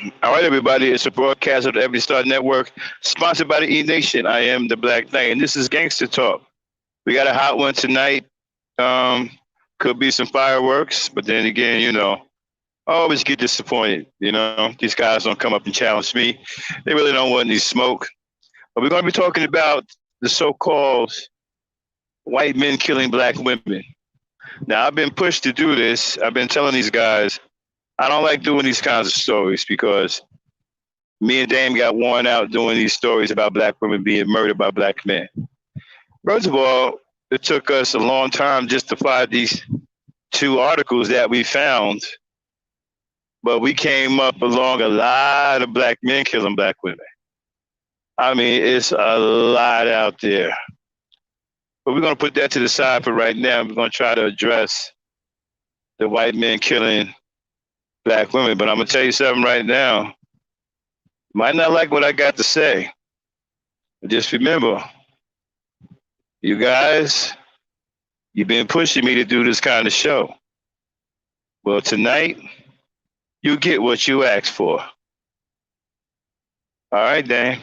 All right, everybody. It's a broadcast of the Every Star Network, sponsored by the E Nation. I am the Black Knight, and this is Gangsta Talk. We got a hot one tonight. Um, could be some fireworks, but then again, I always get disappointed. These guys don't come up and challenge me. They really don't want any smoke. But we're going to be talking about the so-called white men killing black women. Now, I've been pushed to do this. I've been telling these guys I don't like doing these kinds of stories because me and Dame got worn out doing these stories about black women being murdered by black men. First of all, it took us a long time just to find these two articles that we found, but we came up along a lot of black men killing black women. I mean, it's a lot out there. But we're going to put that to the side for right now. We're going to try to address the white men killing black women. But I'm going to tell you something right now. You might not like what I got to say. But just remember, you guys, you've been pushing me to do this kind of show. Well, tonight, you get what you asked for. All right, Dan.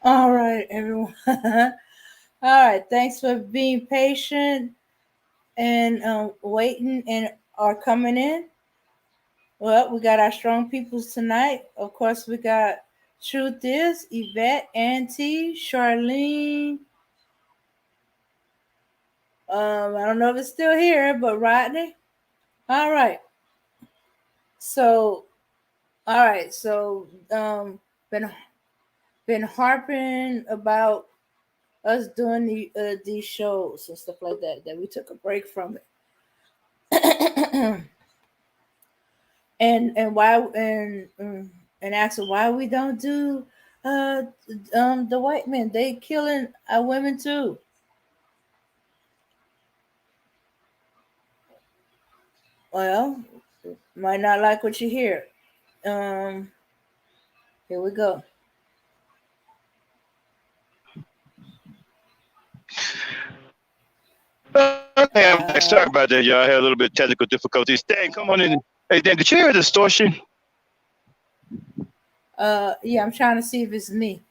All right, everyone. All right, thanks for being patient and waiting and are coming in. Well, we got our strong peoples tonight. Of course, we got Truth is Yvette, Auntie, Charlene. I don't know if it's still here, but Rodney. All right. So, all right. So, been been harping about us doing these shows and stuff like that. That we took a break from it. and why and ask her why we don't do uh the white men, they killing our women too. Well, might not like what you hear. um Here we go. Okay, I'm back. Sorry uh about that, y'all. I had a little bit of technical difficulties. Dan, come on in. Hey, Dan, did you hear distortion? yeah, I'm trying to see if it's me.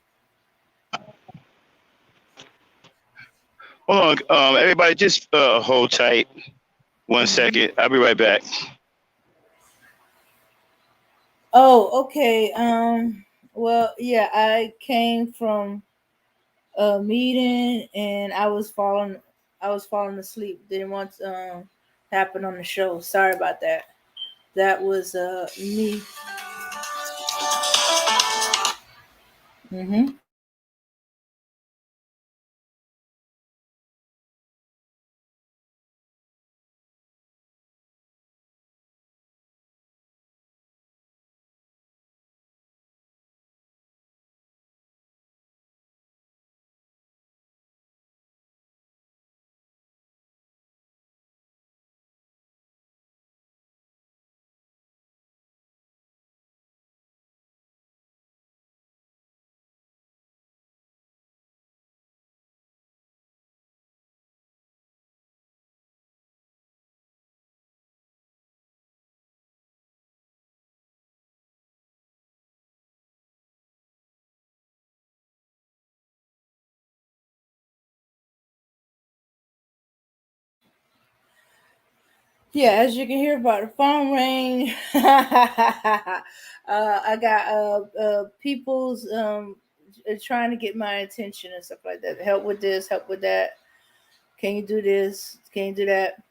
Hold on. Everybody, just hold tight. One Hmm. second. I'll be right back. Oh, okay. Well, yeah, I came from a meeting and I was falling asleep. Didn't want happen on the show. Sorry about that. That was me. Hmm. Yeah, as you can hear about the phone ring, I got people's trying to get my attention and stuff like that. Help with this, help with that. Can you do this? Can you do that?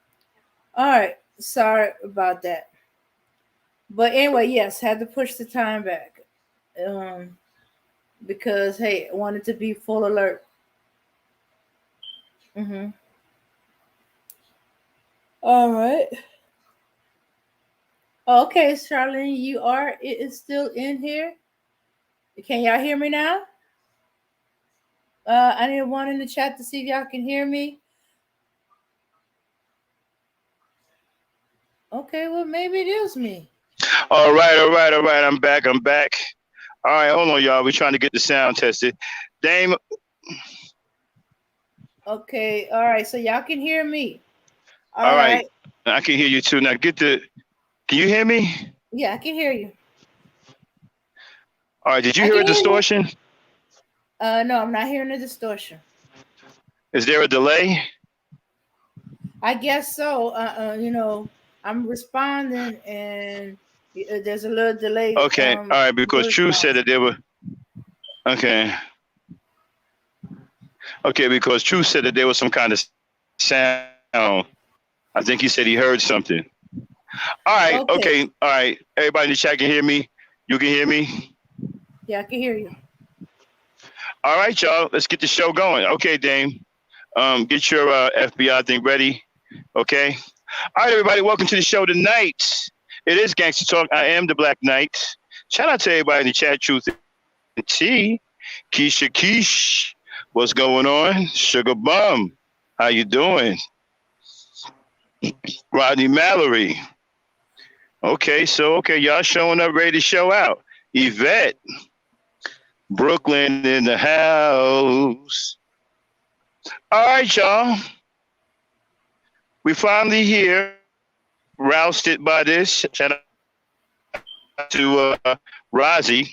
All right, sorry about that. But anyway, yes, had to push the time back um, because hey, I wanted to be full alert. Hmm. All right. Okay, Charlene, you are it is still in here. Can y'all hear me now? I need one in the chat to see if y'all can hear me. Okay, well maybe it is me. All right. I'm back. All right, hold on, y'all. We're trying to get the sound tested. Dame, Okay, all right, so y'all can hear me. All all right. right, I can hear you too. Now get the. Can you hear me? yeah, I can hear you. All right. Did you I hear can a hear you. distortion? No, I'm not hearing the distortion. Is there a delay? I guess so. I'm responding, and there's a little delay. Okay. All right. Because True said Response. that there were. Okay. Okay. Because True said that there was some kind of sound. I think he said he heard something. All right. Okay. All Okay, right. Everybody in the chat can hear me. You can hear me. yeah, I can hear you. All right, y'all. Let's get the show going. Okay, Dame. Get your FBI thing ready. Okay. All right, everybody. Welcome to the show tonight. It is Gangsta Talk. I am the Black Knight. Shout out to everybody in the chat, Truth and T. Keisha. What's going on? Sugar Bum. How you doing? Rodney Mallory. Okay, y'all showing up ready to show out. Yvette. Brooklyn in the house. All right, y'all. We finally here. Rousted by this. Shout out to Rozzy.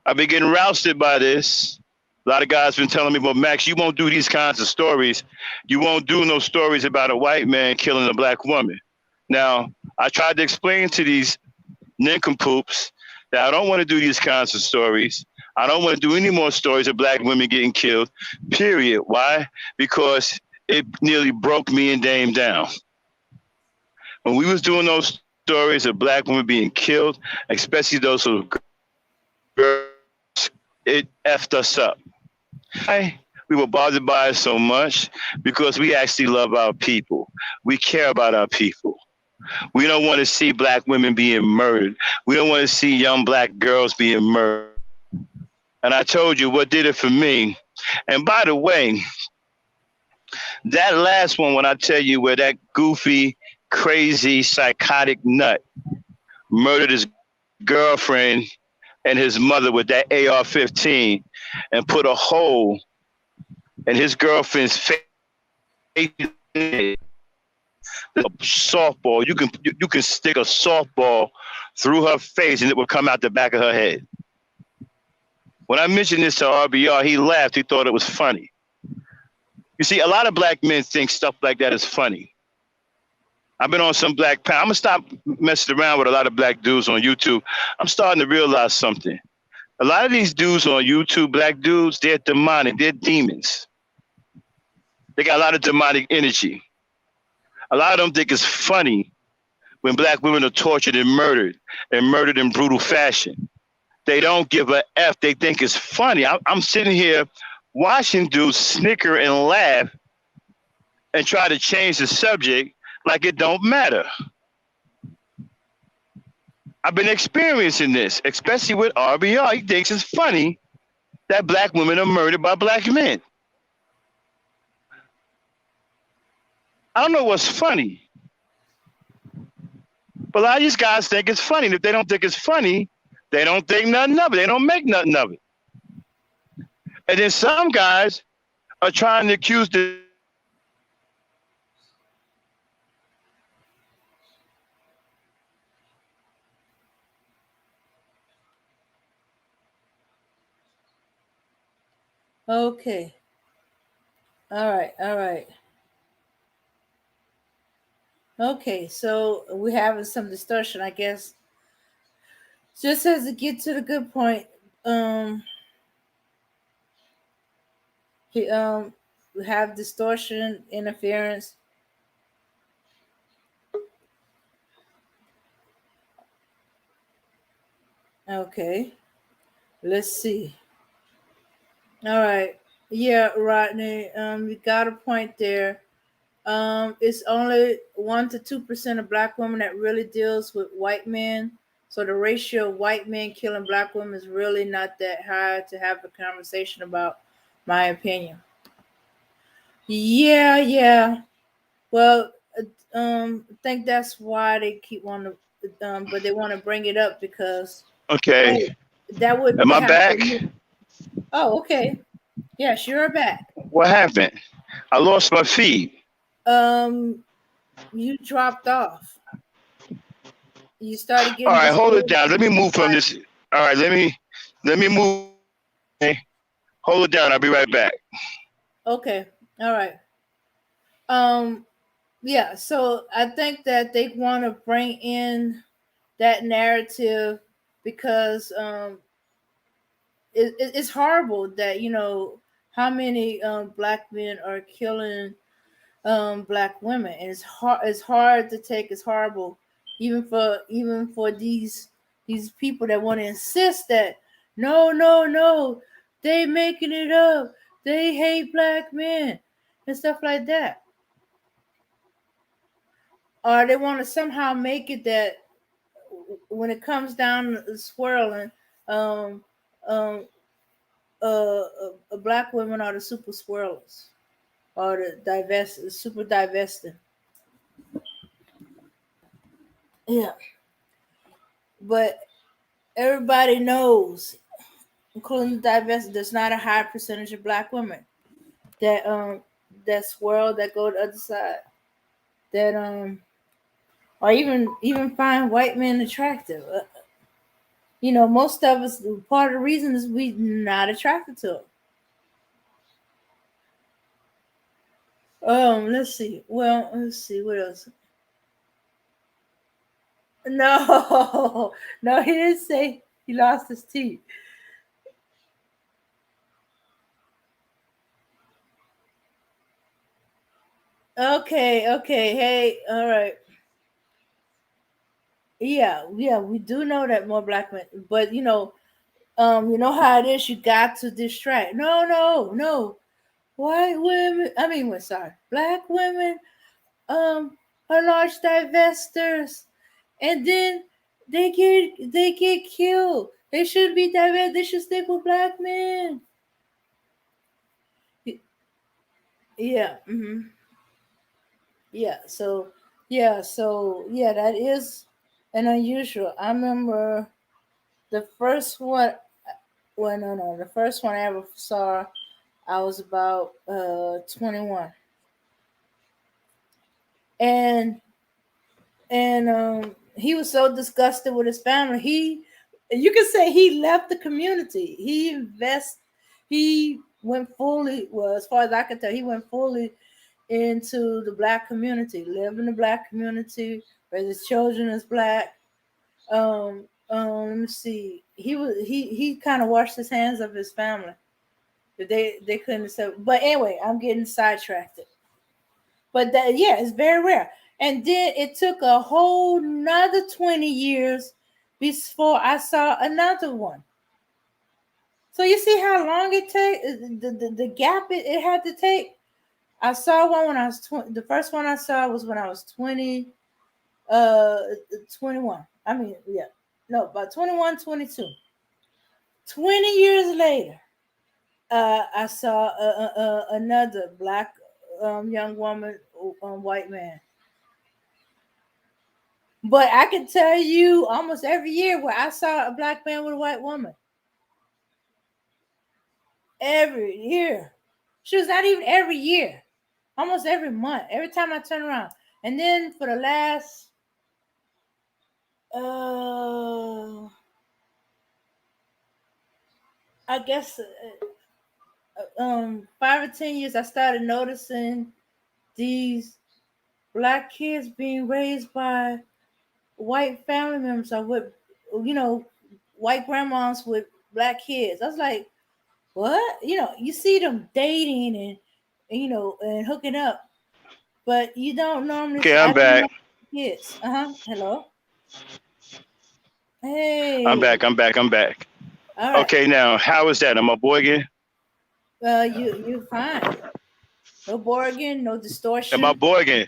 I've been getting rousted by this. A lot of guys been telling me, well, Max, you won't do these kinds of stories. You won't do no stories about a white man killing a black woman. Now, I tried to explain to these nincompoops that I don't want to do these kinds of stories. I don't want to do any more stories of black women getting killed, period. Why? Because it nearly broke me and Dame down. When we was doing those stories of black women being killed, especially those little girls, it effed us up. Why? We were bothered by it so much because we actually love our people. We care about our people. We don't want to see black women being murdered. We don't want to see young black girls being murdered. And I told you what did it for me. And by the way, that last one, when I tell you where that goofy, crazy, psychotic nut murdered his girlfriend and his mother with that AR-15 and put a hole in his girlfriend's face, a softball. You can stick a softball through her face and it will come out the back of her head. When I mentioned this to RBR, he laughed. He thought it was funny. You see, a lot of black men think stuff like that is funny. I've been on some black panel. I'm gonna stop messing around with a lot of black dudes on YouTube. I'm starting to realize something. A lot of these dudes on YouTube, black dudes, they're demonic. They're demons. They got a lot of demonic energy. A lot of them think it's funny when black women are tortured and murdered in brutal fashion. They don't give a F. They think it's funny. I'm sitting here watching dudes snicker and laugh and try to change the subject like it don't matter. I've been experiencing this, especially with RBR. He thinks it's funny that black women are murdered by black men. I don't know what's funny. But a lot of these guys think it's funny. And if they don't think it's funny, they don't think nothing of it. They don't make nothing of it. And then some guys are trying to accuse the Okay. All right. All right. Okay. So we having some distortion, I guess. Just as to get to the good point, he we have distortion, interference. Okay. Let's see. All right. Yeah, Rodney. You got a point there. It's only 1 to 2% of black women that really deals with white men. So the ratio of white men killing black women is really not that high to have a conversation about, my opinion. Yeah, yeah. Well, I think that's why they keep wanting to, but they want to bring it up because, Okay. oh, that would Am I have back? to. Oh, okay. Yes, you're back. What happened? I lost my feed. Um, you dropped off. You started All getting right, hold it distorted. down. Let me move from this. All right, let me move. Okay. Hold it down. I'll be right back. Okay. All right. Um, yeah, so I think that they want to bring in that narrative because it's horrible that how many black men are killing black women, and it's hard to take. It's horrible, even for these people that want to insist that no, they making it up, they hate black men and stuff like that, or they want to somehow make it that when it comes down to swirling, um, um, black women are the super swirlers or the super divesting. Yeah, but everybody knows, including the divested, there's not a high percentage of black women that swirl, that go to the other side, that or even find white men attractive. Most of us, part of the reason is we not attracted to them. Let's see. Well, let's see what else. No, no, he didn't say he lost his teeth. Okay, okay, hey, all right. Yeah, yeah, we do know that more black men, but you know how it is. You got to distract. No, no, no. White women. I mean, sorry, black women. Um, large divestors, and then they get killed. They should be divested. They should stick with black men. Yeah. Yeah. So that is an unusual. I remember the first one. Well, no. The first one I ever saw, I was about 21, and he was so disgusted with his family. You can say he left the community. He went fully. Well, as far as I can tell, he went fully into the black community, live in the black community, raise his children as black. Let me see. He kind of washed his hands of his family. They couldn't accept. But anyway, I'm getting sidetracked. But that, yeah, it's very rare. And then it took a whole nother 20 years before I saw another one. So you see how long it take the gap it had to take. I saw one when I was 20. The first one I saw was when I was 21. I mean, yeah. No, about 21, 22. 20 years later, I saw another black young woman, white man. But I can tell you almost every year where I saw a black man with a white woman. Every year. She was not even every year. Almost every month. Every time I turn around. And then for the last I guess 5 or 10 years, I started noticing these black kids being raised by white family members, or with, white grandmas with black kids. I was like, what? You see them dating and hooking up, but you don't normally. Okay, I'm I didn't back. know kids. Hello. I'm Hey. back. I'm back. I'm back. All right. Okay, now how is that? Am I boy again? You fine. No Borgen, no Am I distortion. boy again?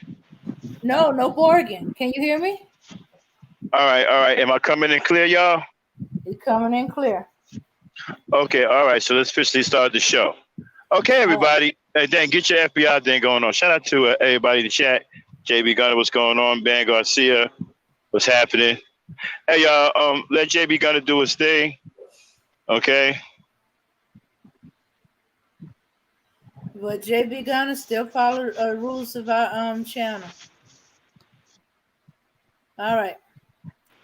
No Borgen. Can you hear me? All right, all right. Am I coming in clear, y'all? You're coming in clear. Okay, all right. So let's officially start the show. Okay, All right. everybody. Hey, Dan, get your FBI thing going on. Shout out to everybody in the chat. JB Gunner, what's going on? Ben Garcia, what's happening? Hey, y'all. Let JB Gunner do his thing. Okay. But JB Gunner still follow rules of our channel. All right.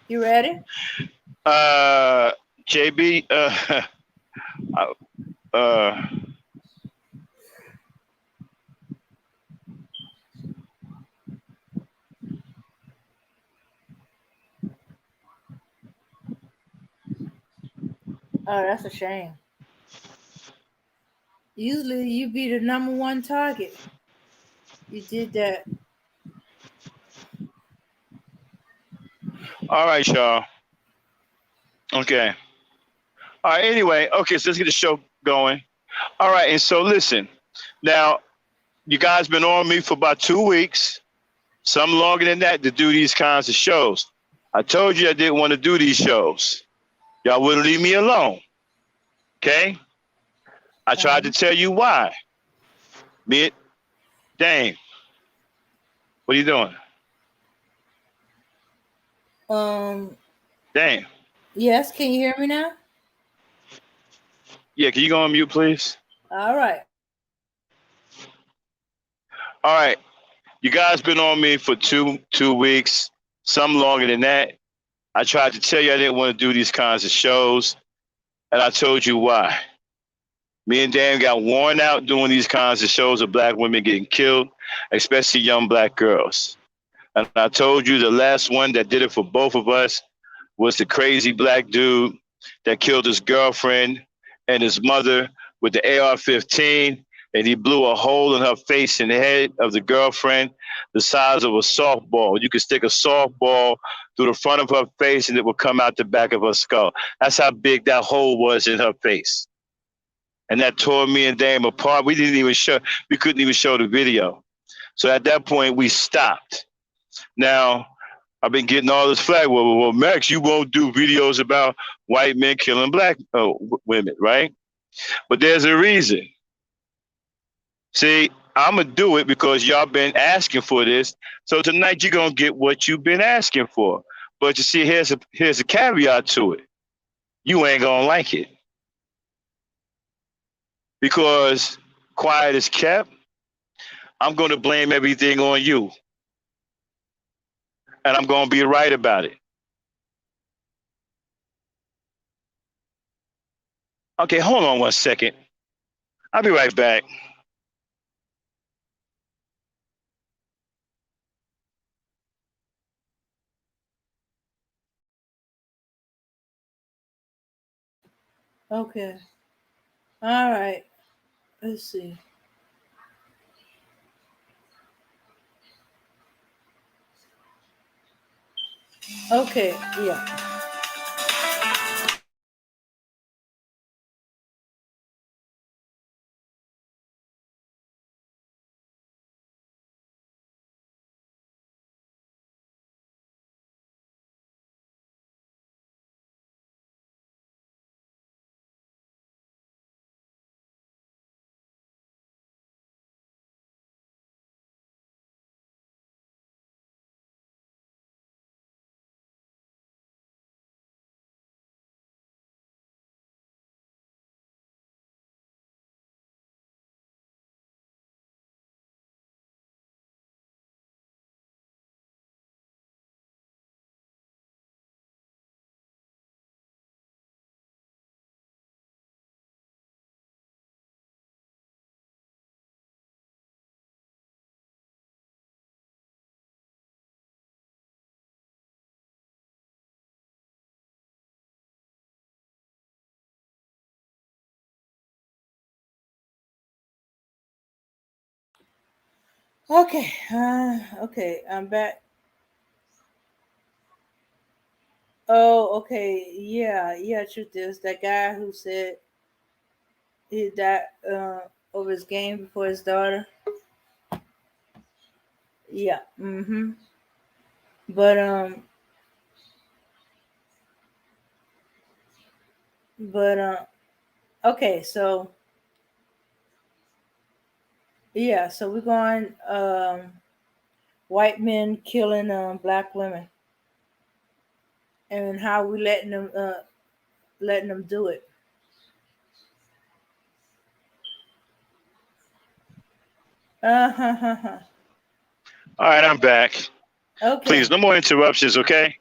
You ready? JB. Uh. Oh, that's a shame. Usually you be the number one target. You did that. All right, y'all. Okay. All right. Anyway, okay. So let's get the show going. All right. And so listen. Now, you guys been on me for about 2 weeks, some longer than that, to do these kinds of shows. I told you I didn't want to do these shows. Y'all wouldn't leave me alone. Okay? I tried to tell you why. Dang. What are you doing? Dang. Yes, can you hear me now? Yeah, can you go on mute, please? All right. All right. You guys been on me for two weeks, some longer than that. I tried to tell you I didn't want to do these kinds of shows, and I told you why. Me and Dan got worn out doing these kinds of shows of black women getting killed, especially young black girls. And I told you the last one that did it for both of us was the crazy black dude that killed his girlfriend and his mother with the AR-15, and he blew a hole in her face and head of the girlfriend the size of a softball. You could stick a softball through the front of her face and it would come out the back of her skull. That's how big that hole was in her face. And that tore me and Dame apart. We couldn't even show the video. So at that point we stopped. Now, I've been getting all this flack. Well, Max, you won't do videos about white men killing black women, right? But there's a reason. See, I'm gonna do it because y'all been asking for this. So tonight you're gonna get what you've been asking for. But you see, here's a caveat to it. You ain't gonna like it because quiet is kept. I'm gonna blame everything on you, and I'm gonna be right about it. Okay, hold on 1 second. I'll be right back. Okay. All right. Let's see. Okay. Yeah. Okay. Okay. I'm back. Oh, okay. Yeah. Yeah. Truth is, that guy who said he died over his game before his daughter. Yeah. Mm-hmm. But but okay. So yeah. So we're going white men killing black women and how we letting them do it. Uh-huh. All right, I'm back. Please, Okay. no more interruptions, okay?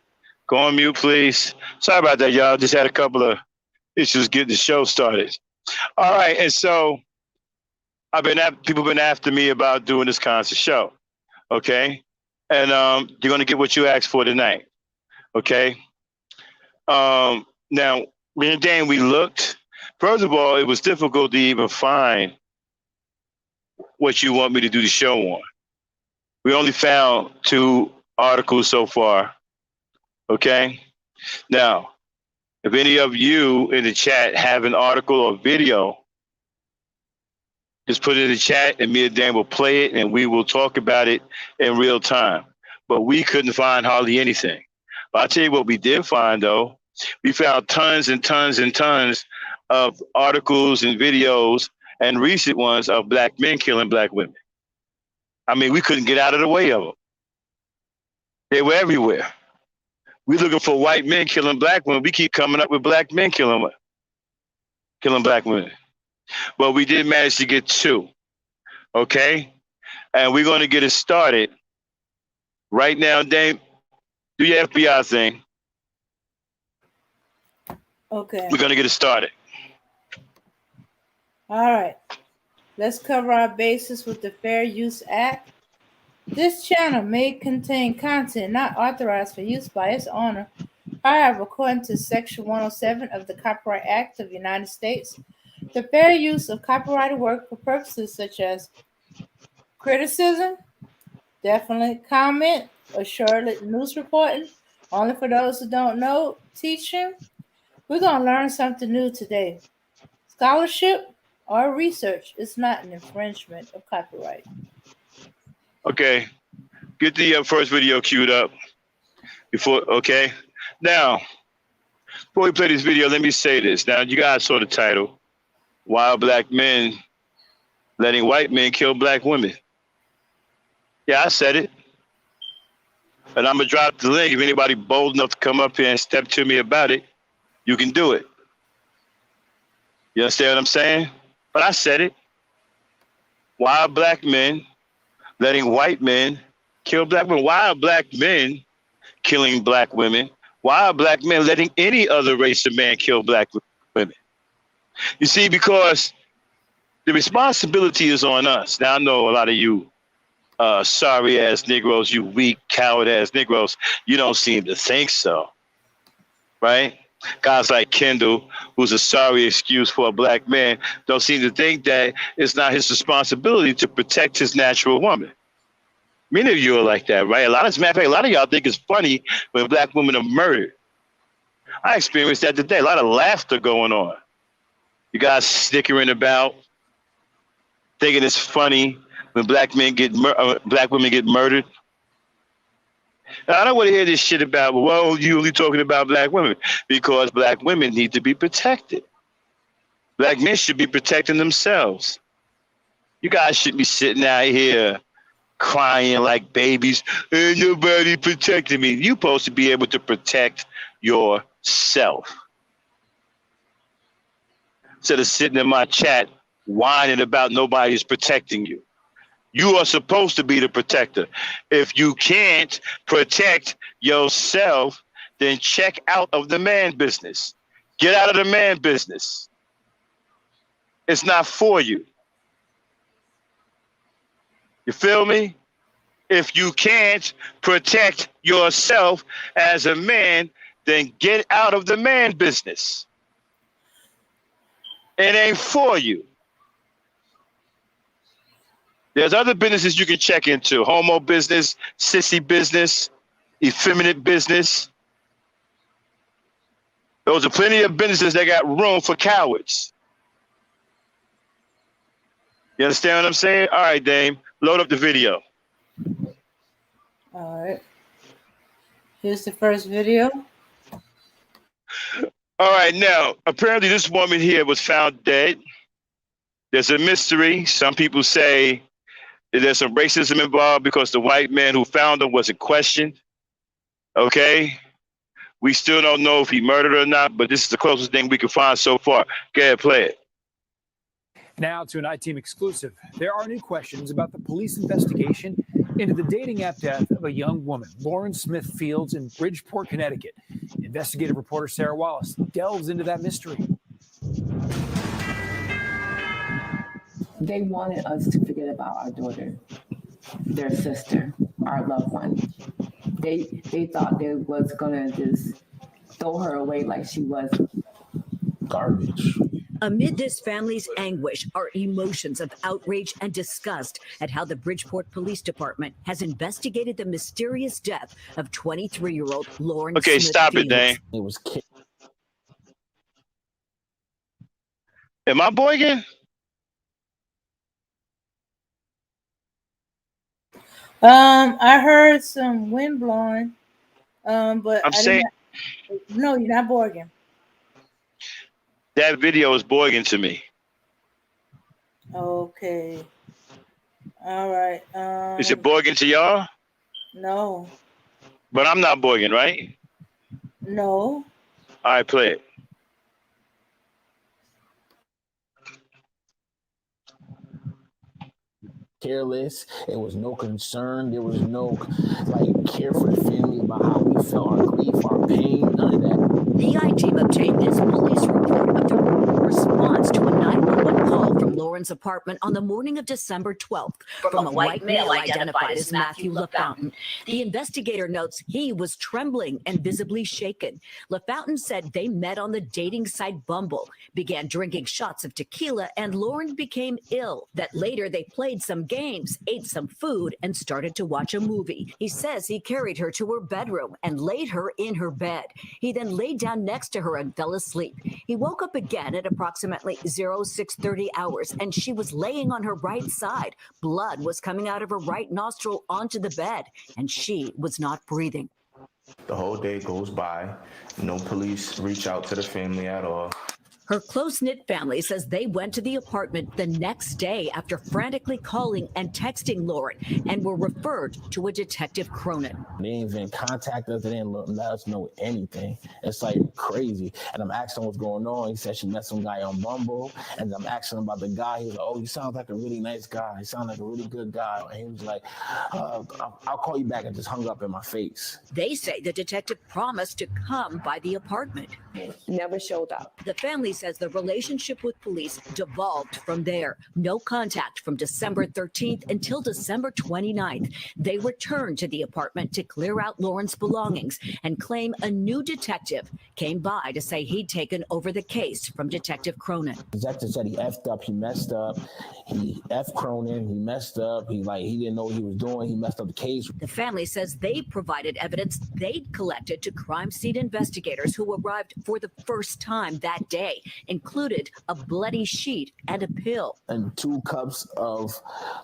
Go on mute, please. Sorry about that, y'all. Just had a couple of issues getting the show started. All right, and so people been after me about doing this concert show, okay? And you're gonna get what you asked for tonight, okay? Now, me and Dan, we looked. First of all, it was difficult to even find what you want me to do the show on. We only found two articles so far, okay? Now, if any of you in the chat have an article or video, just put it in the chat and me and Dan will play it and we will talk about it in real time. But we couldn't find hardly anything. But I'll tell you what we did find though. We found tons and tons and tons of articles and videos and recent ones of black men killing black women. I mean, we couldn't get out of the way of them. They were everywhere. We're looking for white men killing black women. We keep coming up with black men killing black women. But we did manage to get two. Okay? And we're going to get it started right now. Dame, do your FBI thing. Okay. We're going to get it started. All right. Let's cover our bases with the Fair Use Act. This channel may contain content not authorized for use by its owner. However, according to Section 107 of the Copyright Act of the United States, the fair use of copyrighted work for purposes such as criticism, definitely comment, assuredly news reporting, only for those who don't know, teaching. We're going to learn something new today. Scholarship or research is not an infringement of copyright. Okay. Get the first video queued up before. Okay. Now, before we play this video, let me say this. Now, you guys saw the title: "Why are Black Men Letting White Men Kill Black Women?" Yeah, I said it. And I'm gonna drop the link. If anybody bold enough to come up here and step to me about it, you can do it. You understand what I'm saying? But I said it. Why are Black men letting white men kill Black women? Why are Black men killing Black women? Why are Black men letting any other race of man kill Black women? You see, because the responsibility is on us. Now, I know a lot of you sorry ass Negroes, you weak, coward ass Negroes, you don't seem to think so, right? Guys like Kendall, who's a sorry excuse for a Black man, don't seem to think that it's not his responsibility to protect his natural woman. Many of you are like that, right? As a matter of fact, a lot of y'all think it's funny when Black women are murdered. I experienced that today. A lot of laughter going on. You guys snickering about, thinking it's funny when Black women get murdered. I don't want to hear this shit about, well, you only talking about Black women, because Black women need to be protected. Black men should be protecting themselves. You guys should be sitting out here crying like babies. Ain't nobody protecting me. You're supposed to be able to protect yourself. Instead of sitting in my chat whining about nobody's protecting you. You are supposed to be the protector. If you can't protect yourself, then check out of the man business. Get out of the man business. It's not for you. You feel me? If you can't protect yourself as a man, then get out of the man business. It ain't for you. There's other businesses you can check into: homo business, sissy business, effeminate business. Those are plenty of businesses that got room for cowards. You understand what I'm saying? All right, Dame, load up the video. All right. Here's the first video. All right, now, apparently this woman here was found dead. There's a mystery. Some people say there's some racism involved because the white man who found her wasn't questioned. Okay? We still don't know if he murdered her or not, but this is the closest thing we can find so far. Go ahead, play it. Now to an I-Team exclusive. There are new questions about the police investigation into the dating app death of a young woman, Lauren Smith Fields, in Bridgeport, Connecticut. Investigative reporter Sarah Wallace delves into that mystery. They wanted us to forget about our daughter, their sister, our loved one. They thought they was gonna just throw her away like she was garbage. Amid this family's anguish are emotions of outrage and disgust at how the Bridgeport Police Department has investigated the mysterious death of 23-year-old Lauren Okay, Smith stop Fields. it, Dane. It was kid. Am I boyging? I heard some wind blowing, but I'm saying no, you're not Borgin. that video is boyging to me. Okay. All right. Is it boyging to y'all? No. But I'm not boyging, right? No. All right, play it. Careless. There was no concern. There was no care for the family about how we felt, our grief, our pain, none of that. The I-Team obtained this police report of the response to a 911 call from Lauren's apartment on the morning of December 12th from a white male identified as Matthew LaFountain. The investigator notes he was trembling and visibly shaken. LaFountain said they met on the dating site Bumble, began drinking shots of tequila, and Lauren became ill. That later they played some games, ate some food, and started to watch a movie. He says he carried her to her bedroom and laid her in her bed. He then laid down next to her and fell asleep. He woke up again at approximately 0630 hours and she was laying on her right side. Blood was coming out of her right nostril onto the bed, and she was not breathing. The whole day goes by. No police reach out to the family at all. Her close-knit family says they went to the apartment the next day after frantically calling and texting Lauren and were referred to a Detective Cronin. They didn't even contact us. They didn't let us know anything. It's like crazy. And I'm asking what's going on. He said she met some guy on Bumble. And I'm asking about the guy. He was like, oh, he sounds like a really nice guy. He sounds like a really good guy. And he was like, I'll call you back, and just hung up in my face. They say the detective promised to come by the apartment. Never showed up. The family says the relationship with police devolved from there. No contact from December 13th until December 29th. They returned to the apartment to clear out Lauren's belongings and claim a new detective came by to say he'd taken over the case from Detective Cronin. The detective said he effed up, he messed up. He effed Cronin, he messed up. He didn't know what he was doing. He messed up the case. The family says they provided evidence they'd collected to crime scene investigators who arrived for the first time that day, included a bloody sheet and a pill. And 2 cups of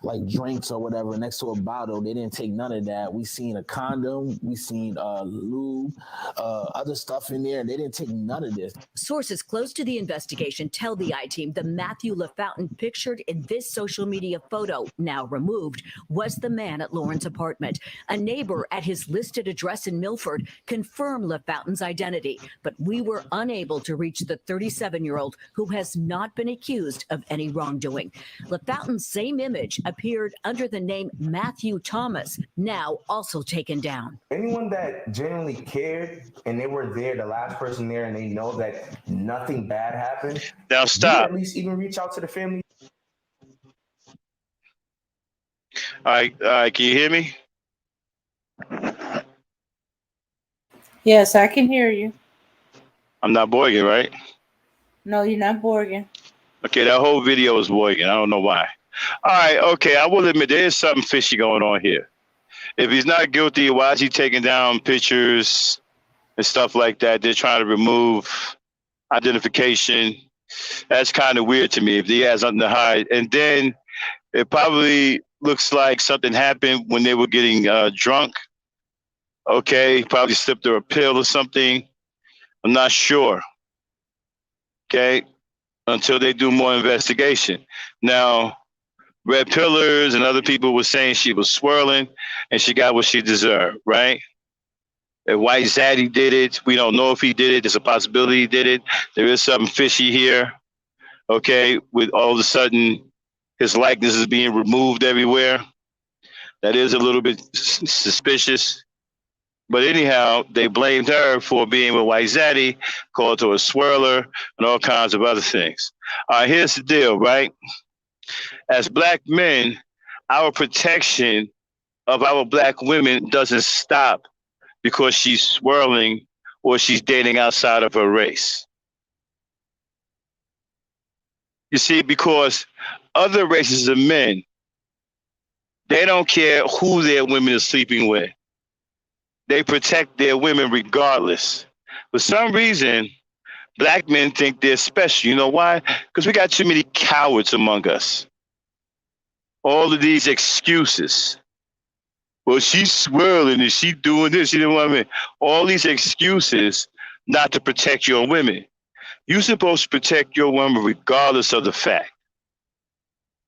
like drinks or whatever next to a bottle. They didn't take none of that. We seen a condom, we seen lube, other stuff in there. They didn't take none of this. Sources close to the investigation tell the I-Team the Matthew LaFountain pictured in this social media photo, now removed, was the man at Lauren's apartment. A neighbor at his listed address in Milford confirmed LaFountain's identity, but we were unable to reach the 37-year-old who has not been accused of any wrongdoing. LaFountain's same image appeared under the name Matthew Thomas, now also taken down. Anyone that genuinely cared and they were there, the last person there, and they know that nothing bad happened, Now stop. at least even reach out to the family. All right, can you hear me? Yes, I can hear you. I'm not Boygan, right? No, you're not Borgen. Okay, that whole video is Boygan. I don't know why. All right, okay, I will admit there is something fishy going on here. If he's not guilty, why is he taking down pictures and stuff like that? They're trying to remove identification. That's kind of weird to me if he has something to hide. And then it probably looks like something happened when they were getting drunk. Okay, probably slipped her a pill or something. I'm not sure. Okay, until they do more investigation. Now, Red Pillars and other people were saying she was swirling and she got what she deserved, right? If White Zaddy did it, we don't know if he did it. There's a possibility he did it. There is something fishy here. Okay, with all of a sudden his likeness is being removed everywhere. That is a little bit suspicious. But anyhow, they blamed her for being with White Zaddy, called her a swirler, and all kinds of other things. Here's the deal, right? As Black men, our protection of our Black women doesn't stop because she's swirling or she's dating outside of her race. You see, because other races of men, they don't care who their women are sleeping with. They protect their women regardless. For some reason, Black men think they're special. You know why? Because we got too many cowards among us. All of these excuses. Well, she's swirling and she's doing this, you know what I mean? All these excuses not to protect your women. You're supposed to protect your woman regardless of the fact.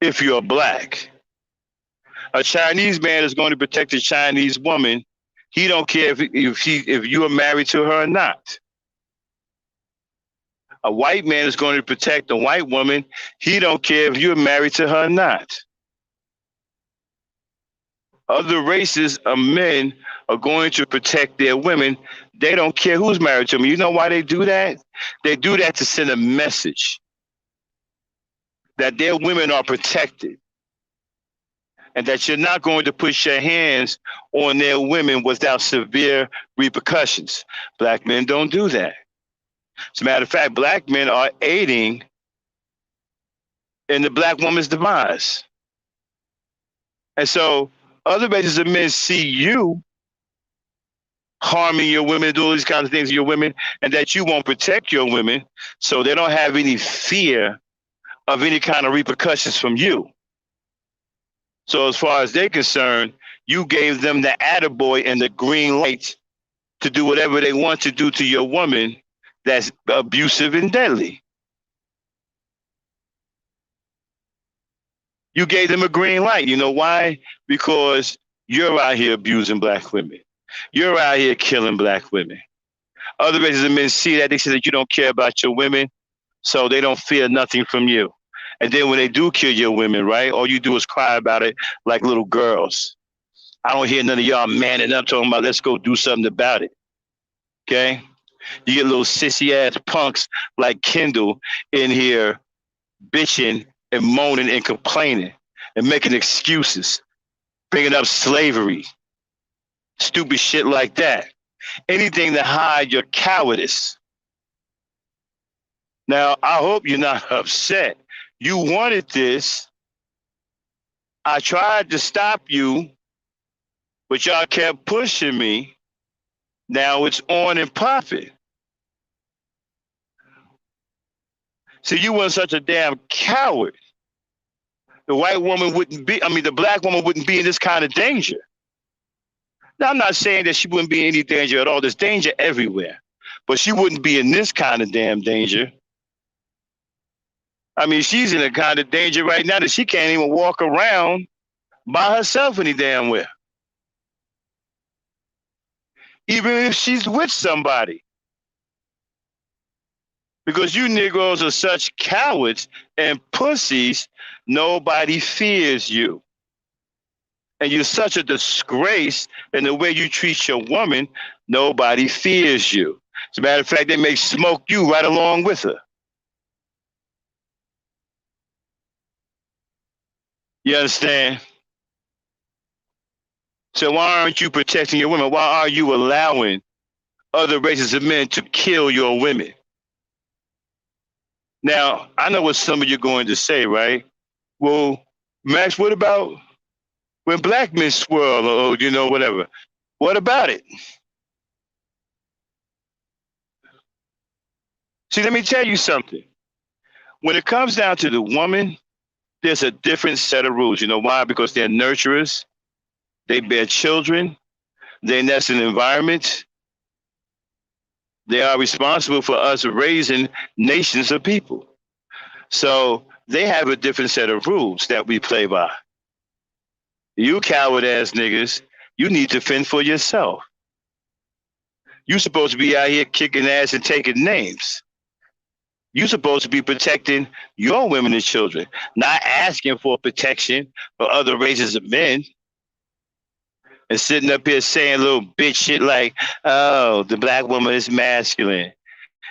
If you're Black. A Chinese man is going to protect a Chinese woman. He don't care if you are married to her or not. A white man is going to protect a white woman. He don't care if you're married to her or not. Other races of men are going to protect their women. They don't care who's married to them. You know why they do that? They do that to send a message that their women are protected and that you're not going to put your hands on their women without severe repercussions. Black men don't do that. As a matter of fact, Black men are aiding in the Black woman's demise. And so other races of men see you harming your women, doing these kinds of things to your women, and that you won't protect your women, so they don't have any fear of any kind of repercussions from you. So as far as they're concerned, you gave them the attaboy and the green light to do whatever they want to do to your woman that's abusive and deadly. You gave them a green light. You know why? Because you're out here abusing black women. You're out here killing black women. Other races of men see that. They say that you don't care about your women, so they don't fear nothing from you. And then when they do kill your women, right, all you do is cry about it like little girls. I don't hear none of y'all manning up talking about let's go do something about it. Okay? You get little sissy ass punks like Kendall in here bitching and moaning and complaining and making excuses, bringing up slavery, stupid shit like that. Anything to hide your cowardice. Now, I hope you're not upset. You wanted this. I tried to stop you, but y'all kept pushing me. Now it's on and popping. See, you weren't such a damn coward. The white woman wouldn't be, the black woman wouldn't be in this kind of danger. Now, I'm not saying that she wouldn't be in any danger at all. There's danger everywhere. But she wouldn't be in this kind of damn danger. I mean, she's in a kind of danger right now that she can't even walk around by herself any damn where. Even if she's with somebody. Because you Negroes are such cowards and pussies, nobody fears you. And you're such a disgrace in the way you treat your woman, nobody fears you. As a matter of fact, they may smoke you right along with her. You understand? So why aren't you protecting your women? Why are you allowing other races of men to kill your women? Now, I know what some of you are going to say, right? Well, Max, what about when black men swirl or, whatever? What about it? See, let me tell you something. When it comes down to the woman, there's a different set of rules. You know why? Because they're nurturers. They bear children. They nest in environments. They are responsible for us raising nations of people. So they have a different set of rules that we play by. You coward ass niggas, you need to fend for yourself. You're supposed to be out here kicking ass and taking names. You're supposed to be protecting your women and children, not asking for protection for other races of men. And sitting up here saying little bitch shit like, oh, the black woman is masculine.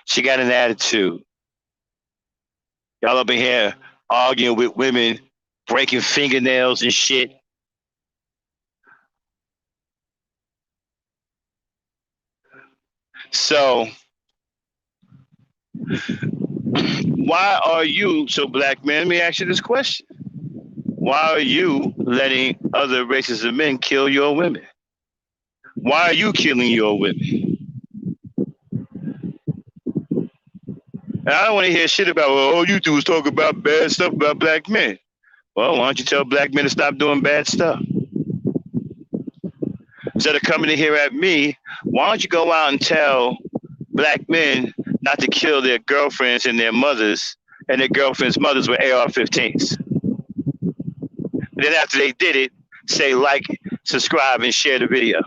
She got an attitude. Y'all up in here arguing with women, breaking fingernails and shit. So, why are you, black men, let me ask you this question. Why are you letting other races of men kill your women? Why are you killing your women? And I don't want to hear shit about, well, all you do is talk about bad stuff about black men. Well, why don't you tell black men to stop doing bad stuff? Instead of coming in here at me, why don't you go out and tell black men not to kill their girlfriends and their mothers, and their girlfriends' mothers with AR-15s? And then after they did it, say like, subscribe, and share the video.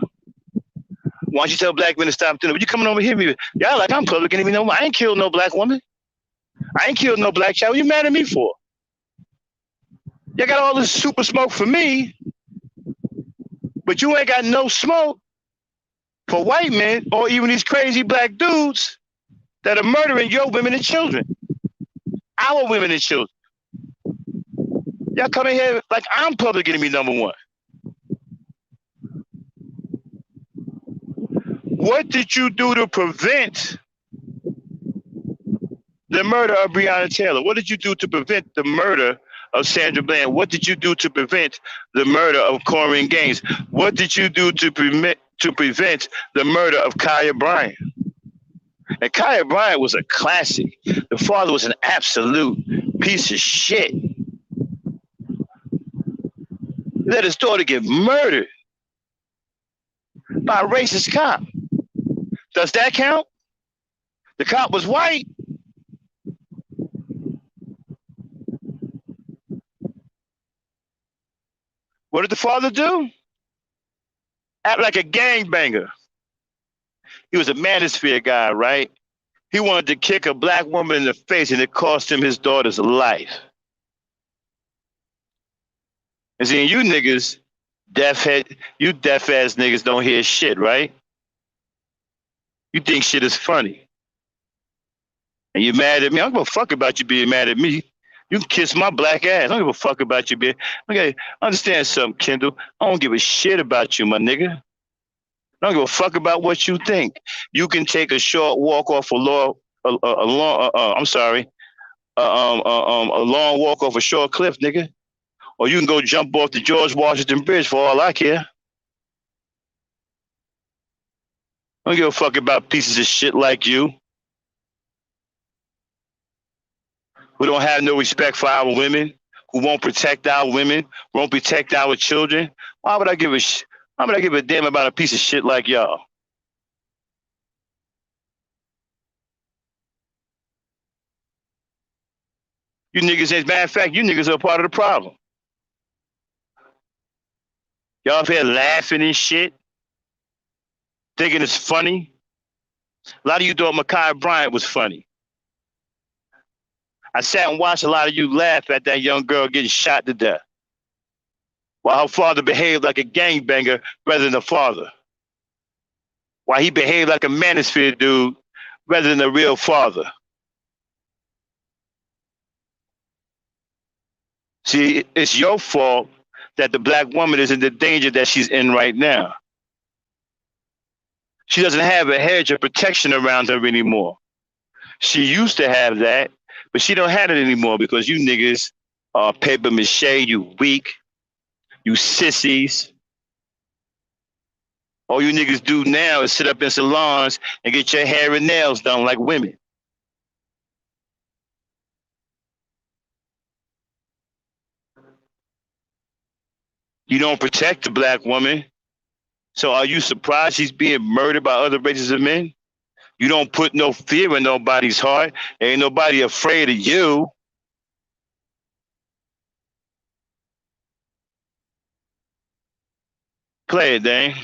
Why don't you tell black men to stop doing it? But you coming over here, y'all like I'm public and even know I ain't killed no black woman. I ain't killed no black child. What you mad at me for? Y'all got all this super smoke for me, but you ain't got no smoke for white men or even these crazy black dudes that are murdering your women and children. Our women and children. Y'all come in here like I'm public enemy number one. What did you do to prevent the murder of Breonna Taylor? What did you do to prevent the murder of Sandra Bland? What did you do to prevent the murder of Corrine Gaines? What did you do to prevent the murder of Kaya Bryant? And Kaya Bryant was a classic. The father was an absolute Piece of shit. Let his daughter get murdered by a racist cop. Does that count? The cop was white. What did the father do? Act like a gangbanger. He was a manosphere guy, right? He wanted to kick a black woman in the face, and it cost him his daughter's life. And seeing you niggas, deaf ass niggas don't hear shit, right? You think shit is funny. And you mad at me. I don't give a fuck about you being mad at me. You can kiss my black ass. I don't give a fuck about you being. Okay, understand something, Kendall. I don't give a shit about you, my nigga. I don't give a fuck about what you think. You can take a short walk off a long walk off a short cliff, nigga. Or you can go jump off the George Washington Bridge for all I care. I don't give a fuck about pieces of shit like you who don't have no respect for our women, who won't protect our women, won't protect our children. Why would I give a damn about a piece of shit like y'all? You niggas, as a matter of fact, you niggas are part of the problem. Y'all up here laughing and shit, thinking it's funny. A lot of you thought Ma'Khia Bryant was funny. I sat and watched a lot of you laugh at that young girl getting shot to death, while her father behaved like a gangbanger rather than a father. While he behaved like a manosphere dude rather than a real father. See, it's your fault that the black woman is in the danger that she's in right now. She doesn't have a hedge of protection around her anymore. She used to have that, but she don't have it anymore because you niggas are paper mache, you weak, you sissies. All you niggas do now is sit up in salons and get your hair and nails done like women. You don't protect the black woman. So are you surprised she's being murdered by other races of men? You don't put no fear in nobody's heart. Ain't nobody afraid of you. Play it, Dane.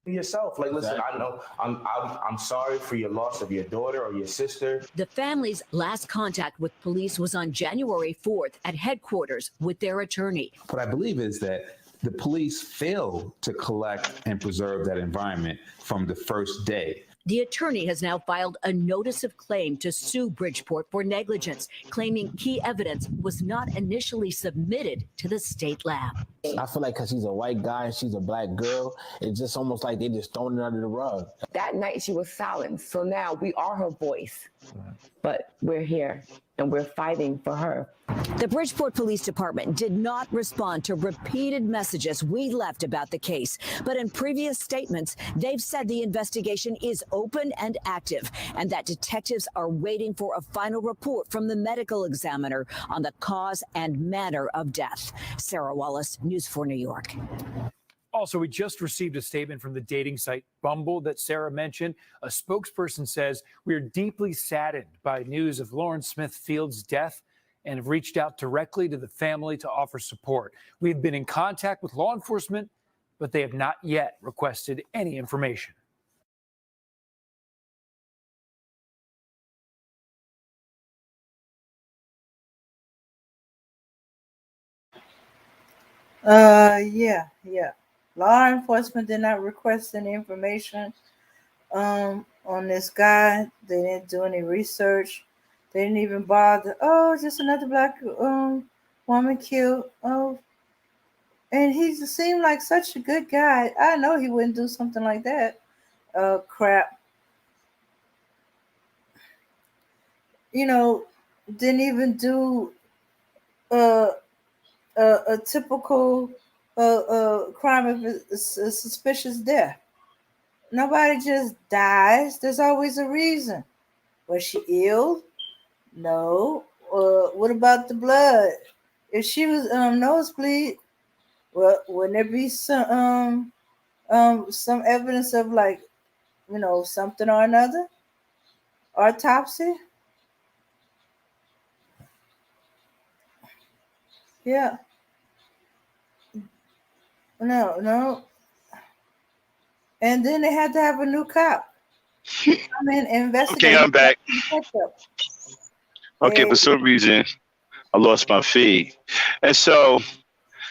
Yourself, like, listen, I know I'm sorry for your loss of your daughter or your sister. The family's last contact with police was on January 4th at headquarters with their attorney. What I believe is that the police failed to collect and preserve that environment from the first day. The attorney has now filed a notice of claim to sue Bridgeport for negligence, claiming key evidence was not initially submitted to the state lab. I feel like because he's a white guy and she's a black girl, it's just almost like they just thrown it under the rug. That night she was silent, so now we are her voice. But we're here and we're fighting for her. The Bridgeport Police Department did not respond to repeated messages we left about the case, but in previous statements, they've said the investigation is open and active, and that detectives are waiting for a final report from the medical examiner on the cause and manner of death. Sarah Wallace, News 4 New York. Also, we just received a statement from the dating site Bumble that Sarah mentioned. A spokesperson says, "We are deeply saddened by news of Lauren Smith Fields' death and have reached out directly to the family to offer support. We have been in contact with law enforcement, but they have not yet requested any information." Yeah. Law enforcement did not request any information on this guy. They didn't do any research. They didn't even bother. Oh, just another black woman killed. Oh, and he seemed like such a good guy. I know he wouldn't do something like that. Crap. You know, didn't even do a typical crime of a suspicious death. Nobody just dies. There's always a reason. Was she ill? No. What about the blood? If she was nosebleed, well, wouldn't there be some evidence of, like, something or another? Autopsy? Yeah. No. And then they had to have a new cop come in and investigate. Okay, I'm back. Ketchup. Okay, for some reason, I lost my feed. And so,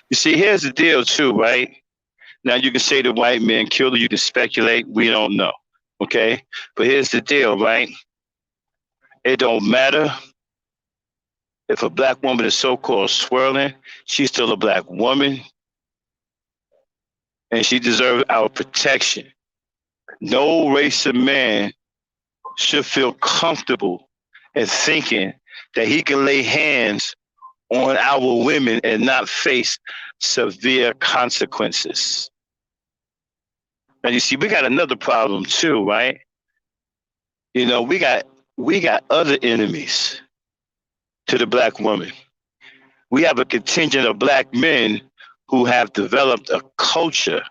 you see, here's the deal, too, right? Now, you can say the white man killed her. You can speculate. We don't know. Okay? But here's the deal, right? It don't matter if a black woman is so-called swirling. She's still a black woman, and she deserves our protection. No race of man should feel comfortable in thinking that he can lay hands on our women and not face severe consequences. And you see, we got another problem too, right? You know, we got other enemies to the black woman. We have a contingent of black men who have developed a culture,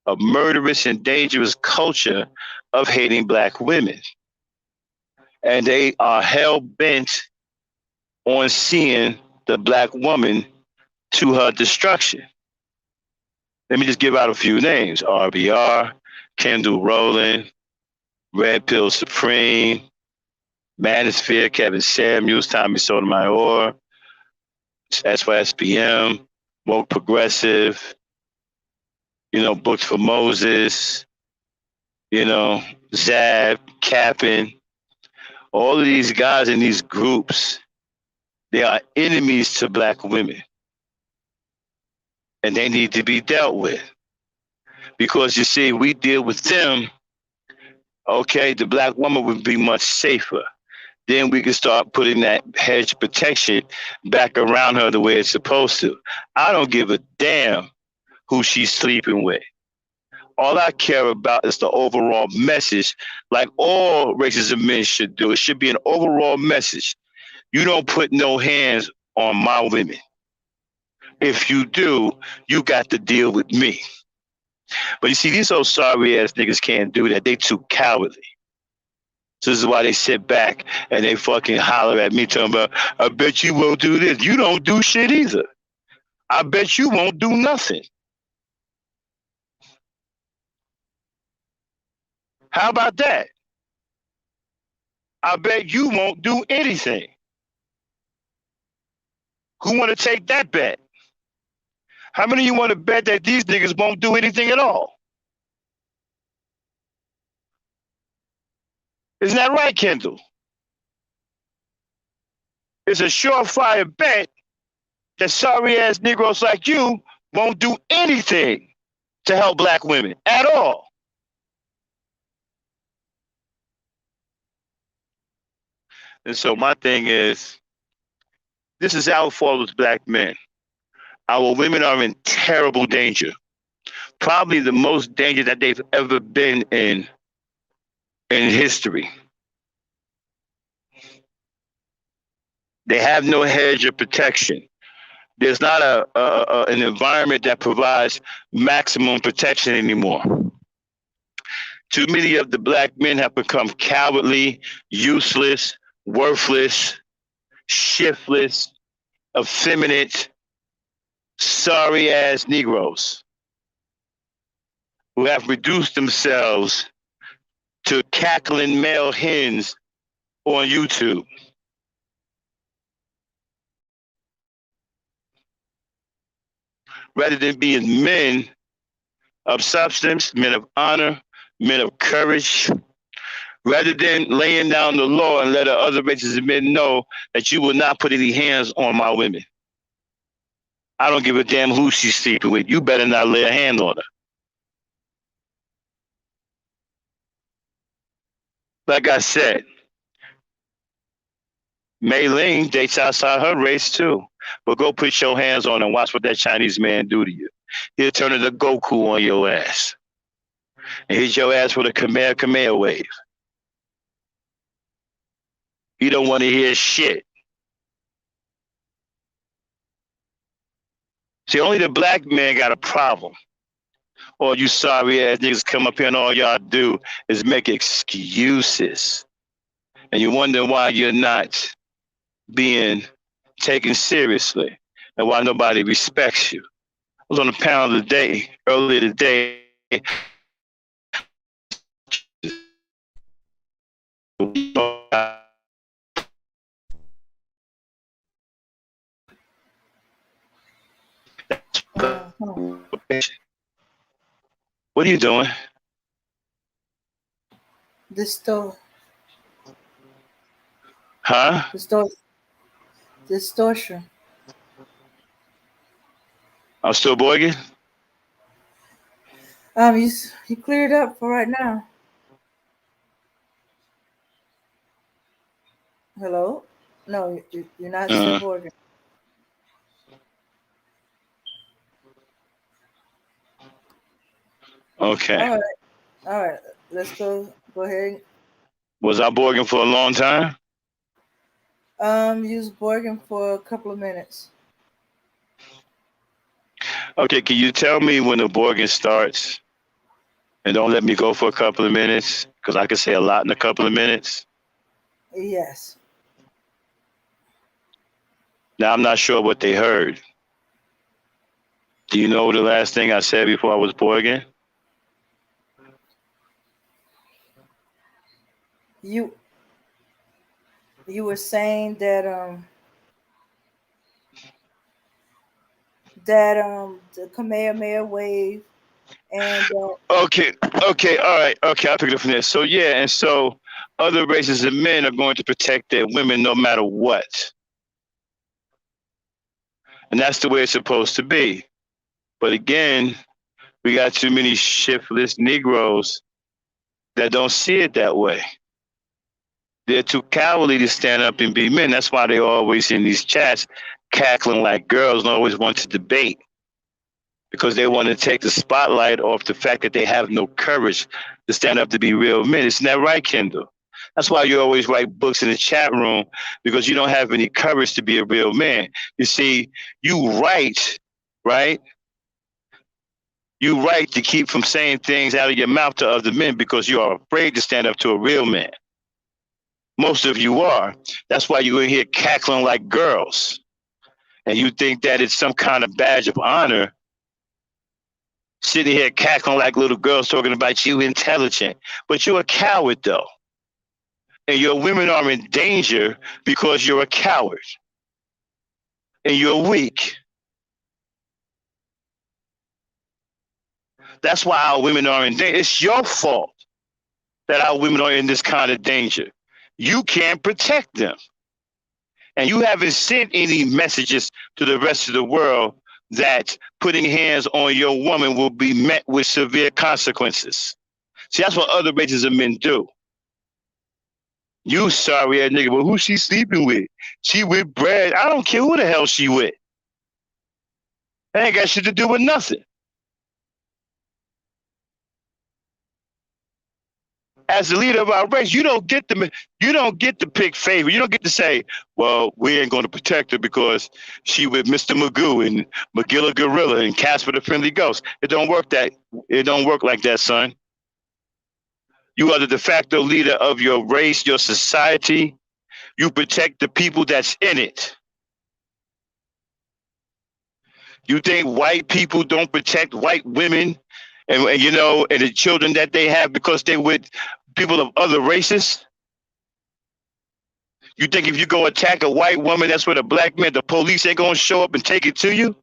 a murderous and dangerous culture of hating black women. And they are hell bent on seeing the black woman to her destruction. Let me just give out a few names: RBR, Kendall Rowland, Red Pill Supreme, Manosphere, Kevin Samuels, Tommy Sotomayor, SYSBM, Woke Progressive, Books for Moses, Zab, Cap'n. All of these guys in these groups, they are enemies to black women. And they need to be dealt with. Because you see, we deal with them, okay, the black woman would be much safer. Then we can start putting that hedge protection back around her the way it's supposed to. I don't give a damn who she's sleeping with. All I care about is the overall message, like all races of men should do. It should be an overall message. You don't put no hands on my women. If you do, you got to deal with me. But you see, these old sorry ass niggas can't do that. They too cowardly. So this is why they sit back and they fucking holler at me talking about, I bet you won't do this. You don't do shit either. I bet you won't do nothing. How about that? I bet you won't do anything. Who want to take that bet? How many of you want to bet that these niggas won't do anything at all? Isn't that right, Kendall? It's a surefire bet that sorry-ass Negroes like you won't do anything to help black women at all. And so my thing is, this is our fault as black men. Our women are in terrible danger. Probably the most danger that they've ever been in history. They have no hedge of protection. There's not an environment that provides maximum protection anymore. Too many of the black men have become cowardly, useless, worthless, shiftless, effeminate, sorry-ass Negroes who have reduced themselves to cackling male hens on YouTube. Rather than being men of substance, men of honor, men of courage, rather than laying down the law and let other races of men know that you will not put any hands on my women. I don't give a damn who she's sleeping with. You better not lay a hand on her. Like I said, Mei Ling dates outside her race too. But go put your hands on her and watch what that Chinese man do to you. He'll turn into Goku on your ass. and hit your ass with a Kamehameha wave. You don't want to hear shit. See, only the black man got a problem. Or you sorry ass niggas come up here and all y'all do is make excuses. And you wonder why you're not being taken seriously and why nobody respects you. I was on a panel today, earlier today. What are you doing? Huh? Distortion. I'm still boyging? You cleared up for right now. Hello? No, you're not still boyging. Okay. All right. Let's go ahead. Was I boyging for a long time? You was boyging for a couple of minutes. Okay, can you tell me when the boyging starts? And don't let me go for a couple of minutes, because I can say a lot in a couple of minutes. Yes. Now, I'm not sure what they heard. Do you know the last thing I said before I was boyging? You were saying that the Kamehameha wave and Okay, all right, okay, I'll pick it up from there. So yeah, and so other races of men are going to protect their women no matter what. And that's the way it's supposed to be. But again, we got too many shiftless Negroes that don't see it that way. They're too cowardly to stand up and be men. That's why they're always in these chats cackling like girls and always want to debate, because they want to take the spotlight off the fact that they have no courage to stand up to be real men. Isn't that right, Kendall? That's why you always write books in the chat room, because you don't have any courage to be a real man. You see, you write, right? You write to keep from saying things out of your mouth to other men because you are afraid to stand up to a real man. Most of you are. That's why you're in here cackling like girls. And you think that it's some kind of badge of honor, sitting here cackling like little girls talking about you intelligent. But you're a coward, though. And your women are in danger because you're a coward. And you're weak. That's why our women are in danger. It's your fault that our women are in this kind of danger. You can't protect them. And you haven't sent any messages to the rest of the world that putting hands on your woman will be met with severe consequences. See, that's what other races of men do. You sorry ass nigga, but who she sleeping with? She with Brad. I don't care who the hell she with. That ain't got shit to do with nothing. As the leader of our race, you don't get to pick favor. You don't get to say, well, we ain't going to protect her because she with Mr. Magoo and Magilla Gorilla and Casper the Friendly Ghost. It don't work like that, son. You are the de facto leader of your race, your society. You protect the people that's in it. You think white people don't protect white women and the children that they have because they're with people of other races? You think if you go attack a white woman that's with a black man, the police ain't gonna show up and take it to you?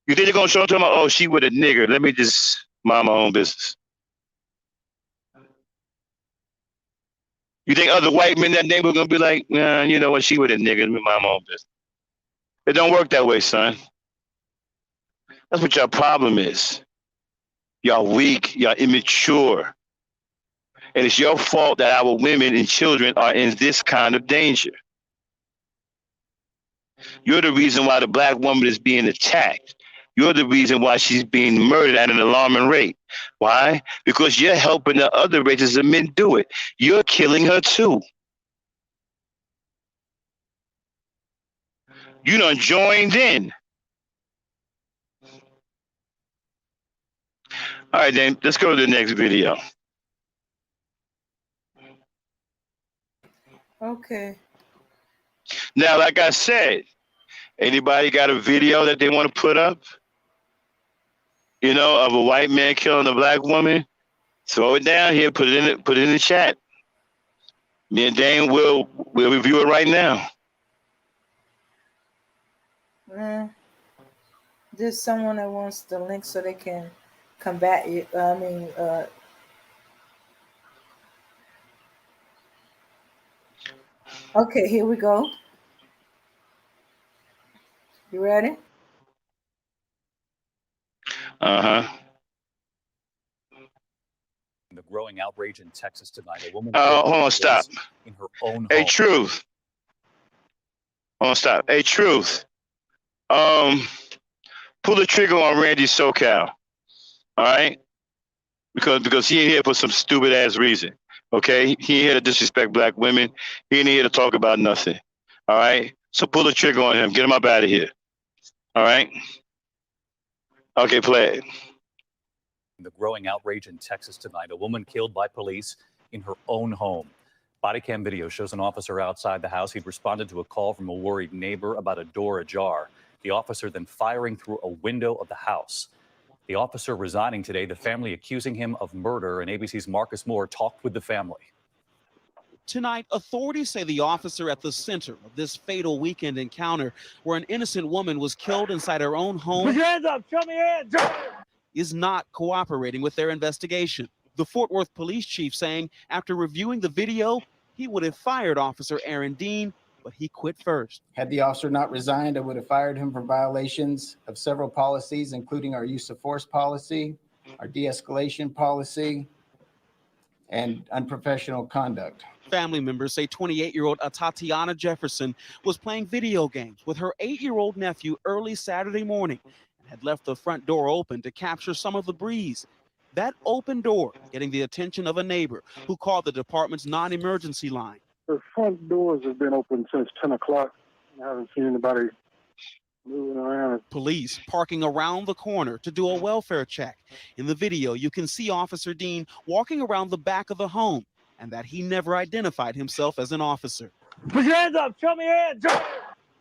You think they're gonna show up to them? Oh, she with a nigger. Let me just mind my own business. You think other white men that neighborhood gonna be like, nah, you know what? She with a nigger. Let me mind my own business. It don't work that way, son. That's what your problem is. Y'all weak. Y'all immature. And it's your fault that our women and children are in this kind of danger. You're the reason why the black woman is being attacked. You're the reason why she's being murdered at an alarming rate. Why? Because you're helping the other races of men do it. You're killing her too. You done joined in. All right, then let's go to the next video. Okay. Now, like I said, anybody got a video that they want to put up? You know, of a white man killing a black woman? Throw it down here. Put it in the chat. Me and Dane will review it right now. There's someone that wants the link so they can combat you. Okay, here we go. You ready? Uh-huh. The growing outrage in Texas tonight. A woman hold on, stop. In her own Hey, home. Truth. Hold on, stop. Hey, Truth. Pull the trigger on Randy SoCal. All right? Because he ain't here for some stupid ass reason. Okay? He ain't here to disrespect black women. He ain't here to talk about nothing. All right? So pull the trigger on him. Get him up out of here. All right? Okay, play it. The growing outrage in Texas tonight. A woman killed by police in her own home. Body cam video shows an officer outside the house. He'd responded to a call from a worried neighbor about a door ajar. The officer then firing through a window of the house. The officer resigning today, the family accusing him of murder, and ABC's Marcus Moore talked with the family. Tonight, authorities say the officer at the center of this fatal weekend encounter, where an innocent woman was killed inside her own home, Put your hands up, show me your hands. is not cooperating with their investigation. The Fort Worth police chief saying after reviewing the video, he would have fired Officer Aaron Dean, but he quit first. Had the officer not resigned, I would have fired him for violations of several policies, including our use of force policy, our de-escalation policy, and unprofessional conduct. Family members say 28-year-old Tatiana Jefferson was playing video games with her 8-year-old nephew early Saturday morning and had left the front door open to capture some of the breeze. That open door getting the attention of a neighbor who called the department's non-emergency line. The front doors have been open since 10 o'clock. I haven't seen anybody moving around. Police parking around the corner to do a welfare check. In the video, you can see Officer Dean walking around the back of the home and that he never identified himself as an officer. Put your hands up, show me your hands.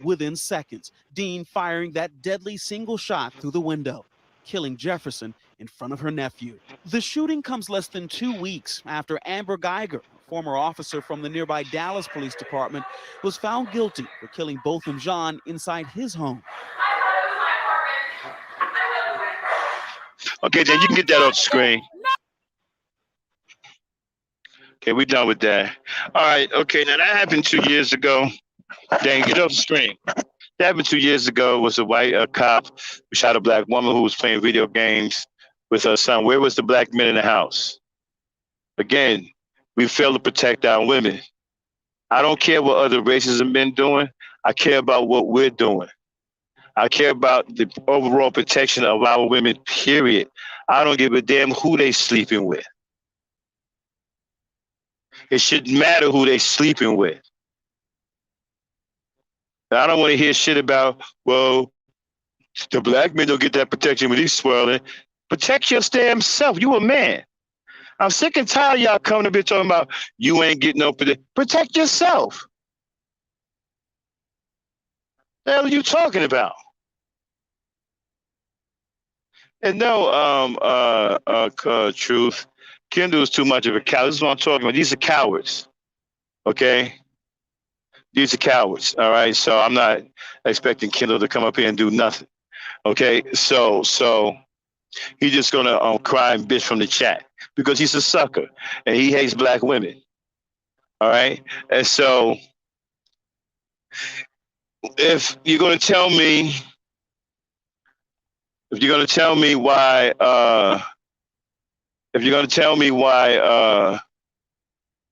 Within seconds, Dean firing that deadly single shot through the window, killing Jefferson in front of her nephew. The shooting comes less than 2 weeks after Amber Geiger, a former officer from the nearby Dallas Police Department, was found guilty for killing Botham Jean inside his home. Okay, then you can get that off the screen. Okay, we're done with that. All right, okay, now that happened 2 years ago. Dang, get off the screen. That happened 2 years ago. Was a white cop who shot a black woman who was playing video games with her son. Where was the black men in the house? Again, we fail to protect our women. I don't care what other races have been doing. I care about what we're doing. I care about the overall protection of our women, period. I don't give a damn who they sleeping with. It shouldn't matter who they sleeping with. I don't want to hear shit about, well, the black men don't get that protection when he's swirling. Protect your damn self. You a man. I'm sick and tired of y'all coming to be talking about you ain't getting no protection. Protect yourself. The hell are you talking about? And no, Truth, Kendall is too much of a coward. This is what I'm talking about. These are cowards. Okay? These are cowards. All right. So I'm not expecting Kendall to come up here and do nothing. Okay. So he's just gonna cry and bitch from the chat because he's a sucker and he hates black women. All right. And so if you're gonna tell me why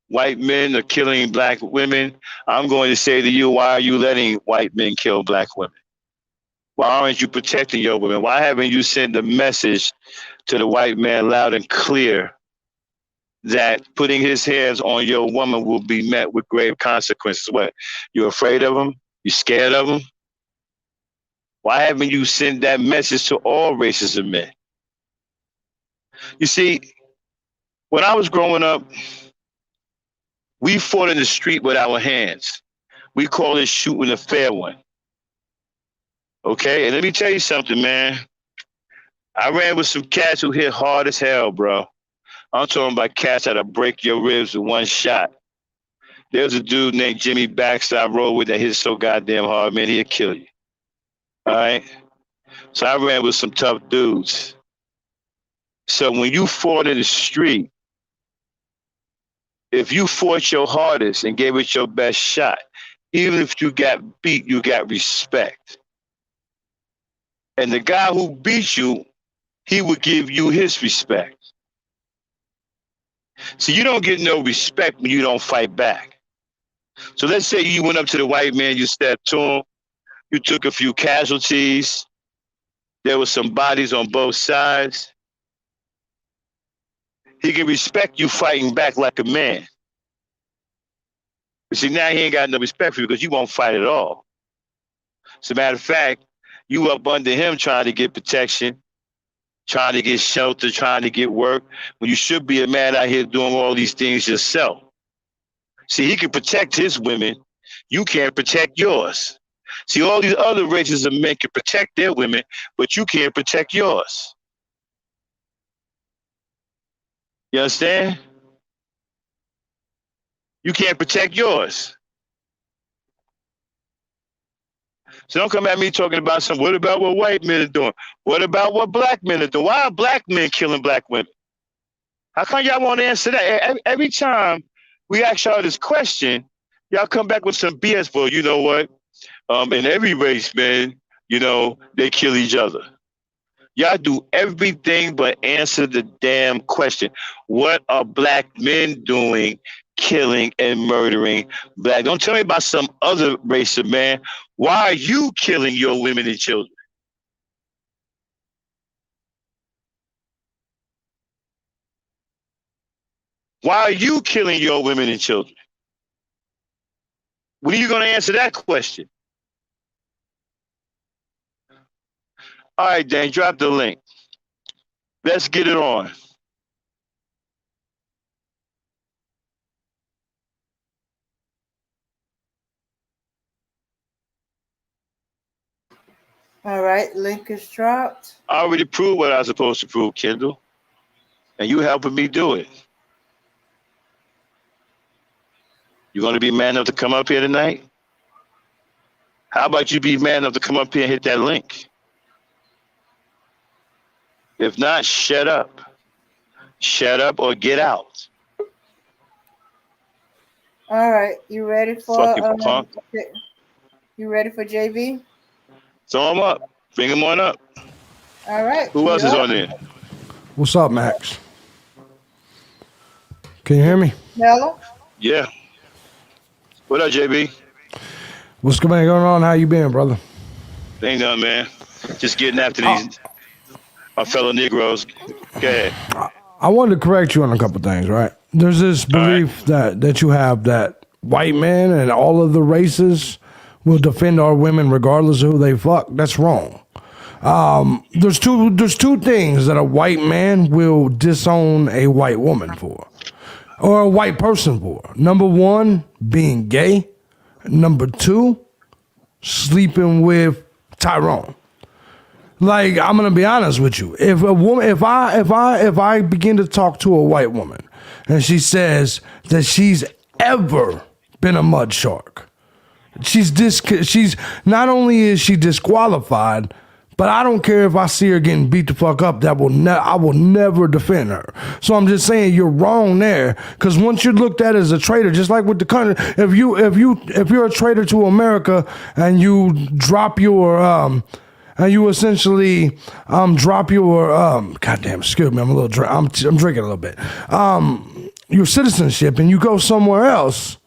white men are killing black women, I'm going to say to you, why are you letting white men kill black women? Why aren't you protecting your women? Why haven't you sent the message to the white man loud and clear that putting his hands on your woman will be met with grave consequences? What? You're afraid of him? You scared of him? Why haven't you sent that message to all races of men? You see, when I was growing up, we fought in the street with our hands. We call it shooting a fair one. Okay? And let me tell you something, man. I ran with some cats who hit hard as hell, bro. I'm talking about cats that'll break your ribs with one shot. There's a dude named Jimmy Baxter I rode with that hit so goddamn hard, man, he'll kill you. All right? So I ran with some tough dudes. So when you fought in the street, if you fought your hardest and gave it your best shot, even if you got beat, you got respect. And the guy who beat you, he would give you his respect. So you don't get no respect when you don't fight back. So let's say you went up to the white man, you stepped to him, you took a few casualties, there were some bodies on both sides. He can respect you fighting back like a man. But see, now he ain't got no respect for you because you won't fight at all. As a matter of fact, you up under him trying to get protection, trying to get shelter, trying to get work, when you should be a man out here doing all these things yourself. See, he can protect his women. You can't protect yours. See, all these other races of men can protect their women, but you can't protect yours. You understand? You can't protect yours. So don't come at me talking about what about what white men are doing? What about what black men are doing? Why are black men killing black women? How come y'all won't answer that? Every time we ask y'all this question, y'all come back with some BS. Well, you know what? In every race, man, you know, they kill each other. Y'all do everything but answer the damn question. What are black men doing killing and murdering black? Don't tell me about some other race of man. Why are you killing your women and children? Why are you killing your women and children? When are you going to answer that question? All right, Dan, drop the link. Let's get it on. All right, link is dropped. I already proved what I was supposed to prove, Kendall. And you helping me do it. You going to be man enough to come up here tonight? How about you be man enough to come up here and hit that link? If not, shut up. Shut up or get out. All right, you ready for Fucking punk. You ready for JB? Throw him up. Bring him on up. All right. Who else is on there? What's up, Max? Can you hear me? Mello? Yeah. What up, JB? What's going on? How you been, brother? Ain't nothing, man. Just getting after these my fellow Negroes. Go ahead. I wanted to correct you on a couple things, right? There's this belief that you have that white men and all of the races will defend our women regardless of who they fuck. That's wrong. There's two things that a white man will disown a white woman for, or a white person for. Number one, being gay. Number two, sleeping with Tyrone. Like, I'm gonna be honest with you. If a woman, if I begin to talk to a white woman and she says that she's ever been a mud shark, she's not only is she disqualified, but I don't care if I see her getting beat the fuck up. I will never defend her. So I'm just saying you're wrong there, because once you're looked at as a traitor, just like with the country, if you're a traitor to America and you drop your and you essentially drop your goddamn, excuse me, I'm drinking a little bit, your citizenship, and you go somewhere else,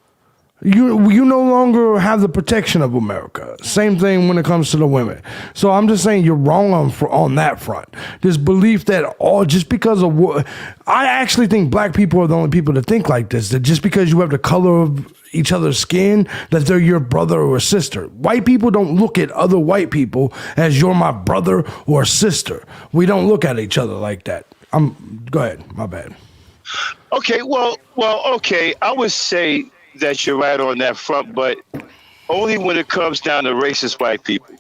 You no longer have the protection of America. Same thing when it comes to the women. So I'm just saying you're wrong on that front. This belief that just because of I actually think black people are the only people that think like this. That just because you have the color of each other's skin, that they're your brother or sister. White people don't look at other white people as you're my brother or sister. We don't look at each other like that. Go ahead. My bad. Okay. Okay. I would say that you're right on that front, but only when it comes down to racist white people.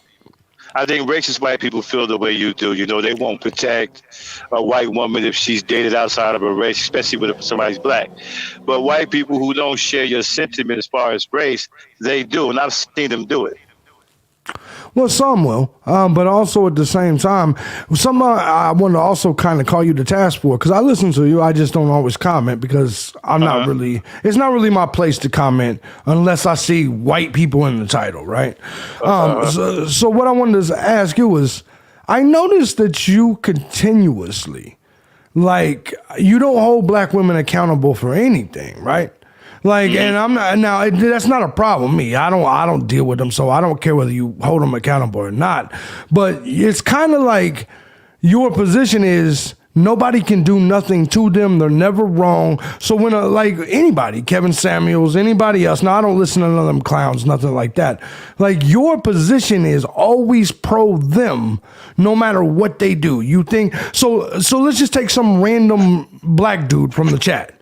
I think racist white people feel the way you do. You know, they won't protect a white woman if she's dated outside of her race, especially if somebody's black. But white people who don't share your sentiment as far as race, they do, and I've seen them do it. Well, some will, but also at the same time, I want to also kind of call you to task for, because I listen to you. I just don't always comment because I'm not really. It's not really my place to comment unless I see white people in the title, right? So what I wanted to ask you was, I noticed that you continuously, like, you don't hold black women accountable for anything, right? Like, and I'm not now. That's not a problem. I don't deal with them, so I don't care whether you hold them accountable or not. But it's kind of like your position is nobody can do nothing to them. They're never wrong. So when like anybody, Kevin Samuels, anybody else. Now I don't listen to none of them clowns, nothing like that. Like your position is always pro them, no matter what they do. You think so? So let's just take some random black dude from the chat.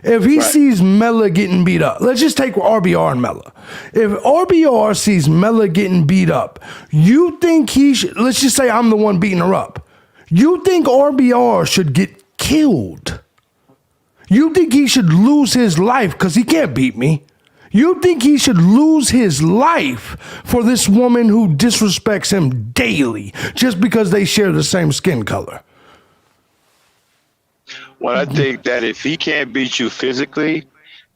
If he sees Mella getting beat up, let's just take RBR and Mella. If RBR sees Mella getting beat up, you think he should, let's just say I'm the one beating her up. You think RBR should get killed? You think he should lose his life because he can't beat me? You think he should lose his life for this woman who disrespects him daily just because they share the same skin color? Well, I think that if he can't beat you physically,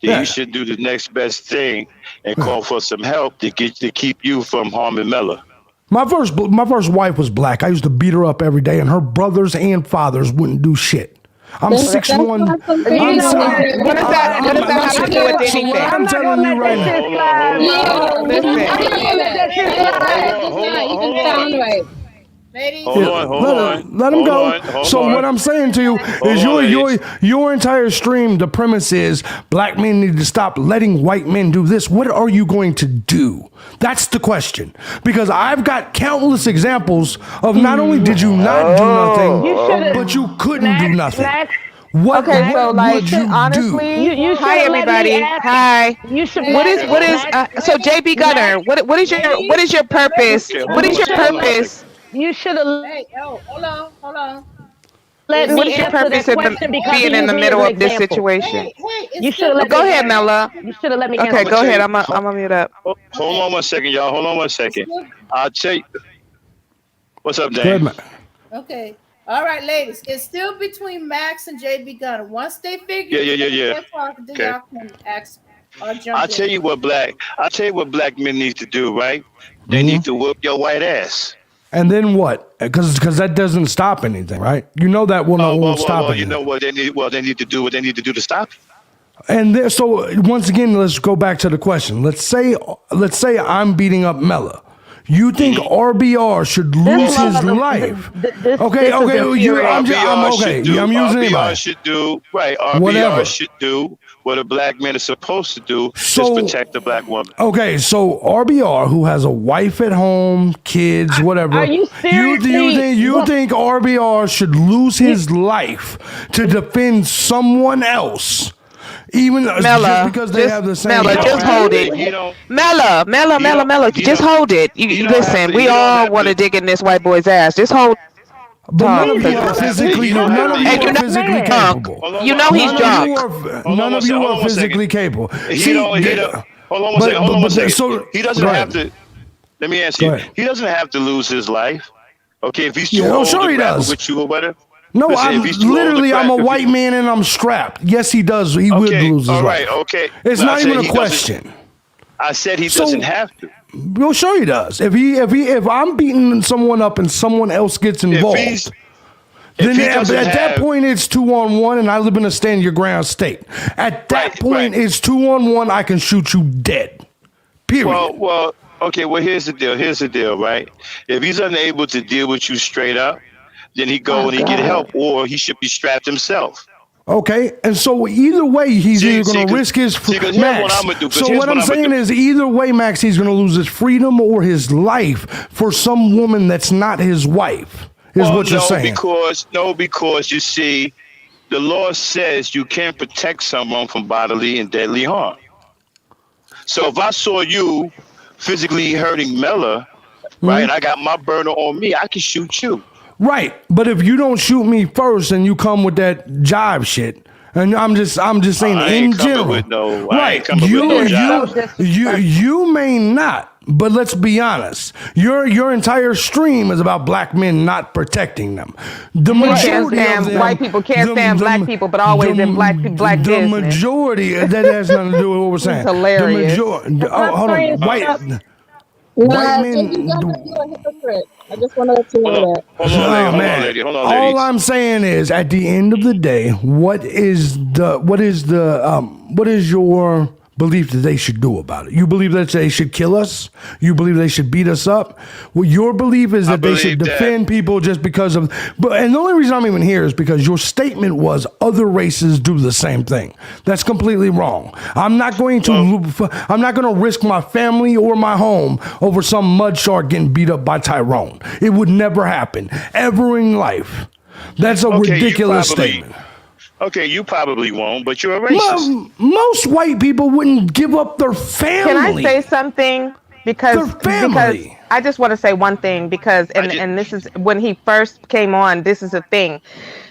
then you should do the next best thing and call for some help to keep you from harming Mella. My first wife was black. I used to beat her up every day, and her brothers and fathers wouldn't do shit. I'm 6'1". What does that have to do with anything? I'm telling you right now. Hold on. Let him go. So what I'm saying to you is your entire stream, the premise is black men need to stop letting white men do this. What are you going to do? That's the question. Because I've got countless examples of not only did you not do nothing, but you couldn't do nothing. What would you honestly, do? Hi everybody. Hi. What is so JB Gunner, what is your purpose? What is your purpose? You should have. Hey, hold on. What is your purpose of being in the middle of this situation? You should go ahead, Mella. You should have let me. Okay, go ahead. I'm gonna mute up. Hold on 1 second, y'all. Hold on 1 second. I'll tell you. What's up, Dan? Okay. All right, ladies. It's still between Max and JB Gunner. Once they figure, Yeah. Then y'all can ask or jump I'll tell you what black men need to do, right? They need to whoop your white ass. And then what? Because that doesn't stop anything, right? You know that won't stop it. You know what they need? Well, they need to do what they need to do to stop it. And so once again, let's go back to the question. Let's say I'm beating up Mella. You think RBR should lose his life? Okay. I'm using RBR should do right. RBR should do what a black man is supposed to do, just protect the black woman. Okay, so RBR, who has a wife at home, kids, whatever. Are you serious? You think RBR should lose his life to defend someone else? Even just because they have the same. Mella, just hold it. Mella, just hold it. You listen. We all want to dig in this white boy's ass. Just hold. But none of you are physically capable. You know he's drunk. None of you are physically capable. Hold on one second. So he doesn't have to. Let me ask you. He doesn't have to lose his life. Okay, if he's too old to grapple with you or whatever. No, I'm a white man and I'm strapped. Yes, he does. He would lose his life. All right, okay. It's not even a question. I said he doesn't have to. Well, sure he does. If I'm beating someone up and someone else gets involved, Then he at doesn't that have, point, it's 2-on-1, and I live in a stand your ground state. At that point, it's 2-on-1. I can shoot you dead. Period. well, okay. Well, here's the deal. Here's the deal, right? If he's unable to deal with you straight up, then he go and he get help, or he should be strapped himself. Okay, and so either way, he's either going to risk his Max. So what I'm saying is, either way, Max, he's going to lose his freedom or his life for some woman that's not his wife. Is what you're saying? Because you see, the law says you can't protect someone from bodily and deadly harm. So if I saw you physically hurting Mella, right, and I got my burner on me, I can shoot you. Right, but if you don't shoot me first and you come with that jive shit, and I'm just saying in general, right? You may not, but let's be honest. Your entire stream is about black men not protecting them. The majority of them, white people can't stand black people, but always in black the business. Majority that has nothing to do with what we're saying. It's hilarious. Hold on, white. Nah, you're a hypocrite. I just want to let you know that. Hold on, lady. All I'm saying is, at the end of the day, what is your belief that they should do about it? You believe that they should kill us? You believe they should beat us up? Well, your belief is that they should defend people just because of. And the only reason I'm even here is because your statement was other races do the same thing. That's completely wrong. I'm not going to risk my family or my home over some mud shark getting beat up by Tyrone. It would never happen ever in life. That's a ridiculous statement. Okay, you probably won't, but you're a racist. Most white people wouldn't give up their family. Can I say something? Because I just want to say one thing, because and this is when he first came on, this is a thing.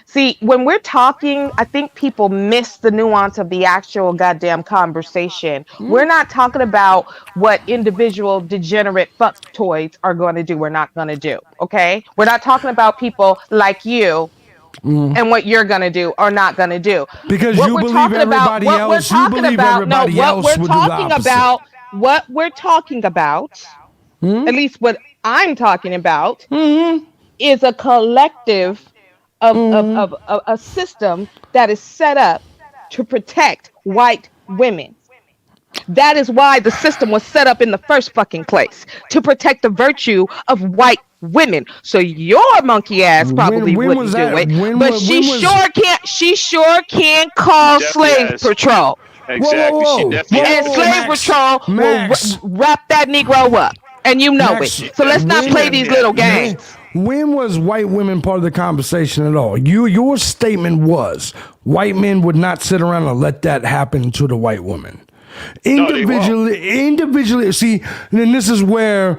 See, when we're talking, I think people miss the nuance of the actual goddamn conversation. We're not talking about what individual degenerate fucktoids are going to do or not going to do, okay? We're not talking about people like you and what you're going to do or not going to do. Because you believe everybody else, you believe everybody else would do the opposite. What we're talking about, at least what I'm talking about, is a collective of a system that is set up to protect white women. That is why the system was set up in the first fucking place, to protect the virtue of white women. So your monkey ass probably wouldn't do it, but she sure can call slave patrol. Exactly. And slave patrol will wrap that Negro up, and you know it. So let's not play these little games. When was white women part of the conversation at all? Your statement was white men would not sit around and let that happen to the white woman. Individually, see, then this is where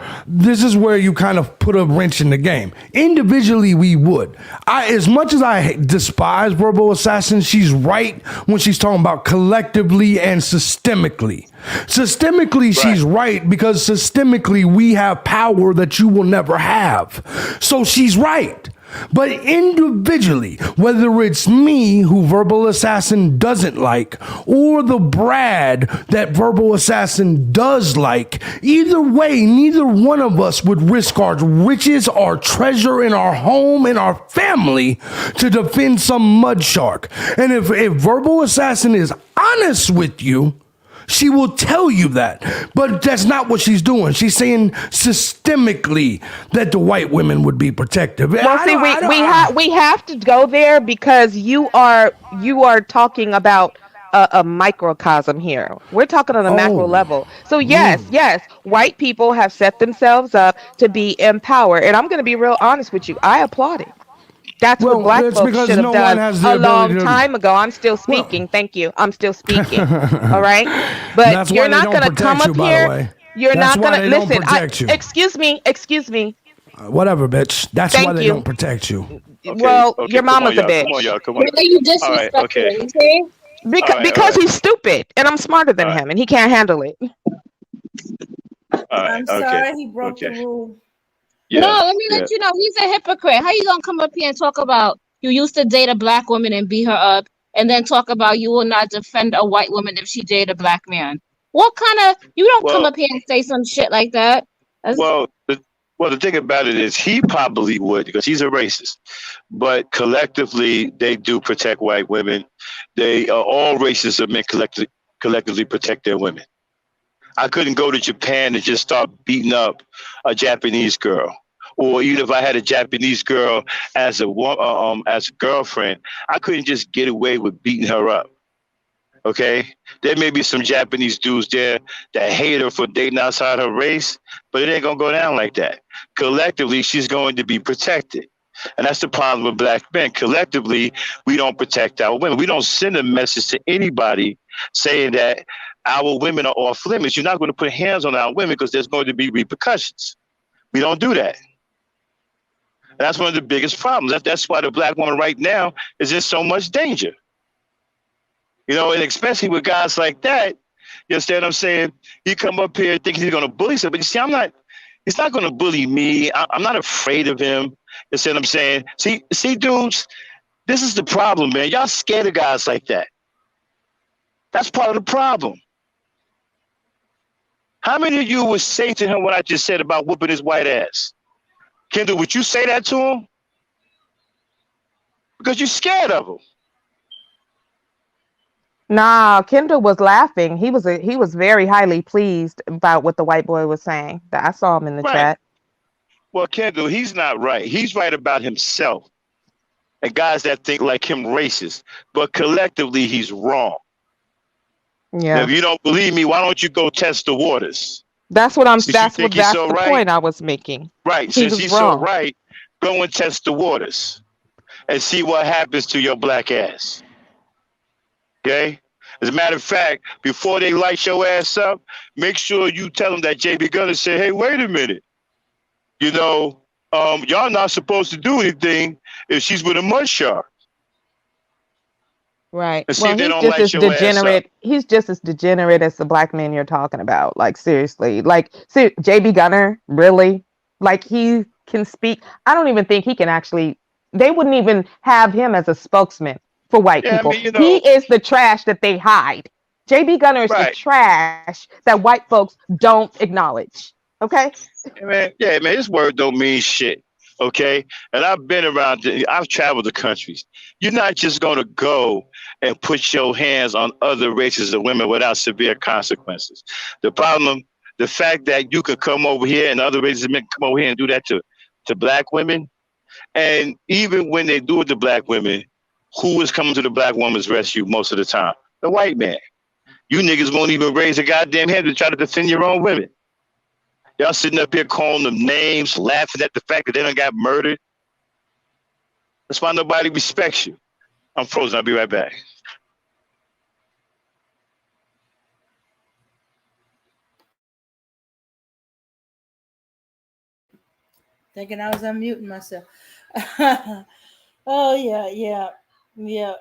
you kind of put a wrench in the game. Individually, we would. As much as I despise Verbal Assassin, she's right when she's talking about collectively and systemically. Systemically, she's right, because systemically we have power that you will never have. So she's right. But individually, whether it's me, who Verbal Assassin doesn't like, or the Brad that Verbal Assassin does like, either way, neither one of us would risk our riches, our treasure, in our home, in our family to defend some mud shark. And if Verbal Assassin is honest with you, she will tell you that, but that's not what she's doing. She's saying systemically that the white women would be protective. Well, see, we have to go there, because you are talking about a microcosm here. We're talking on a macro level. So yes, white people have set themselves up to be empowered, and I'm going to be real honest with you. I applaud it. That's what black folks should have done a long time ago. I'm still speaking. Thank you. I'm still speaking. All right. But you're not going to come up here. You're not going to listen. Excuse me. Whatever, bitch. That's why they don't protect you. Well, your mama's a bitch. Come on, y'all. Come on. You disrespectful, okay? Because he's stupid, and I'm smarter than him, and he can't handle it. I'm sorry, he broke the rule. Yeah, no, let me let you know, he's a hypocrite. How you gonna come up here and talk about you used to date a black woman and beat her up, and then talk about you will not defend a white woman if she dated a black man? What kind of, you don't come up here and say some shit like that. Well, the thing about it is he probably would because he's a racist. But collectively, they do protect white women. They all races of men collectively protect their women. I couldn't go to Japan and just start beating up a Japanese girl. Or even if I had a Japanese girl as a girlfriend, I couldn't just get away with beating her up. Okay, there may be some Japanese dudes there that hate her for dating outside her race, but it ain't gonna go down like that. Collectively, she's going to be protected. And that's the problem with black men. Collectively, we don't protect our women. We don't send a message to anybody saying that our women are off limits. You're not going to put hands on our women because there's going to be repercussions. We don't do that. And that's one of the biggest problems. That's why the black woman right now is in so much danger. You know, and especially with guys like that, you understand what I'm saying? He come up here thinking he's going to bully somebody. See, he's not going to bully me. I'm not afraid of him. You understand what I'm saying? See, dudes, this is the problem, man. Y'all scared of guys like that. That's part of the problem. How many of you would say to him what I just said about whooping his white ass? Kendall, would you say that to him? Because you're scared of him. Nah, Kendall was laughing. He was very highly pleased about what the white boy was saying. I saw him in the chat. Well, Kendall, he's not right. He's right about himself and guys that think like him racist. But collectively, he's wrong. Yeah. Now, if you don't believe me, why don't you go test the waters? That's That's the point I was making. Right. He Since was he's wrong. so right, go and test the waters and see what happens to your black ass. Okay? As a matter of fact, before they light your ass up, make sure you tell them that JB Gunner said, hey, wait a minute. You know, y'all not supposed to do anything if she's with a mud shark. Right. And see Well, if they he's don't just light as your ass up. degenerate. He's just as degenerate as the black men you're talking about. Like, seriously. Like, see, JB Gunner, really? Like, he can speak. I don't even think he can actually. They wouldn't even have him as a spokesman for white Yeah, I people. mean, you know, He is the trash that they hide. JB Gunner is the Right. trash that white folks don't acknowledge. Okay? Man, his word don't mean shit. Okay, and I've been around. I've traveled the countries. You're not just gonna go and put your hands on other races of women without severe consequences. The fact that you could come over here and other races of men come over here and do that to black women, and even when they do it to black women, who is coming to the black woman's rescue most of the time? The white man. You niggas won't even raise a goddamn hand to try to defend your own women. Y'all sitting up here calling them names, laughing at the fact that they done got murdered. That's why nobody respects you. I'm frozen. I'll be right back. Thinking I was unmuting myself. Oh yeah.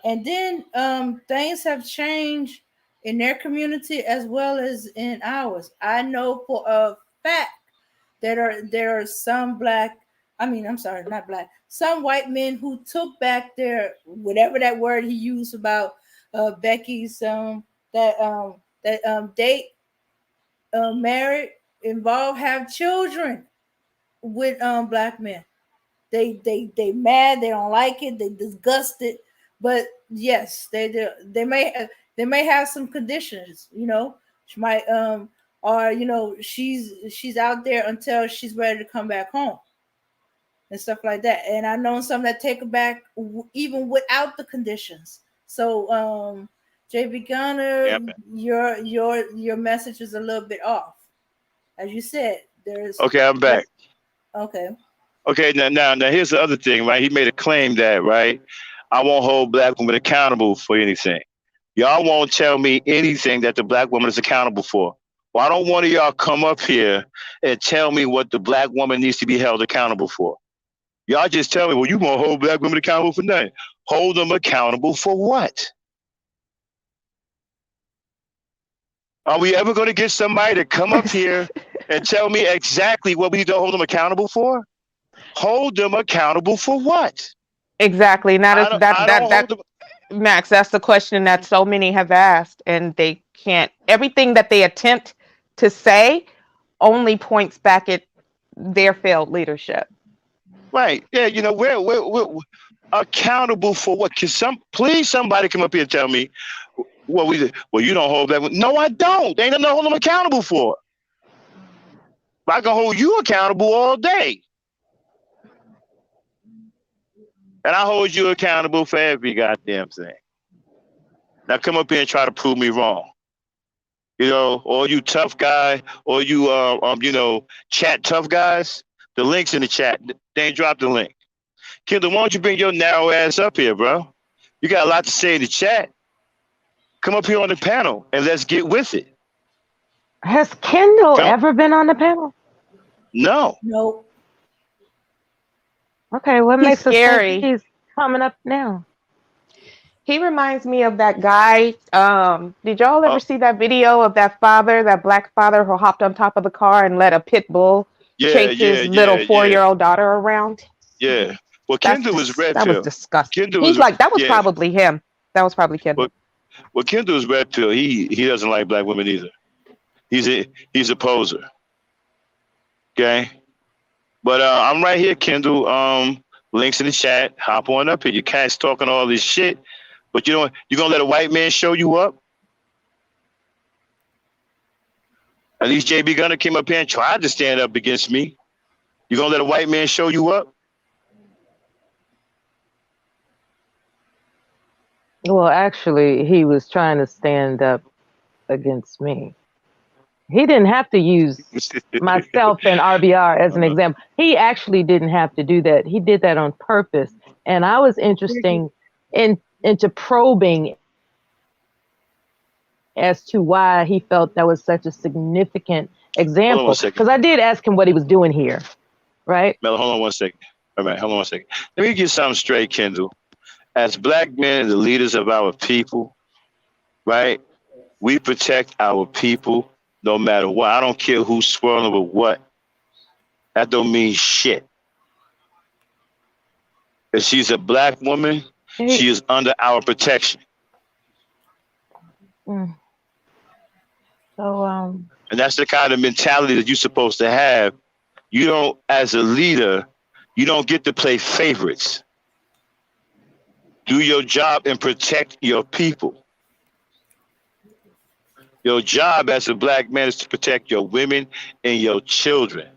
And then things have changed in their community as well as in ours. I know for a fact there are some black, I'm sorry, not black, some white men who took back their whatever that word he used about Becky's date, married, involved, have children with black men. They mad, they don't like it, they disgusted, but yes, they may have some conditions, she might or she's out there until she's ready to come back home and stuff like that. And I know some that take it back even without the conditions. So JB Gunner, your message is a little bit off. As you said, there's Okay, I'm back. Okay. Okay, now here's the other thing, right? He made a claim that, right? I won't hold black women accountable for anything. Y'all won't tell me anything that the black woman is accountable for. Why don't one of y'all come up here and tell me what the black woman needs to be held accountable for? Y'all just tell me, well, you won't hold black women accountable for nothing. Hold them accountable for what? Are we ever going to get somebody to come up here and tell me exactly what we need to hold them accountable for? Hold them accountable for what? Exactly. Max, that's the question that so many have asked, and they can't. Everything that they attempt to say only points back at their failed leadership. Right. Yeah. You know, we're accountable for what? Can please somebody come up here and tell me what we did? Well, you don't hold that. No, I don't. They ain't nothing to hold them accountable for. I can hold you accountable all day. And I hold you accountable for every goddamn thing. Now come up here and try to prove me wrong. You know, all you tough guy, or you chat tough guys. The link's in the chat. They ain't dropped the link. Kendall, why don't you bring your narrow ass up here, bro? You got a lot to say in the chat. Come up here on the panel and let's get with it. Has Kendall ever been on the panel? No. Nope. Okay, what He's makes us scary. think he's coming up now? He reminds me of that guy. Did y'all ever see that video of that father, that black father who hopped on top of the car and let a pit bull chase his little 4-year-old daughter around? Yeah. Well, That's Kendall was red that was pill. disgusting. Kendall He's was, like, that was yeah. probably him. That was probably Kendall. Well, Kendall is red pill. He doesn't like black women either. He's a poser. Okay. But I'm right here, Kendall. Links in the chat. Hop on up here. Your cat's talking all this shit, but you're gonna let a white man show you up? At least JB Gunner came up here and tried to stand up against me. You gonna let a white man show you up? Well, actually, he was trying to stand up against me. He didn't have to use myself and RBR as an example. He actually didn't have to do that. He did that on purpose. And I was interested into probing as to why he felt that was such a significant example. Because I did ask him what he was doing here, right? Mel, hold on one second. All right, hold on one second. Let me get something straight, Kendall. As black men and the leaders of our people, right? We protect our people no matter what. I don't care who's swirling with what. That don't mean shit. If she's a black woman, she is under our protection. So, And that's the kind of mentality that you're supposed to have. You don't, as a leader, you don't get to play favorites. Do your job and protect your people. Your job as a black man is to protect your women and your children.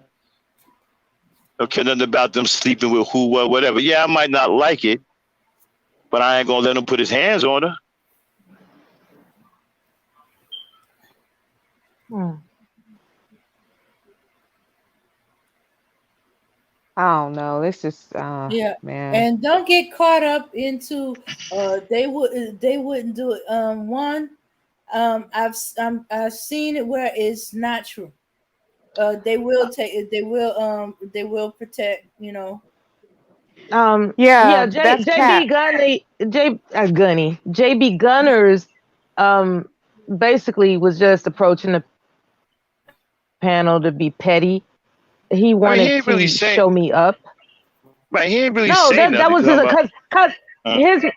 Don't care nothing about them sleeping with who, what, whatever. Yeah, I might not like it, but I ain't gonna let him put his hands on her. I don't know. This is Yeah, man. and don't get caught up into they wouldn't do it. I've seen it where it's not true. They will take it. They will protect. You know. Yeah, that's JB JB Gunners basically was just approaching the panel to be petty. He wanted ain't to really saying- show me up. Right, he ain't really No, saying that was nothing. because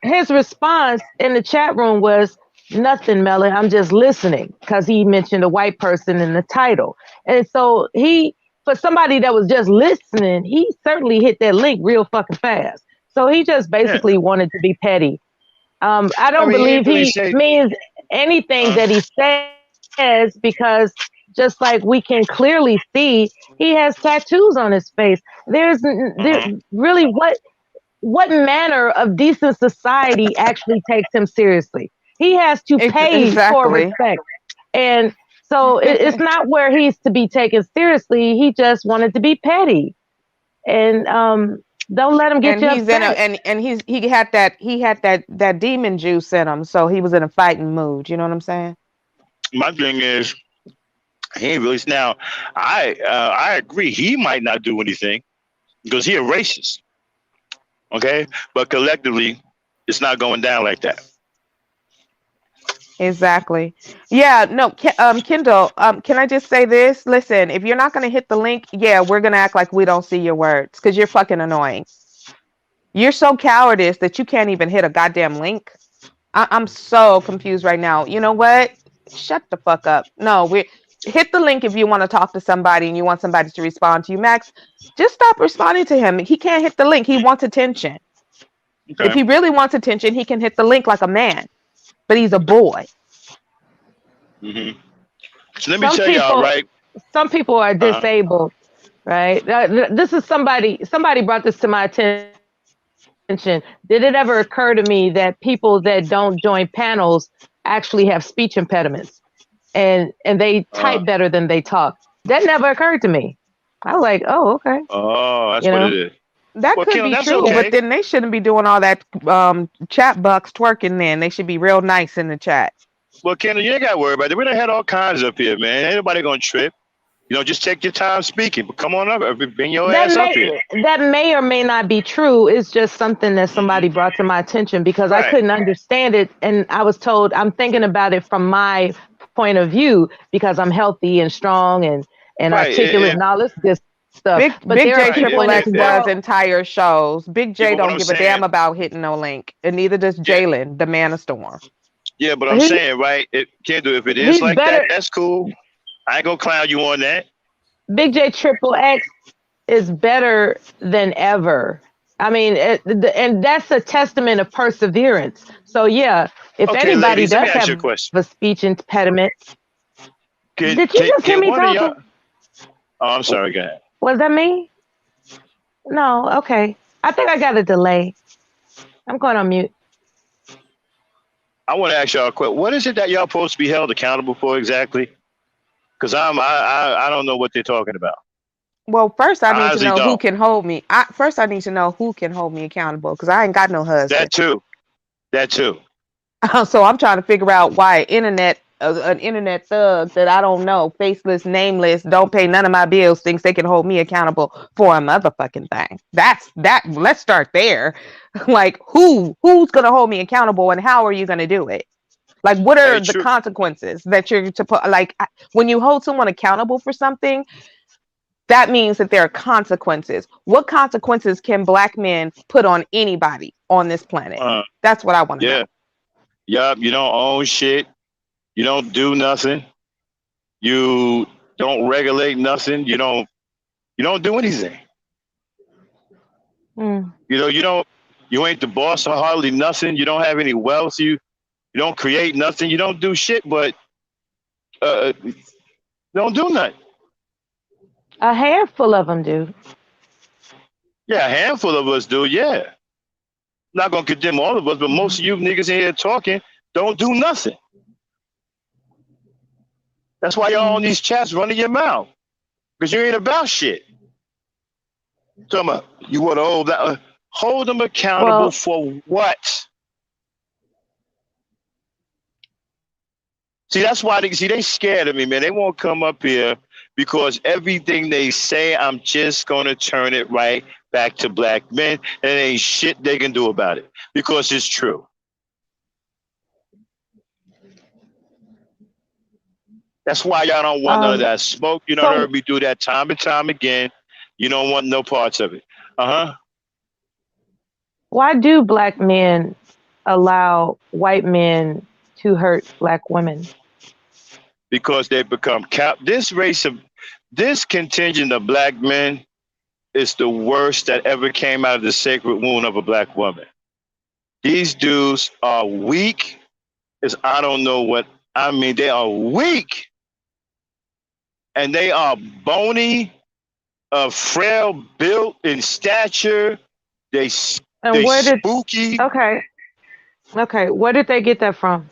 his response in the chat room was nothing, Melly. I'm just listening, because he mentioned a white person in the title, and so for somebody that was just listening, he certainly hit that link real fucking fast. So he just basically wanted to be petty. I don't believe he means anything that he says, because just like we can clearly see, he has tattoos on his face. There's really what manner of decent society actually takes him seriously? He has to pay for respect. And so it's not where he's to be taken seriously. He just wanted to be petty. And don't let him get you upset. He had that demon juice in him, so he was in a fighting mood. You know what I'm saying? My thing is, he ain't really. Now, I agree. He might not do anything because he a racist. Okay, but collectively, it's not going down like that. Exactly. Yeah. No. Kendall. Can I just say this? Listen, if you're not gonna hit the link, yeah, we're gonna act like we don't see your words because you're fucking annoying. You're so cowardice that you can't even hit a goddamn link. I'm so confused right now. You know what? Shut the fuck up. No, hit the link if you want to talk to somebody and you want somebody to respond to you. Max, just stop responding to him. He can't hit the link. He wants attention. Okay. If he really wants attention, he can hit the link like a man. But he's a boy. Mm-hmm. So let me tell y'all, right? Some people are disabled, right? This is somebody brought this to my attention. Did it ever occur to me that people that don't join panels actually have speech impediments and they type better than they talk? That never occurred to me. I was like, oh, okay. Oh, that's You what know? it is. That Well, could Kim, be that's true, okay. but then they shouldn't be doing all that chat box twerking then. They should be real nice in the chat. Well, Kendall, you ain't got to worry about it. We done had all kinds up here, man. Ain't nobody going to trip. You know, just take your time speaking. But come on up. Bring your ass up here. That may or may not be true. It's just something that somebody brought to my attention because I Right. couldn't understand it. And I was told I'm thinking about it from my point of view because I'm healthy and strong and Right. articulate and all this good stuff. Big But Big there are J people Triple in this X does world. entire shows. Big J but what don't I'm give a saying- damn about hitting no link, and neither does Jalen, the Man of Storm. Yeah, but I'm saying, right, Kendall, if it is He's like better. that, that's cool. I ain't going to clown you on that. Big J Triple X is better than ever. I mean, and that's a testament of perseverance. So yeah, if Okay, anybody ladies, let me does ask have you a question. a speech impediment, Can did you just hear me one of talking? y'all... Oh, I'm sorry, go ahead. Was that me? No, okay. I think I got a delay. I'm going on mute. I want to ask y'all a question. What is it that y'all supposed to be held accountable for exactly? Because I don't know what they're talking about. Well, first I need to honestly know who don't. can hold me. First I need to know who can hold me accountable because I ain't got no husband. That too. So I'm trying to figure out why an internet thug that I don't know, faceless, nameless, don't pay none of my bills, thinks they can hold me accountable for a motherfucking thing. That's that. Let's start there. Like who's gonna hold me accountable and how are you gonna do it? Like what are the consequences that you're to put? Like when you hold someone accountable for something, that means that there are consequences. What consequences can black men put on anybody on this planet? That's what I want to know. Yup, you don't own shit. You don't do nothing. You don't regulate nothing. You don't do anything. Mm. You ain't the boss of hardly nothing. You don't have any wealth. You don't create nothing. You don't do shit, but don't do nothing. A handful of them do. Yeah, a handful of us do, yeah. Not gonna condemn all of us, but most of you niggas in here talking don't do nothing. That's why y'all on these chats running your mouth. Because you ain't about shit. Talking about you want to hold them accountable for what? See, that's why they scared of me, man. They won't come up here because everything they say, I'm just gonna turn it right back to black men, and there ain't shit they can do about it because it's true. That's why y'all don't want none of that smoke. You don't heard me do that time and time again. You don't want no parts of it. Why do black men allow white men to hurt black women? Because they become this contingent of black men is the worst that ever came out of the sacred womb of a black woman. These dudes are weak as I don't know what I mean. They are weak. And they are bony, frail built in stature. They spooky. Okay. Where did they get that from?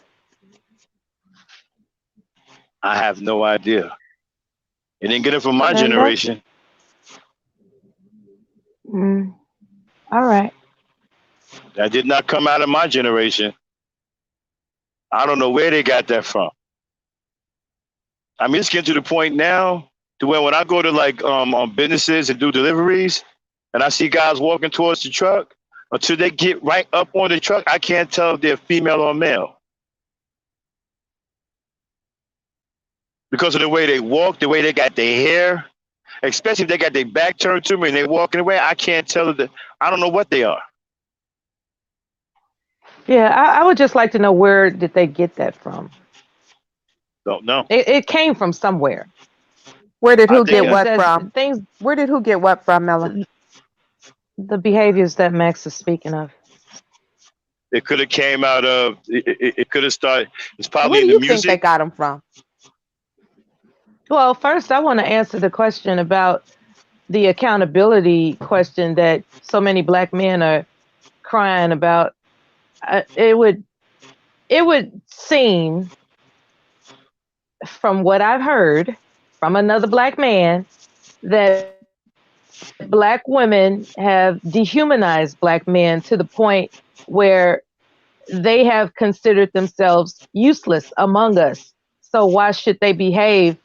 I have no idea. They didn't get it from my generation. All right. That did not come out of my generation. I don't know where they got that from. I mean, it's getting to the point now to where when I go to like on businesses and do deliveries, and I see guys walking towards the truck, until they get right up on the truck, I can't tell if they're female or male. Because of the way they walk, the way they got their hair, especially if they got their back turned to me and they're walking away, I can't tell I don't know what they are. Yeah, I would just like to know where did they get that from? Don't know. It came from somewhere. Where did I who think get Things what that from? things Where did who get what from, Mella? the behaviors that Max is speaking of. it could have came out of. It could have started. It's probably Where do in the you think they music. got them from? Well, first I want to answer the question about the accountability question that so many black men are crying about. It would seem, from what I've heard from another black man, that black women have dehumanized black men to the point where they have considered themselves useless among us. So why should they behave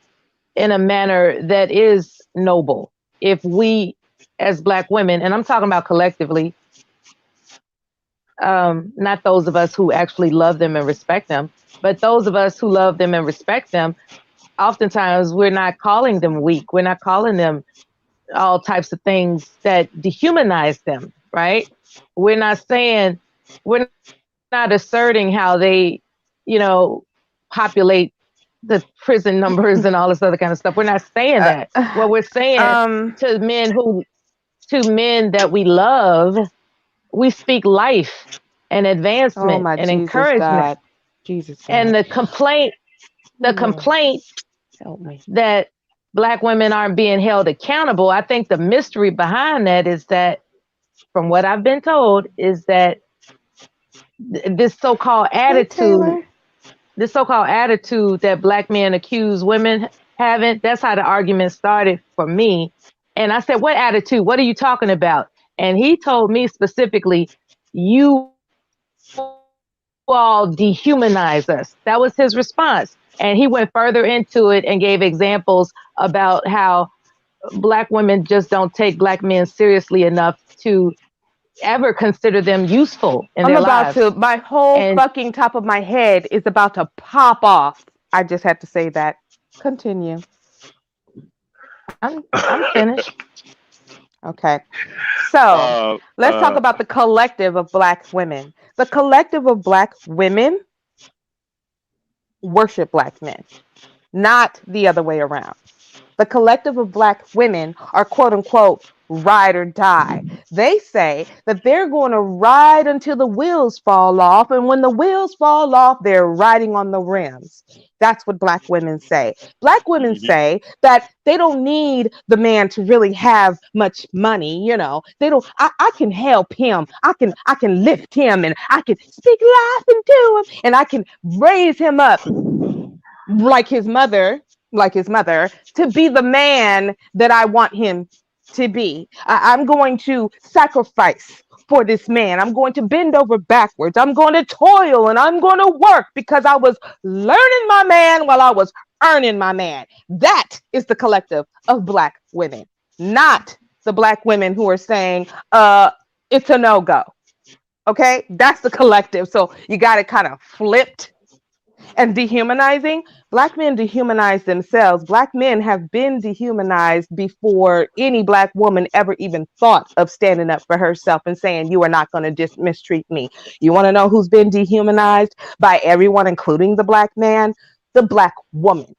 in a manner that is noble if we as black women, and I'm talking about collectively, not those of us who actually love them and respect them, but those of us who love them and respect them, oftentimes we're not calling them weak. We're not calling them all types of things that dehumanize them, right? We're not saying, we're not asserting how they, you know, populate the prison numbers and all this other kind of stuff. We're not saying that. What we're saying to men that we love, we speak life and Oh advancement my and Jesus encouragement. God. Jesus And God. the complaint Help me. that black women aren't being held accountable, I think the mystery behind that is that, from what I've been told, is that this so-called Hey attitude, Taylor. this so-called attitude that black men accuse women having, that's how the argument started for me. And I said, what attitude? What are you talking about? And he told me specifically, you all dehumanize us. That was his response. And he went further into it and gave examples about how black women just don't take black men seriously enough to ever consider them useful in I'm their about lives. to, my whole And fucking top of my head is about to pop off. I just had to say that. Continue. I'm finished. Okay. So let's talk about the collective of black women. The collective of black women worship black men, not the other way around. The collective of black women are quote unquote ride or die. They say that they're going to ride until the wheels fall off. And when the wheels fall off, they're riding on the rims. That's what black women say. Black women say that they don't need the man to really have much money. You know, they don't, I can help him. I can lift him and I can speak life into him and I can raise him up like his mother, to be the man that I want him to be. I'm going to sacrifice for this man. I'm going to bend over backwards. I'm going to toil and I'm going to work because I was learning my man while I was earning my man. That is the collective of black women, not the black women who are saying, it's a no-go. Okay, that's the collective. So you got it kind of flipped. And dehumanizing, black men dehumanize themselves. Black men have been dehumanized before any black woman ever even thought of standing up for herself and saying, you are not going to mistreat me. You want to know who's been dehumanized by everyone, including the black man? The black woman.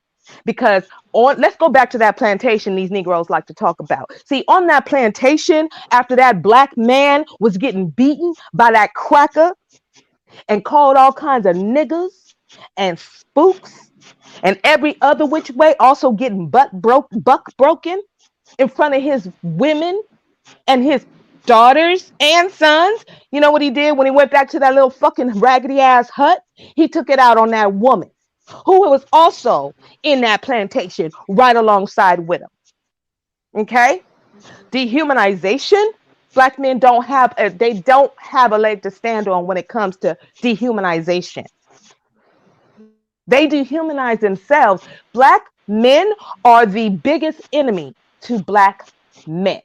Because let's go back to that plantation these Negroes like to talk about. See, on that plantation, after that black man was getting beaten by that cracker and called all kinds of niggas and spooks and every other which way, also getting buck broken in front of his women and his daughters and sons. You know what he did when he went back to that little fucking raggedy ass hut? He took it out on that woman who was also in that plantation right alongside with him. Okay? Dehumanization. Black men don't have a leg to stand on when it comes to dehumanization. They dehumanize themselves. Black men are the biggest enemy to black men.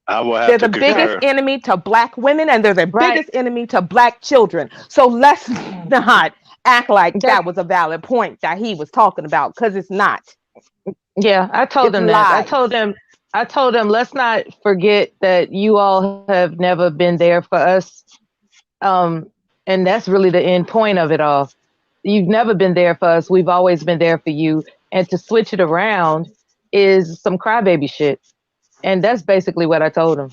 I will have They're to the biggest concur. enemy to black women and they're the biggest enemy to black children. So let's not act like that was a valid point that he was talking about, because it's not. Yeah, I told It's them that. lies. I told them, let's not forget that you all have never been there for us. And that's really the end point of it all. You've never been there for us. We've always been there for you. And to switch it around is some crybaby shit. And that's basically what I told him.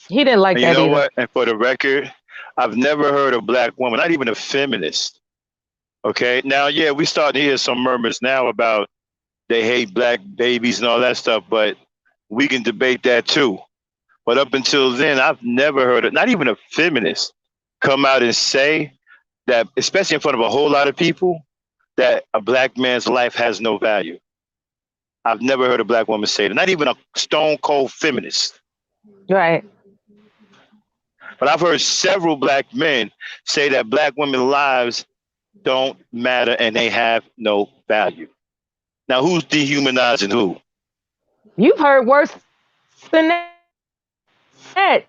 He didn't like And you that know either. what? And for the record, I've never heard a black woman, not even a feminist. Okay. Now, yeah, we starting to hear some murmurs now about they hate black babies and all that stuff, but we can debate that too. But up until then, I've never heard it, not even a feminist, come out and say that, especially in front of a whole lot of people, that a black man's life has no value. I've never heard a black woman say that, not even a stone cold feminist. Right. But I've heard several black men say that black women's lives don't matter and they have no value. Now, who's dehumanizing who? You've heard worse than that.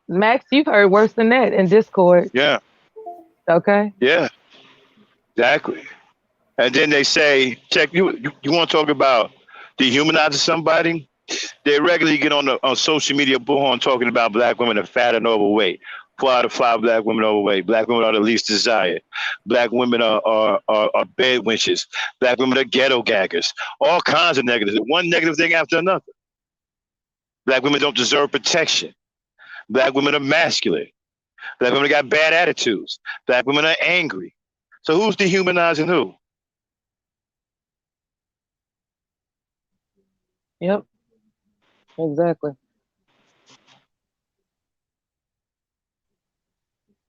Max, you've heard worse than that in Discord. Yeah. Okay. Yeah. Exactly. And then they say, check, you want to talk about dehumanizing somebody? They regularly get on social media bullhorn talking about black women are fat and overweight. 4 out of 5 black women are overweight. Black women are the least desired. Black women are bed wenches. Black women are ghetto gaggers. All kinds of negatives. One negative thing after another. Black women don't deserve protection. Black women are masculine. Black women got bad attitudes. Black women are angry. So who's dehumanizing who? Yep. Exactly.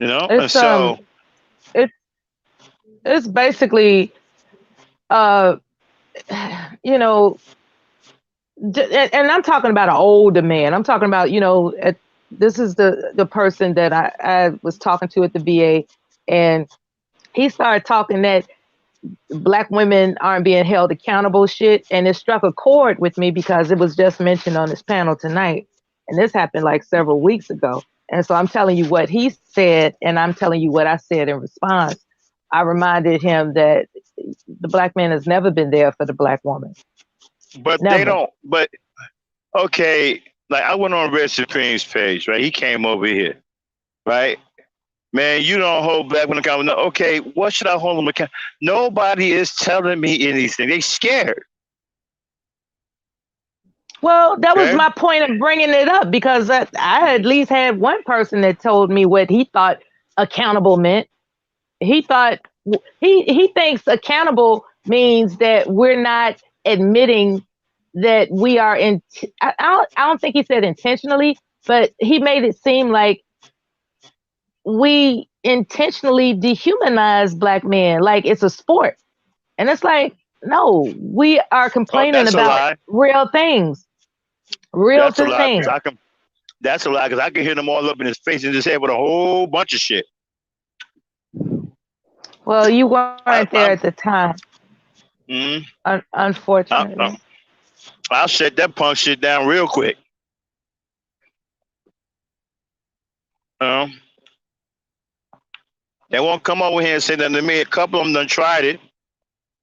You know? And It's so it's basically you know, and I'm talking about an older man. I'm talking about, this is the person that I was talking to at the VA, and he started talking that black women aren't being held accountable shit, and it struck a chord with me because it was just mentioned on this panel tonight, and this happened like several weeks ago. And so I'm telling you what he said, and I'm telling you what I said in response. I reminded him that the black man has never been there for the black woman. But Never. they don't. But okay, like I went on Red Supreme's page, right? He came over here, right? Man, you don't hold black women accountable. No, okay, what should I hold them accountable? Nobody is telling me anything. They scared. Well, that was Okay. my point of bringing it up, because I at least had one person that told me what he thought accountable meant. He thought he thinks accountable means that we're not admitting that we are in. I don't think he said intentionally, but he made it seem like we intentionally dehumanize black men, like it's a sport. And it's like, no, we are Oh, complaining that's a about lie. real things, real That's a lie. things. That's a lie because I can hear them all up in his face and his head with a whole bunch of shit. Well, you weren't there at the time, unfortunately. I'll shut that punk shit down real quick. They won't come over here and say that to me. A couple of them done tried it,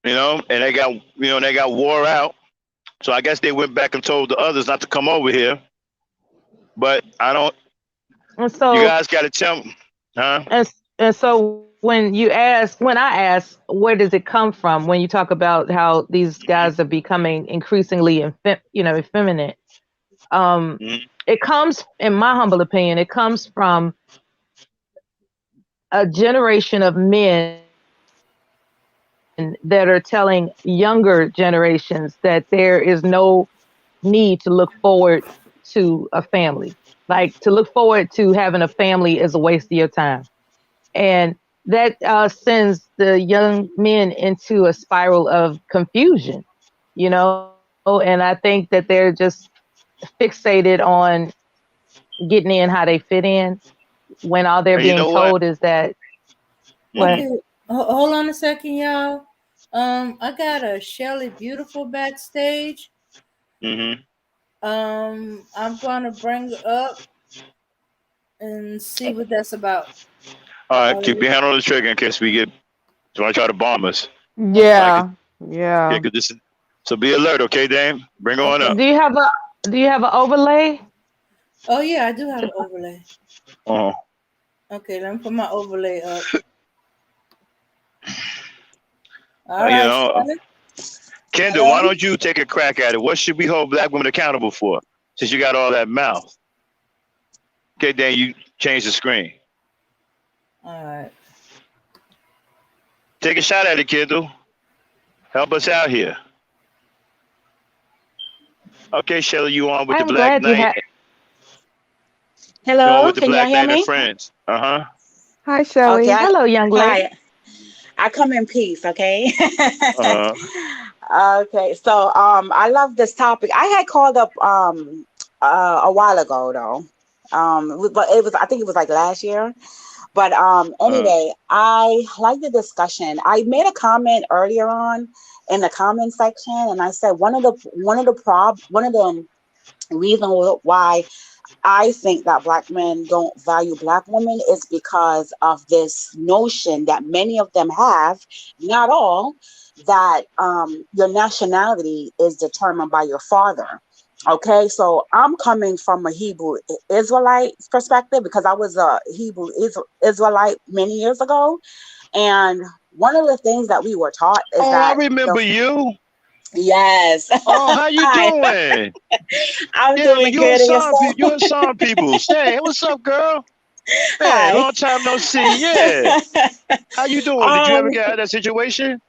and they got wore out. So I guess they went back and told the others not to come over here. But I don't. And so you guys got to tell me, huh? And so when I ask, where does it come from? When you talk about how these guys are becoming increasingly effeminate, it comes, in my humble opinion, it comes from a generation of men that are telling younger generations that there is no need to look forward to a family. Like, to look forward to having a family is a waste of your time. And that sends the young men into a spiral of confusion, and I think that they're just fixated on getting in how they fit in, when all they're being told is that. Okay, hold on a second, y'all. I got a Shelly Beautiful backstage. Mm-hmm. I'm gonna bring her up and see what that's about. All right, keep your hand on the trigger in case we get. So I try to bomb us. Yeah. Yeah, so be alert, okay, Dame? Bring her on up. Do you have an overlay? Oh yeah, I do have an overlay. Oh. Okay, let me put my overlay up. All You right, know, Shelly. Kendall, why don't you take a crack at it? What should we hold black women accountable for? Since you got all that mouth. Okay, then you change the screen. All right. Take a shot at it, Kendall. Help us out here. Okay, Shelly, you on with the I'm Black glad you Knight? had. You on Hello, with the can y'all Black hear Knight and me? friends? Uh-huh. Hi, Okay, Shelly. Hello, young lady. hi. I come in peace, okay? Uh-huh. Okay, so I love this topic. I had called up a while ago though. But it was, I think it was like last year. But anyway, I like the discussion. I made a comment earlier on in the comment section, and I said one of the reasons why I think that black men don't value black women is because of this notion that many of them have, not all, that your nationality is determined by your father. Okay, so I'm coming from a Hebrew Israelite perspective because I was a Hebrew Israelite many years ago. And one of the things that we were taught is Oh, I that remember you. yes. Oh, how you Hi. doing? I'm Yeah, doing you and good, and some yourself? people. You and some people. Hey, what's up, girl? Man, Hi. long time no see. Yeah. How you doing? Did you ever get out of that situation?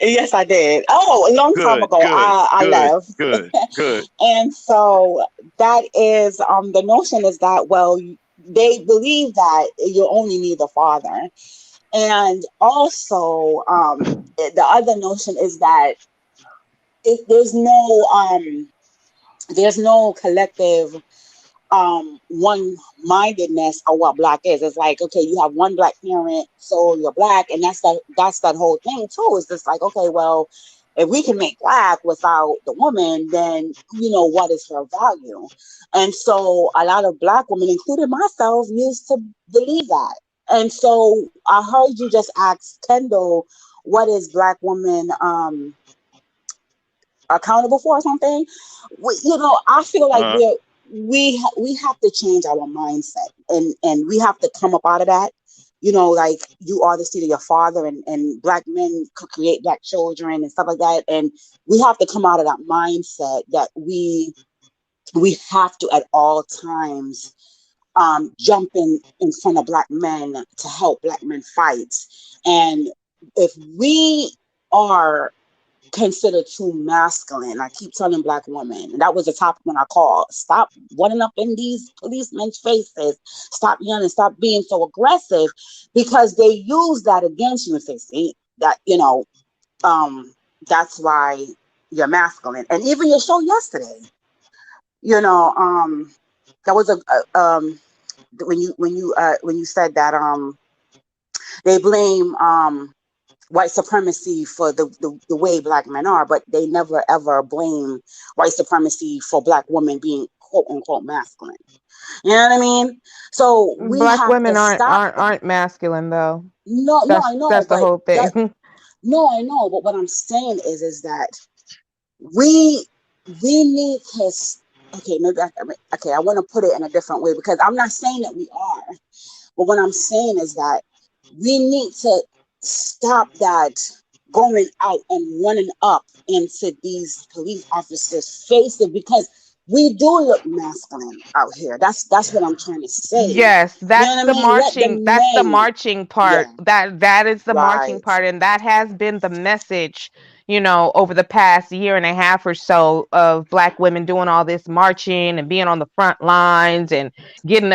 Yes, I did. Oh, a long time Good, ago, good, I good, left. good, good. And so that is the notion is that, well, they believe that you only need the father. And also the other notion is that if there's no collective one-mindedness of what black is. It's like, okay, you have one black parent, so you're black, and that's that whole thing too. It's just like, okay, well, if we can make black without the woman, then what is her value? And so a lot of black women, including myself, used to believe that. And so I heard you just ask Kendall, what is black woman accountable for or something. I feel like Uh-huh. we have to change our mindset, and we have to come up out of that. Like you are the seed of your father, and black men could create black children and stuff like that. And we have to come out of that mindset that we have to at all times jump in front of black men to help black men fight. And if we are considered too masculine, I keep telling black women, and that was the topic when I called, stop running up in these policemen's faces, stop yelling, stop being so aggressive, because they use that against you and say, see, that that's why you're masculine. And even your show yesterday, that was when you said that they blame white supremacy for the way black men are, but they never ever blame white supremacy for black women being quote unquote masculine. You know what I mean? So we Black have to women aren't stop aren't that. aren't masculine though. No, I know, That's the but whole that thing. no, I know, but what I'm saying is that we need to. Okay, I want to put it in a different way, because I'm not saying that we are, but what I'm saying is that we need to stop that going out and running up into these police officers' faces, because we do look masculine out here. That's what I'm trying to say. Yes, You know what I mean? Let the that's the men. marching part. Yeah, That is the marching right. part, and that has been the message, over the past year and a half or so of black women doing all this marching and being on the front lines and getting,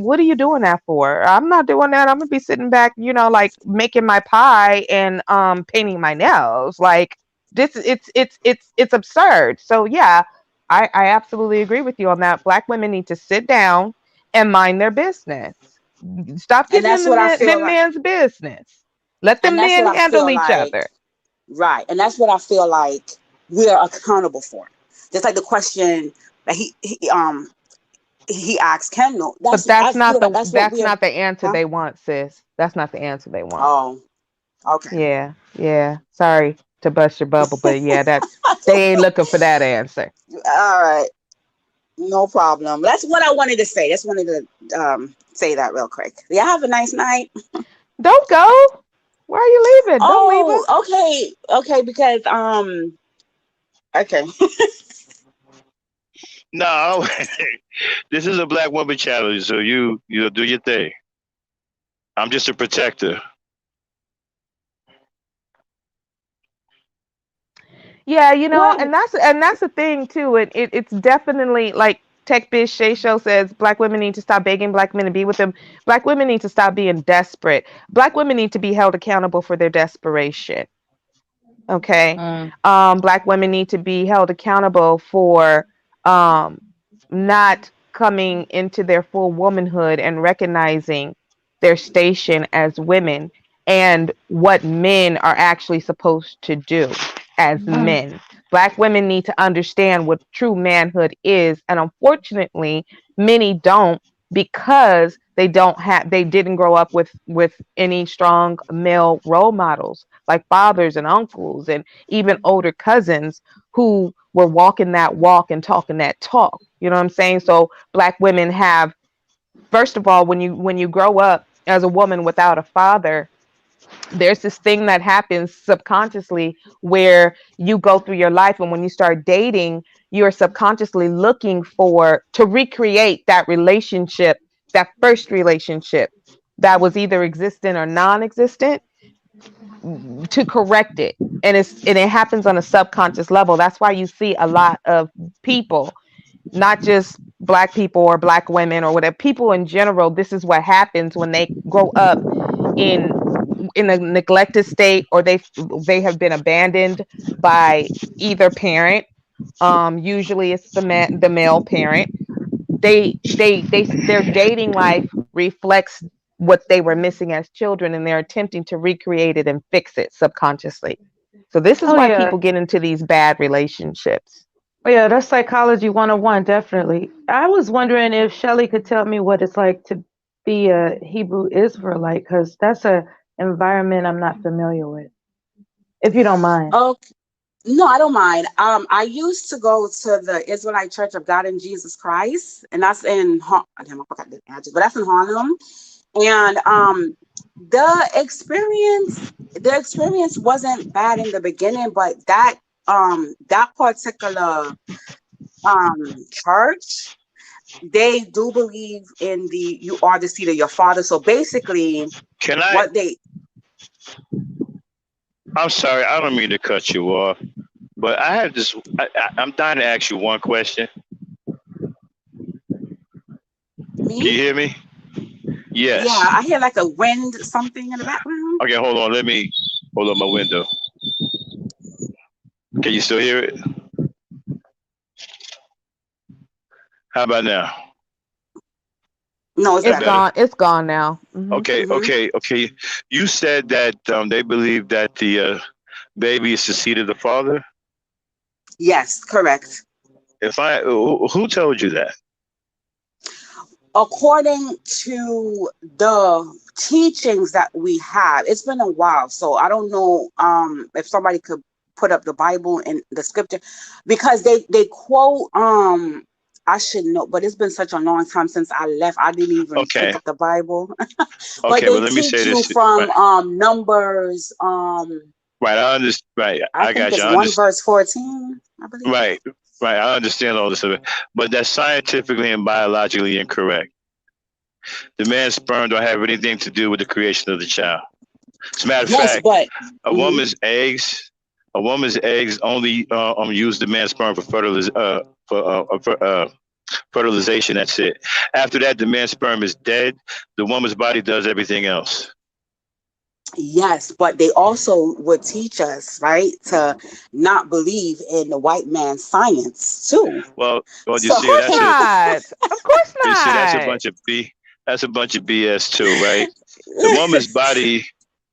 what are you doing that for? I'm not doing that. I'm gonna be sitting back, like making my pie and painting my nails. Like this, it's absurd. So yeah, I absolutely agree with you on that. Black women need to sit down and mind their business. Stop And getting in that's what I feel them like. men's business. Let the And that's what men I handle feel each like. other. Right. And that's what I feel like we are accountable for. Just like the question that he asked Kendall. But I feel like that's what that's we're. not the answer Huh? they want, sis. That's not the answer they want. Oh, okay. Yeah, yeah. Sorry to bust your bubble, but yeah, they ain't looking for that answer. All right. No problem. That's what I wanted to say. Just wanted to say that real quick. Yeah, have a nice night. Don't go. Why are you leaving? Don't leave us. Oh, okay, because okay. No, this is a black woman challenge, so you do your thing. I'm just a protector. Yeah, you know, Well, and that's the thing too. It's definitely like Tech Biz Shay Show says black women need to stop begging black men to be with them. Black women need to stop being desperate. Black women need to be held accountable for their desperation. Okay. Black women need to be held accountable for um not coming into their full womanhood and recognizing their station as women and what men are actually supposed to do as men. Black women need to understand what true manhood is, and unfortunately, many don't, because they didn't grow up with any strong male role models like fathers and uncles and even older cousins who were walking that walk and talking that talk. You know what I'm saying? So black women have, first of all, when you grow up as a woman without a father, there's this thing that happens subconsciously where you go through your life, and when you start dating, you're subconsciously looking for to recreate that relationship, that first relationship that was either existent or non-existent, to correct it. And it happens on a subconscious level. That's why you see a lot of people, not just black people or black women or whatever, people in general, this is what happens when they grow up in a neglected state, or they have been abandoned by either parent. Usually it's the male parent. Their dating life reflects what they were missing as children, and they're attempting to recreate it and fix it subconsciously. So this is Oh why yeah. people get into these bad relationships. Oh yeah, that's psychology 101, definitely. I was wondering if Shelly could tell me what it's like to be a Hebrew Israelite, because that's a environment I'm not familiar with. If you don't mind. Okay. No, I don't mind. I used to go to the Israelite Church of God in Jesus Christ, and that's in damn, I forgot the address, but that's in Harlem. And the experience wasn't bad in the beginning, but that particular church, they do believe in the you are the seed of your father. So basically, Can I? what they I'm sorry, I don't mean to cut you off, but I have this. I'm dying to ask you one question. Can you me, hear me? yeah, Yes. I hear like a wind something in the background. Okay, hold on. Let me hold up my window. Can you still hear it? How about now? No, it's It's better. gone. It's gone now. Mhm. Okay. You said that they believe that the baby is the seed of the father. Yes, correct. If I, who told you that? According to the teachings that we have, it's been a while, so I don't know if somebody could put up the Bible and the scripture, because they quote I should know, but it's been such a long time since I left, I didn't even Okay. pick up the Bible. But Okay, they but let me say teach you this. from Right. Numbers, Right. I understand. Right. I I think got you. it's I 1 understand. verse 14, I believe. Right. Right. I understand all this of it, but that's scientifically and biologically incorrect. The man's sperm don't have anything to do with the creation of the child. As a matter of Yes, fact, but a woman's eggs, a woman's eggs only use the man's sperm for fertilization. That's it. After that, the man's sperm is dead. The woman's body does everything else. yes, but they also would teach us, right, to not believe in the white man's science too. Well, you So Of see, course that's a not. Of course you see, not. that's a bunch of BS too, right? The woman's body,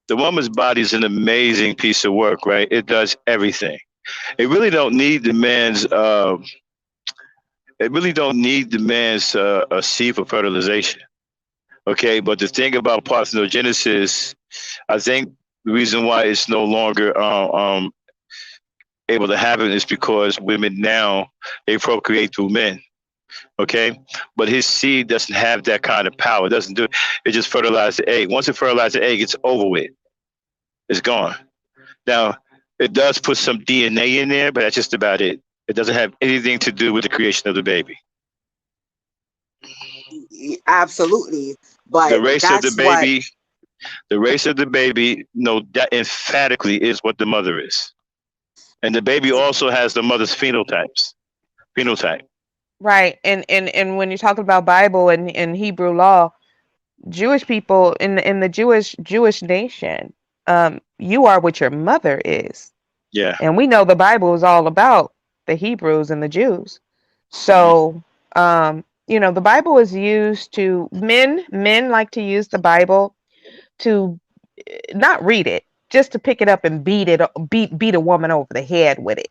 the woman's body is an amazing piece of work, right? It does everything. It really don't need the man's. It really don't need the man's seed for fertilization. Okay, but the thing about parthenogenesis, I think the reason why it's no longer able to happen is because women now they procreate through men. Okay, but his seed doesn't have that kind of power. It doesn't do it. It just fertilizes the egg. Once it fertilizes the egg, it's over with. It's gone. Now, it does put some DNA in there, but that's just about it. It doesn't have anything to do with the creation of the baby. Absolutely. The But race of the that's what baby, the race of the baby, no, that emphatically is what the mother is. And the baby also has the mother's phenotype. Right. And when you're talking about Bible and Hebrew law, Jewish people in the Jewish nation, you are what your mother is. Yeah. And we know the Bible is all about the Hebrews and the Jews. So, the Bible is used to men like to use the Bible to not read it, just to pick it up and beat a woman over the head with it.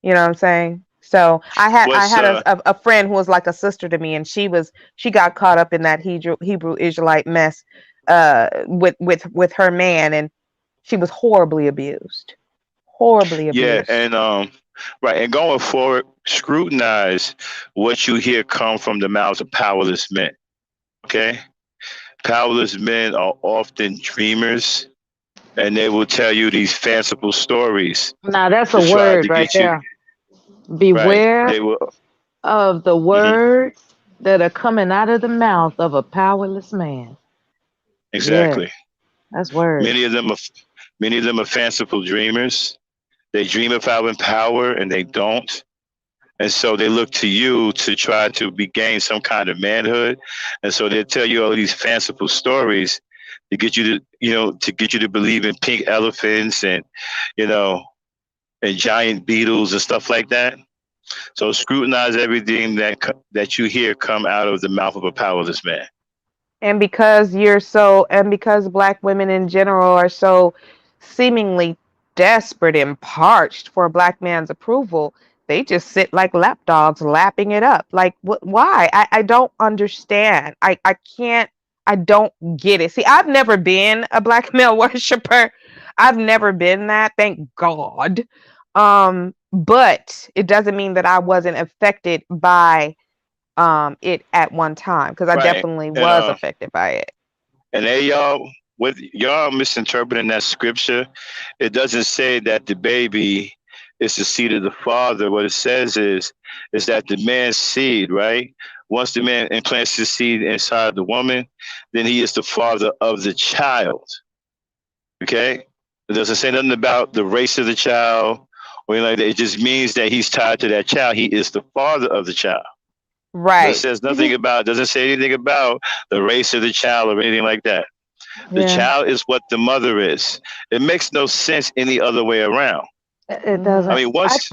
You know what I'm saying? So I What's had a friend who was like a sister to me, and she got caught up in that Hebrew Israelite mess with her man, and she was horribly abused. Horribly yeah, abused. and right, and going forward, scrutinize what you hear come from the mouths of powerless men. Okay? Powerless men are often dreamers, and they will tell you these fanciful stories Now that's a to try to word right get you there. right. Beware They will. of the Mhm. words that are coming out of the mouth of a powerless man. Yeah, Exactly. that's word. Many of them are many of them are fanciful dreamers. They dream of having power and they don't. And so they look to you to try to regain some kind of manhood. And so they tell you all these fanciful stories to get you to believe in pink elephants and, you know, and giant beetles and stuff like that. So scrutinize everything that you hear come out of the mouth of a powerless man. And because black women in general are so seemingly desperate and parched for a black man's approval, they just sit like lapdogs lapping it up. Like, why? I don't understand. I can't, I don't get it. See, I've never been a black male worshiper. I've never been that, thank God. But it doesn't mean that I wasn't affected by it at one time, because I Right. definitely And was affected by it. they y'all with y'all misinterpreting that scripture. It doesn't say that the baby is the seed of the father. What it says is that the man's seed, right? Once the man implants his seed inside the woman, then he is the father of the child. Okay? It doesn't say nothing about the race of the child or anything like that. It just means that he's tied to that child. He is the father of the child. But it Right. says nothing about, doesn't say anything about the race of the child or anything like that. The Yeah. child is what the mother is. It makes no sense any other way around. It doesn't. I mean, once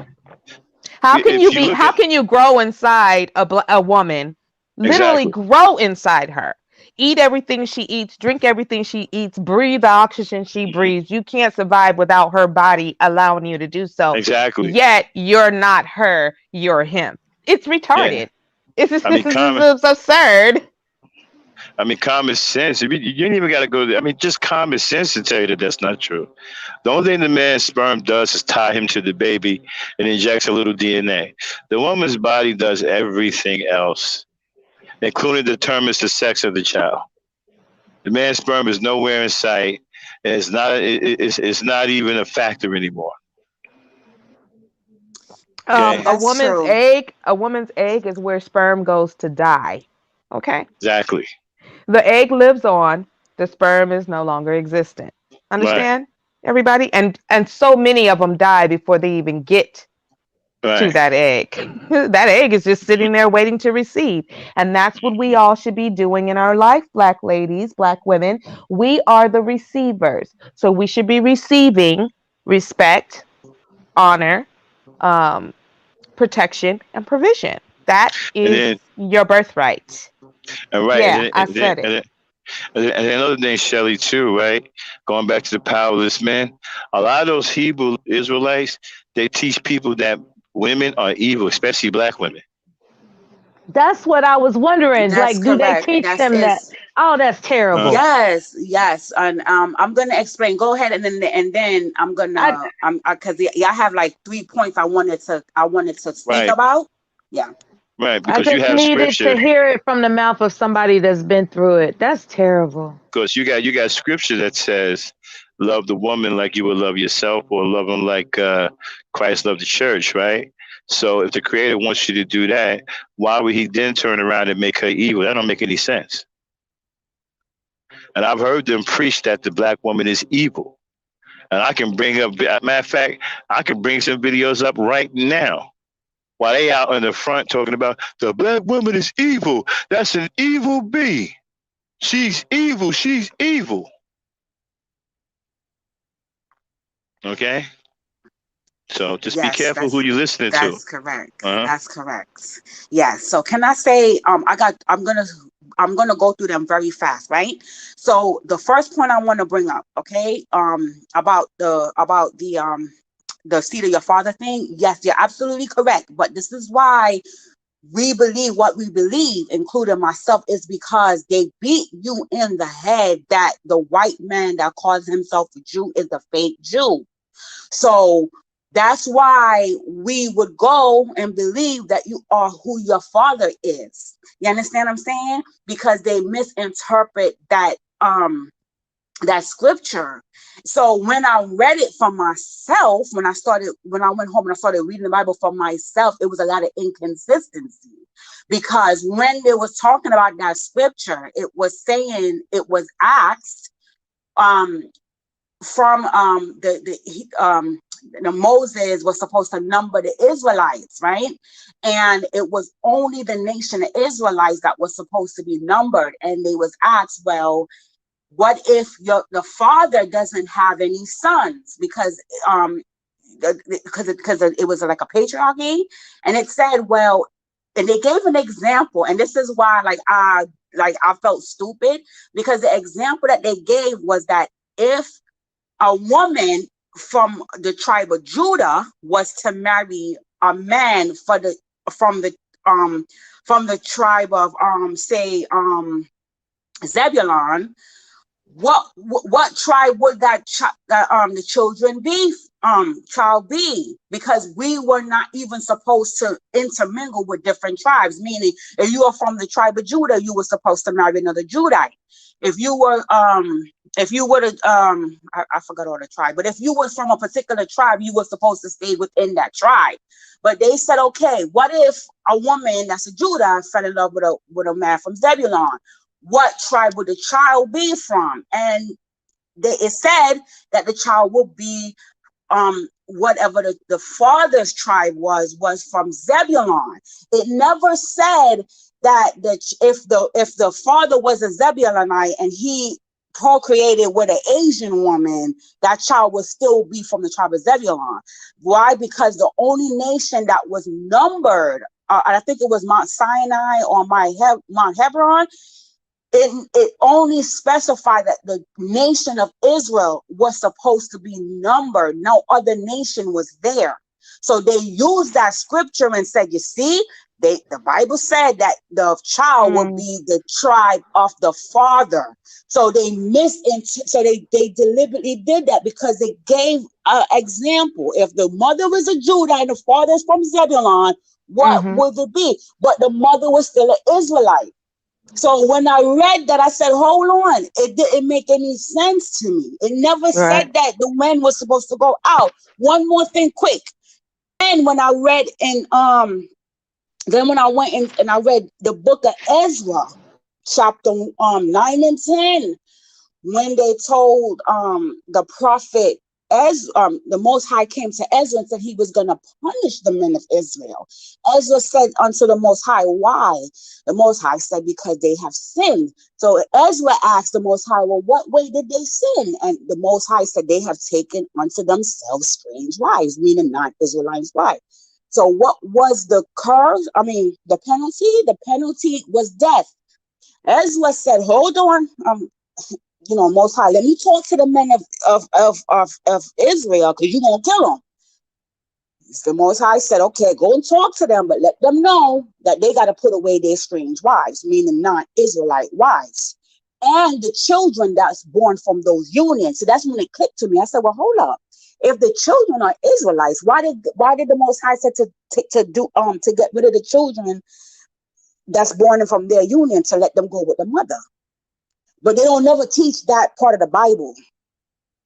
if you look How at can you grow inside a woman? Literally exactly, grow inside her. Eat everything she eats, drink everything she eats, breathe the oxygen she breathes. You can't survive without her body allowing you to do so. exactly, Yet you're not her, you're him. It's yeah. retarded. I mean, common. It's absurd. I mean, common sense. You ain't even got to go there. I mean, just common sense to tell you that that's not true. The only thing the man's sperm does is tie him to the baby and injects a little DNA. The woman's body does everything else, including determines the sex of the child. The man's sperm is nowhere in sight, and it's not even a factor anymore. Okay, that's true. A woman's egg is where sperm goes to die. Okay. exactly, The egg lives on, the sperm is no longer existent. right, Understand, everybody? And so many of them die before they even get to right. that egg. That egg is just sitting there waiting to receive. And that's what we all should be doing in our life, black ladies, black women. We are the receivers. So we should be receiving respect, honor, um, protection, and provision. That And is then, your birthright. right, Yeah, I said it. and then another thing, Shelley, too, right? Going back to the powerless men, a lot of those Hebrew Israelites, they teach people that women are evil, especially black women. That's what I was wondering. That's Like, do they correct. teach That's them that? is Oh, that's terrible. yes, yes. And I'm gonna explain. Go ahead, and then I'm I gonna because I have like 3 points I wanted to think Right. about. Yeah. Right, I because you just have needed scripture. to hear it from the mouth of somebody that's been through it. That's terrible. Because you got scripture that says, "Love the woman like you would love yourself," or "Love them like Christ loved the church." Right. So if the Creator wants you to do that, why would He then turn around and make her evil? That don't make any sense. And I've heard them preach that the black woman is evil. And I can bring up, matter of fact, I can bring some videos up right now while they out in the front talking about the black woman is evil. That's an evil bee. She's evil. She's evil. Okay? So just be Yes, careful who you're listening to. that's correct. Uh-huh. That's correct. Yes. So can I say I'm gonna go through them very fast, right? So the first point I want to bring up, okay, about the seed of your father thing. Yes, you're absolutely correct. But this is why we believe what we believe, including myself, is because they beat you in the head that the white man that calls himself a Jew is a fake Jew. So that's why we would go and believe that you are who your father is. You understand what I'm saying? Because they misinterpret that scripture. So when I read it for myself, when I went home and I started reading the Bible for myself, it was a lot of inconsistency. Because when they was talking about that scripture, it was saying, it was asked from the Moses was supposed to number the Israelites, right? And it was only the nation of Israelites that was supposed to be numbered. And they was asked, well, what if the father doesn't have any sons? Because it was like a patriarchy. And it said, well, and they gave an example, and this is why I felt stupid, because the example that they gave was that if a woman from the tribe of Judah was to marry a man from the tribe of Zebulon, what tribe would the children be child be? Because we were not even supposed to intermingle with different tribes. Meaning, if you are from the tribe of Judah, you were supposed to marry another Judite. If you were I forgot all the tribe, but if you were from a particular tribe, you were supposed to stay within that tribe. But they said, okay, what if a woman that's a Judah fell in love with a man from Zebulon? What tribe would the child be from? And it said that the child would be whatever the father's tribe was from Zebulon. It never said that if the father was a Zebulonite and he procreated with an Asian woman, that child would still be from the tribe of Zebulon. Why? Because the only nation that was numbered, I think it was Mount Sinai or Mount Hebron, it only specified that the nation of Israel was supposed to be numbered. No other nation was there. So they used that scripture and said, you see, the Bible said that the child would be the tribe of the father. So they they deliberately did that because they gave an example. If the mother was a Judah and the father is from Zebulon, what would it be? But the mother was still an Israelite. So when I read that, I said, hold on, it didn't make any sense to me. It never said that the men were supposed to go out. One more thing quick. And when I read then when I went in and I read the book of Ezra, chapter 9 and 10, when they told the prophet the Most High came to Ezra and said he was going to punish the men of Israel. Ezra said unto the Most High, why? The Most High said, because they have sinned. So Ezra asked the Most High, well, what way did they sin? And the Most High said, they have taken unto themselves strange wives, meaning not Israelites' wives. So what was the curse? The penalty? The penalty was death. Ezra said, hold on, Most High, let me talk to the men of Israel, because you're going to kill them. The Most High said, okay, go and talk to them, but let them know that they got to put away their strange wives, meaning non-Israelite wives, and the children that's born from those unions. So that's when it clicked to me. I said, well, hold up. If the children are Israelites, why did the Most High said to get rid of the children that's born from their union, to let them go with the mother? But they don't never teach that part of the Bible.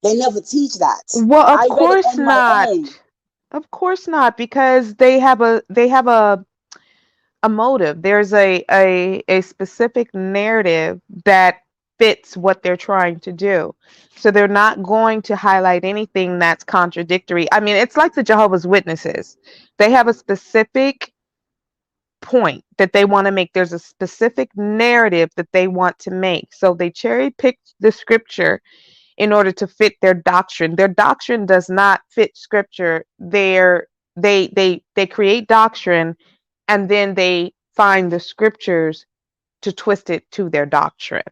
They never teach that. Well, of I read it course on my not. own. Of course not, because they have a motive. There's a specific narrative that fits what they're trying to do. So they're not going to highlight anything that's contradictory. I mean, it's like the Jehovah's Witnesses. They have a specific point that they want to make. There's a specific narrative that they want to make. So they cherry pick the scripture in order to fit their doctrine. Their doctrine does not fit scripture. They create doctrine, and then they find the scriptures to twist it to their doctrine.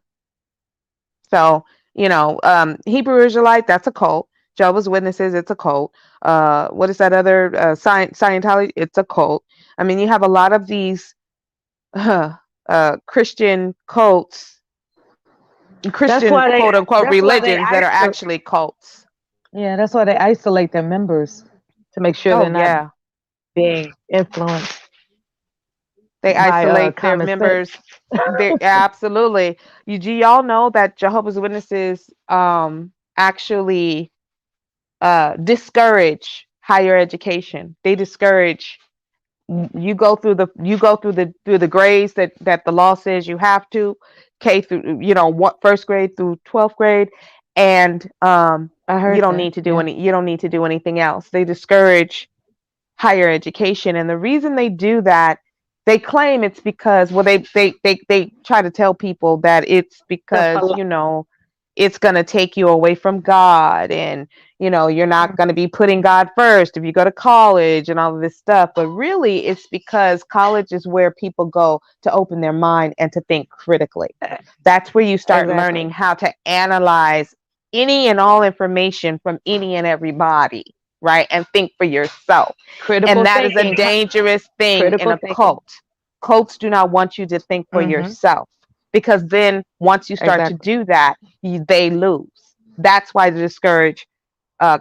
So, Hebrew Israelite, that's a cult. Jehovah's Witnesses, it's a cult. What is that other Scientology? It's a cult. I mean, you have a lot of these Christian cults, Christian quote unquote religions that are actually cults. Yeah, that's why they isolate their members to make sure they're not being influenced. They isolate their common members. sense. They absolutely. Do y'all know that Jehovah's Witnesses actually discourage higher education? They discourage you go through the grades that the law says you have to, K through first grade through 12th grade, and you don't need to do anything else. They discourage higher education, and the reason they do that, they claim it's because they try to tell people that it's because it's going to take you away from God, and you're not going to be putting God first if you go to college and all of this stuff. But really, it's because college is where people go to open their mind and to think critically. That's where you start learning how to analyze any and all information from any and everybody, right? And think for yourself. And that is a dangerous thing in a cult. Cults do not want you to think for yourself, because then once you start to do that, they lose. That's why they discourage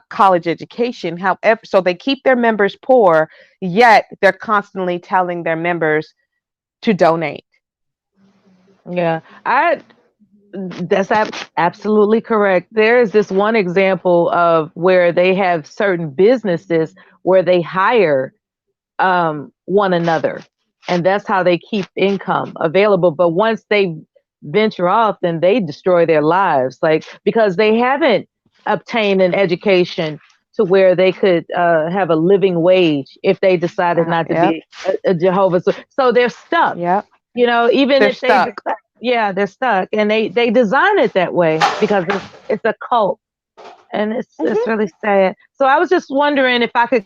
college education. However, so they keep their members poor, yet they're constantly telling their members to donate. Yeah, that's absolutely correct. There is this one example of where they have certain businesses where they hire one another, and that's how they keep income available. But once they venture off, then they destroy their lives, because they haven't obtained an education to where they could have a living wage if they decided not to be a Jehovah's. So they're stuck. Yeah. Even they're if stuck. they're stuck, and they design it that way because it's a cult, and it's really sad. So I was just wondering if I could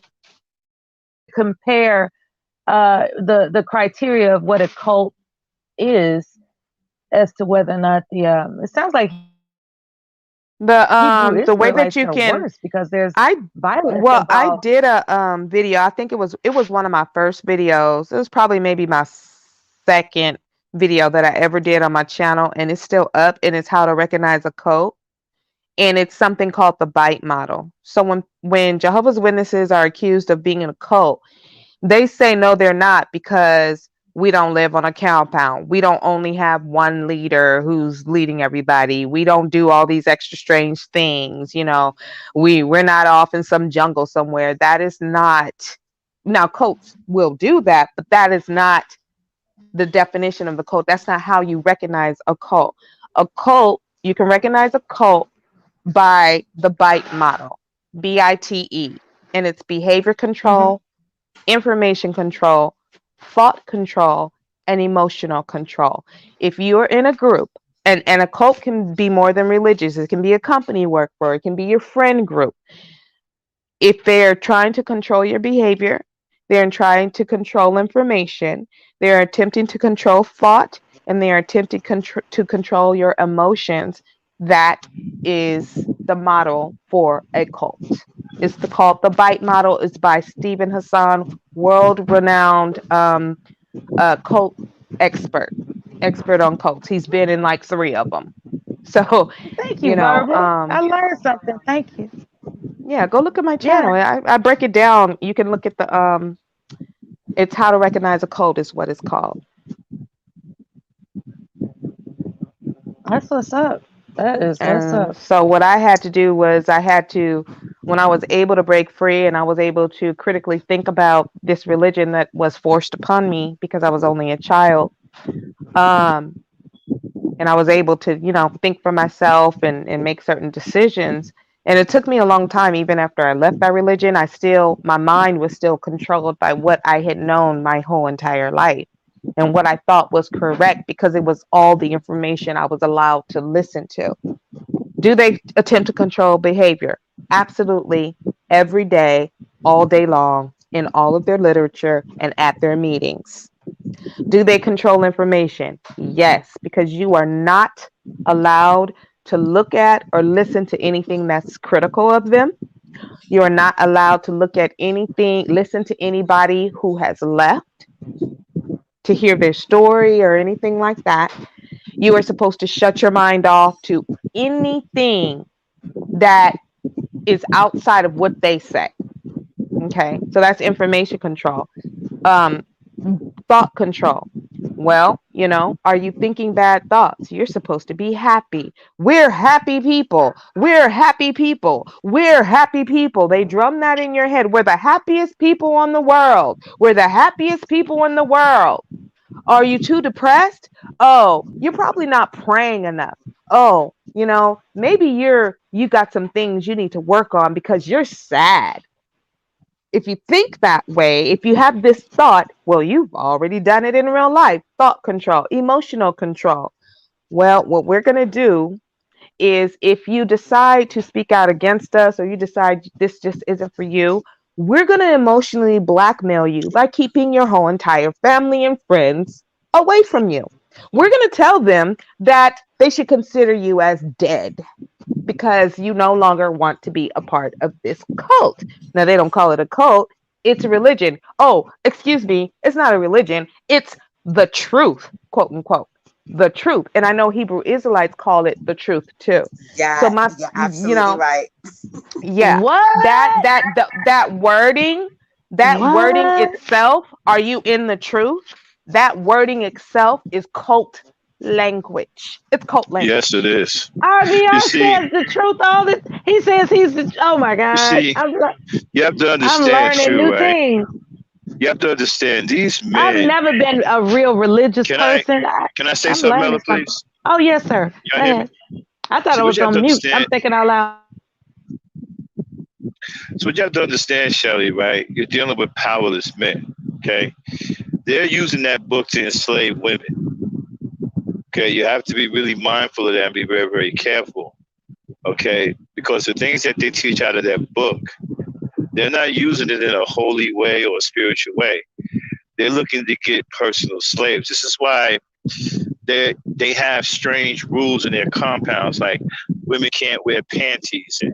compare the criteria of what a cult is as to whether or not it sounds like the way that you can worse because there's violence involved. I did a video. I think it was one of my first videos. It was probably maybe my second video that I ever did on my channel, and it's still up, and it's how to recognize a cult. And it's something called the bite model. So when Jehovah's Witnesses are accused of being in a cult, they say no, they're not, because we don't live on a compound. We don't only have one leader who's leading everybody. We don't do all these extra strange things. We're not off in some jungle somewhere. That is not. Now, cults will do that, but that is not the definition of the cult. That's not how you recognize a cult. A cult, you can recognize a cult by the BITE model, BITE, and it's behavior control, information control, thought control, and emotional control. If you're in a group, and a cult can be more than religious, it can be a company you work for, it can be your friend group. If they're trying to control your behavior, they're trying to control information, they're attempting to control thought, and they are attempting to control your emotions, that is the model for a cult. It's called the BITE model. It's by Stephen Hassan, world-renowned cult expert on cults. He's been in like 3 of them. So thank you, Barbara. I um, learned something. Thank you. Yeah, go look at my channel. I break it down. You can look at the it's how to recognize a cult is what it's called. That's what's up. That is what's And up. so what I had to do was when I was able to break free and I was able to critically think about this religion that was forced upon me because I was only a child, and I was able to, think for myself and make certain decisions. And it took me a long time, even after I left that religion, my mind was still controlled by what I had known my whole entire life and what I thought was correct because it was all the information I was allowed to listen to. Do they attempt to control behavior? Absolutely. Every day, all day long, in all of their literature and at their meetings. Do they control information? Yes, because you are not allowed to look at or listen to anything that's critical of them. You are not allowed to listen to anybody who has left to hear their story or anything like that. You are supposed to shut your mind off to anything that is outside of what they say. Okay, so that's information control. Thought control. Well, are you thinking bad thoughts? You're supposed to be happy. We're happy people. We're happy people. We're happy people. They drum that in your head. We're the happiest people in the world. We're the happiest people in the world. Are you too depressed? Oh, you're probably not praying enough. Oh, maybe you got some things you need to work on because you're sad. If you think that way, if you have this thought, well, you've already done it in real life. Thought control, emotional control. Well, what we're going to do is if you decide to speak out against us or you decide this just isn't for you, we're going to emotionally blackmail you by keeping your whole entire family and friends away from you. We're going to tell them that they should consider you as dead because you no longer want to be a part of this cult. Now, they don't call it a cult. It's a religion. Oh, excuse me. It's not a religion. It's the truth, quote unquote. The truth. And I know Hebrew Israelites call it the truth too. Yeah, So you're absolutely right. yeah, What? that wording, wording itself, are you in the truth? That wording itself is cult language. It's cult language. Yes, it is. RBR You see, says the truth all this. He says he's the. Oh my you God! see, you have to I'm understand learning too, new right? things. You have to understand these I've men. never been a real religious Can I person. can I say I'm something, Mella, learning something. please? Oh yes, sir. Y'all Go hear me? ahead. I thought See, I what was you have to on mute. I'm understand. thinking out loud. So what you have to understand, Shelly, right? You're dealing with powerless men. Okay, they're using that book to enslave women. Okay, you have to be really mindful of that and be very, very careful. Okay, because the things that they teach out of that book, they're not using it in a holy way or a spiritual way. They're looking to get personal slaves. This is why they have strange rules in their compounds, like women can't wear panties, and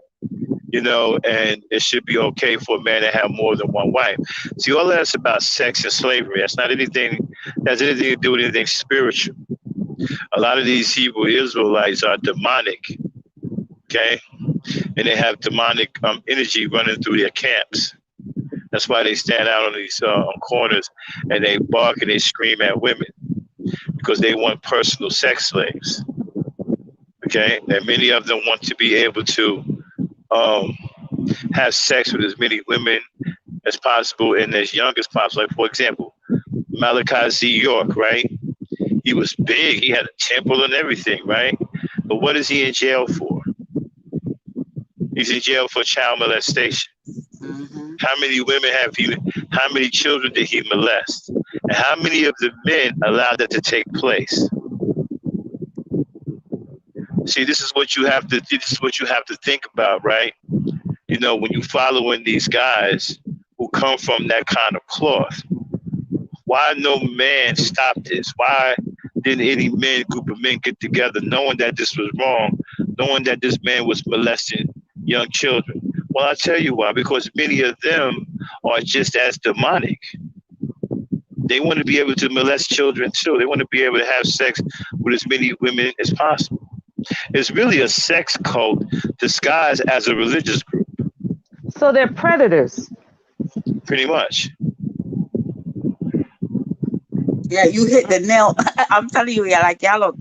and it should be okay for a man to have more than one wife. See, all that's about sex and slavery. That's not anything that's anything to do with anything spiritual. A lot of these Hebrew Israelites are demonic, okay, and they have demonic energy running through their camps. That's why they stand out on these corners and they bark and they scream at women because they want personal sex slaves. Okay, and many of them want to be able to have sex with as many women as possible and as young as possible. Like, for example, Malachi Z. York, right? He was big. He had a temple and everything, right? But what is he in jail for? He's in jail for child molestation. How many women have he? How many children did he molest? And how many of the men allowed that to take place? See, this is what you have to. This is what you have to think about, right? When you following these guys who come from that kind of cloth. Why no man stopped this? Why didn't any group of men get together knowing that this was wrong, knowing that this man was molesting young children? Well, I'll tell you why. Because many of them are just as demonic. They want to be able to molest children too. They want to be able to have sex with as many women as possible. It's really a sex cult disguised as a religious group. So they're predators. Pretty much. Yeah, you hit the nail. I'm telling you, yeah, like y'all look.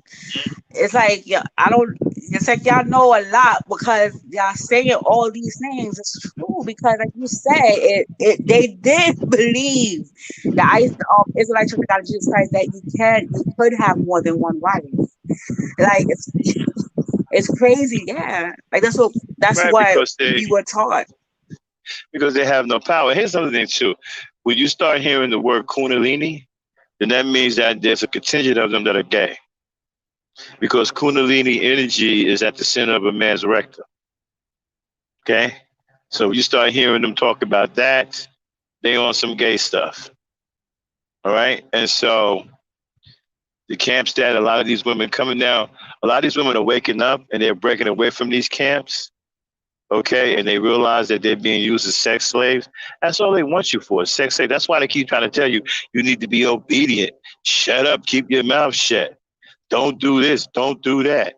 It's like yeah, I don't. It's like y'all know a lot because y'all saying all these things. It's true because, like you said, they did believe the Israelite Church of God of Jesus Christ that you could have more than one wife. Like it's crazy, yeah. Like that's Right, what we were taught. because they have no power. Here's another thing too. When you start hearing the word Kundalini, then that means that there's a contingent of them that are gay. Because Kundalini energy is at the center of a man's rectum. Okay? So you start hearing them talk about that, they on some gay stuff. All right? And so the camps that a lot of these women coming down, a lot of these women are waking up and they're breaking away from these camps. Okay, and they realize that they're being used as sex slaves. That's all they want you for, sex slave. That's why they keep trying to tell you, you need to be obedient. Shut up, keep your mouth shut. Don't do this, don't do that.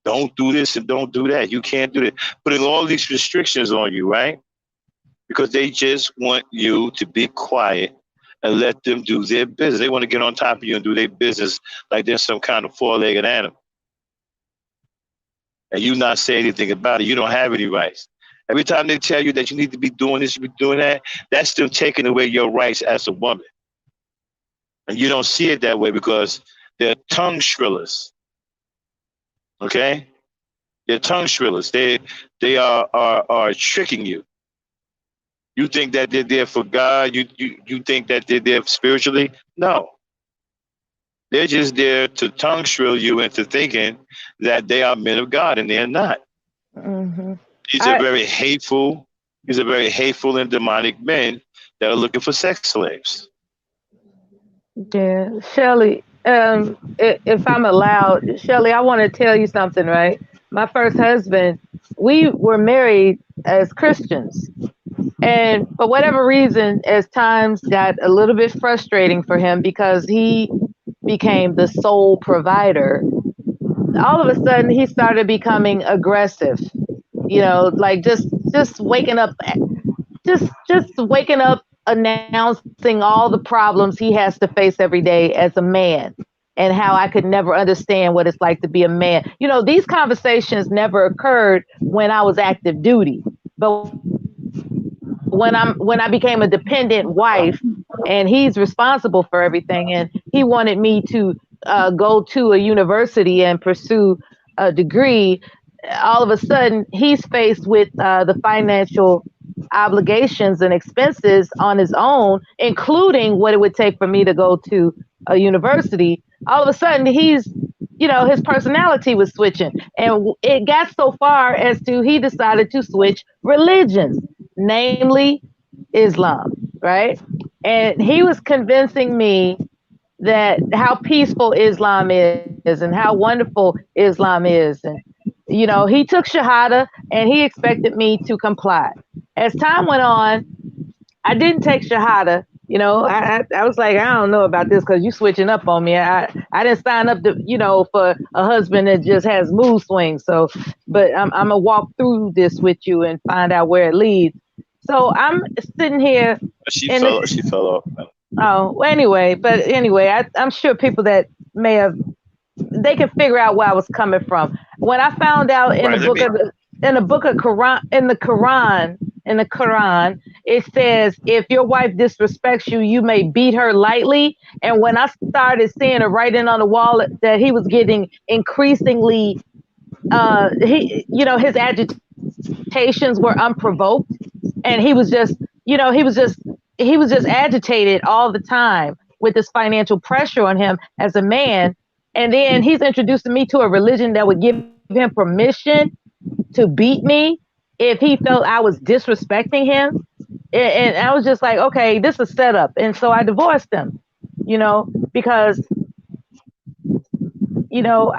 Don't do this and don't do that. You can't do that. Putting all these restrictions on you, right? Because they just want you to be quiet and let them do their business. They want to get on top of you and do their business like they're some kind of four-legged animal. And you not say anything about it. You don't have any rights. Every time they tell you that you need to be doing this, you be doing that, that's them taking away your rights as a woman. And you don't see it that way because they're tongue shrillers. Okay? They're tongue shrillers. They are tricking you. You think that they're there for God? You think that they're there spiritually? No. They're just there to tongue shrill you into thinking that they are men of God, and they're not. Mm-hmm. These are very hateful and demonic men that are looking for sex slaves. Yeah, Shelley, if I'm allowed, Shelley, I want to tell you something, right? My first husband, we were married as Christians. And for whatever reason, as times got a little bit frustrating for him because he became the sole provider, all of a sudden he started becoming aggressive. You know, like just waking up, just waking up, announcing all the problems he has to face every day as a man, and how I could never understand what it's like to be a man. You know, these conversations never occurred when I was active duty, but when I became a dependent wife and he's responsible for everything, and he wanted me to go to a university and pursue a degree, all of a sudden he's faced with the financial obligations and expenses on his own, including what it would take for me to go to a university. All of a sudden he's, you know, his personality was switching, and it got so far as to he decided to switch religions, namely Islam, right? And he was convincing me that how peaceful Islam is and how wonderful Islam is. And, you know, he took Shahada and he expected me to comply. As time went on, I didn't take Shahada. You know, I was like, I don't know about this because you switching up on me. I didn't sign up to, you know, for a husband that just has mood swings. So, but I'm going to walk through this with you and find out where it leads. So I'm sitting here. She fell off. Oh, well, anyway, I'm sure people that may have, they can figure out where I was coming from. When I found out in the Quran, it says if your wife disrespects you, you may beat her lightly. And when I started seeing it writing on the wall that he was getting increasingly, his agitations were unprovoked, and he was just agitated all the time with this financial pressure on him as a man. And then he's introducing me to a religion that would give him permission to beat me if he felt I was disrespecting him. And I was just like, okay, this is a setup. And so I divorced him, you know, because, you know,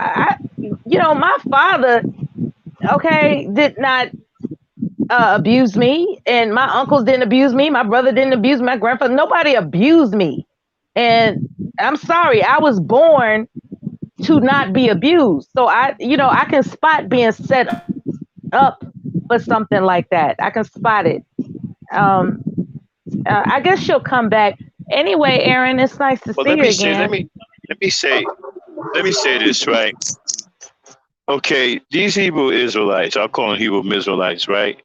my father, okay, did not abuse me, and my uncles didn't abuse me. My brother didn't abuse me. My grandfather, nobody abused me. And I'm sorry, I was born to not be abused. So I can spot being set up for something like that. I can spot it. I guess she'll come back anyway. Aaron, it's nice to Well, see let you me say, again. let me say this, right? Okay, these Hebrew Israelites, I'll call them Hebrew Israelites, right?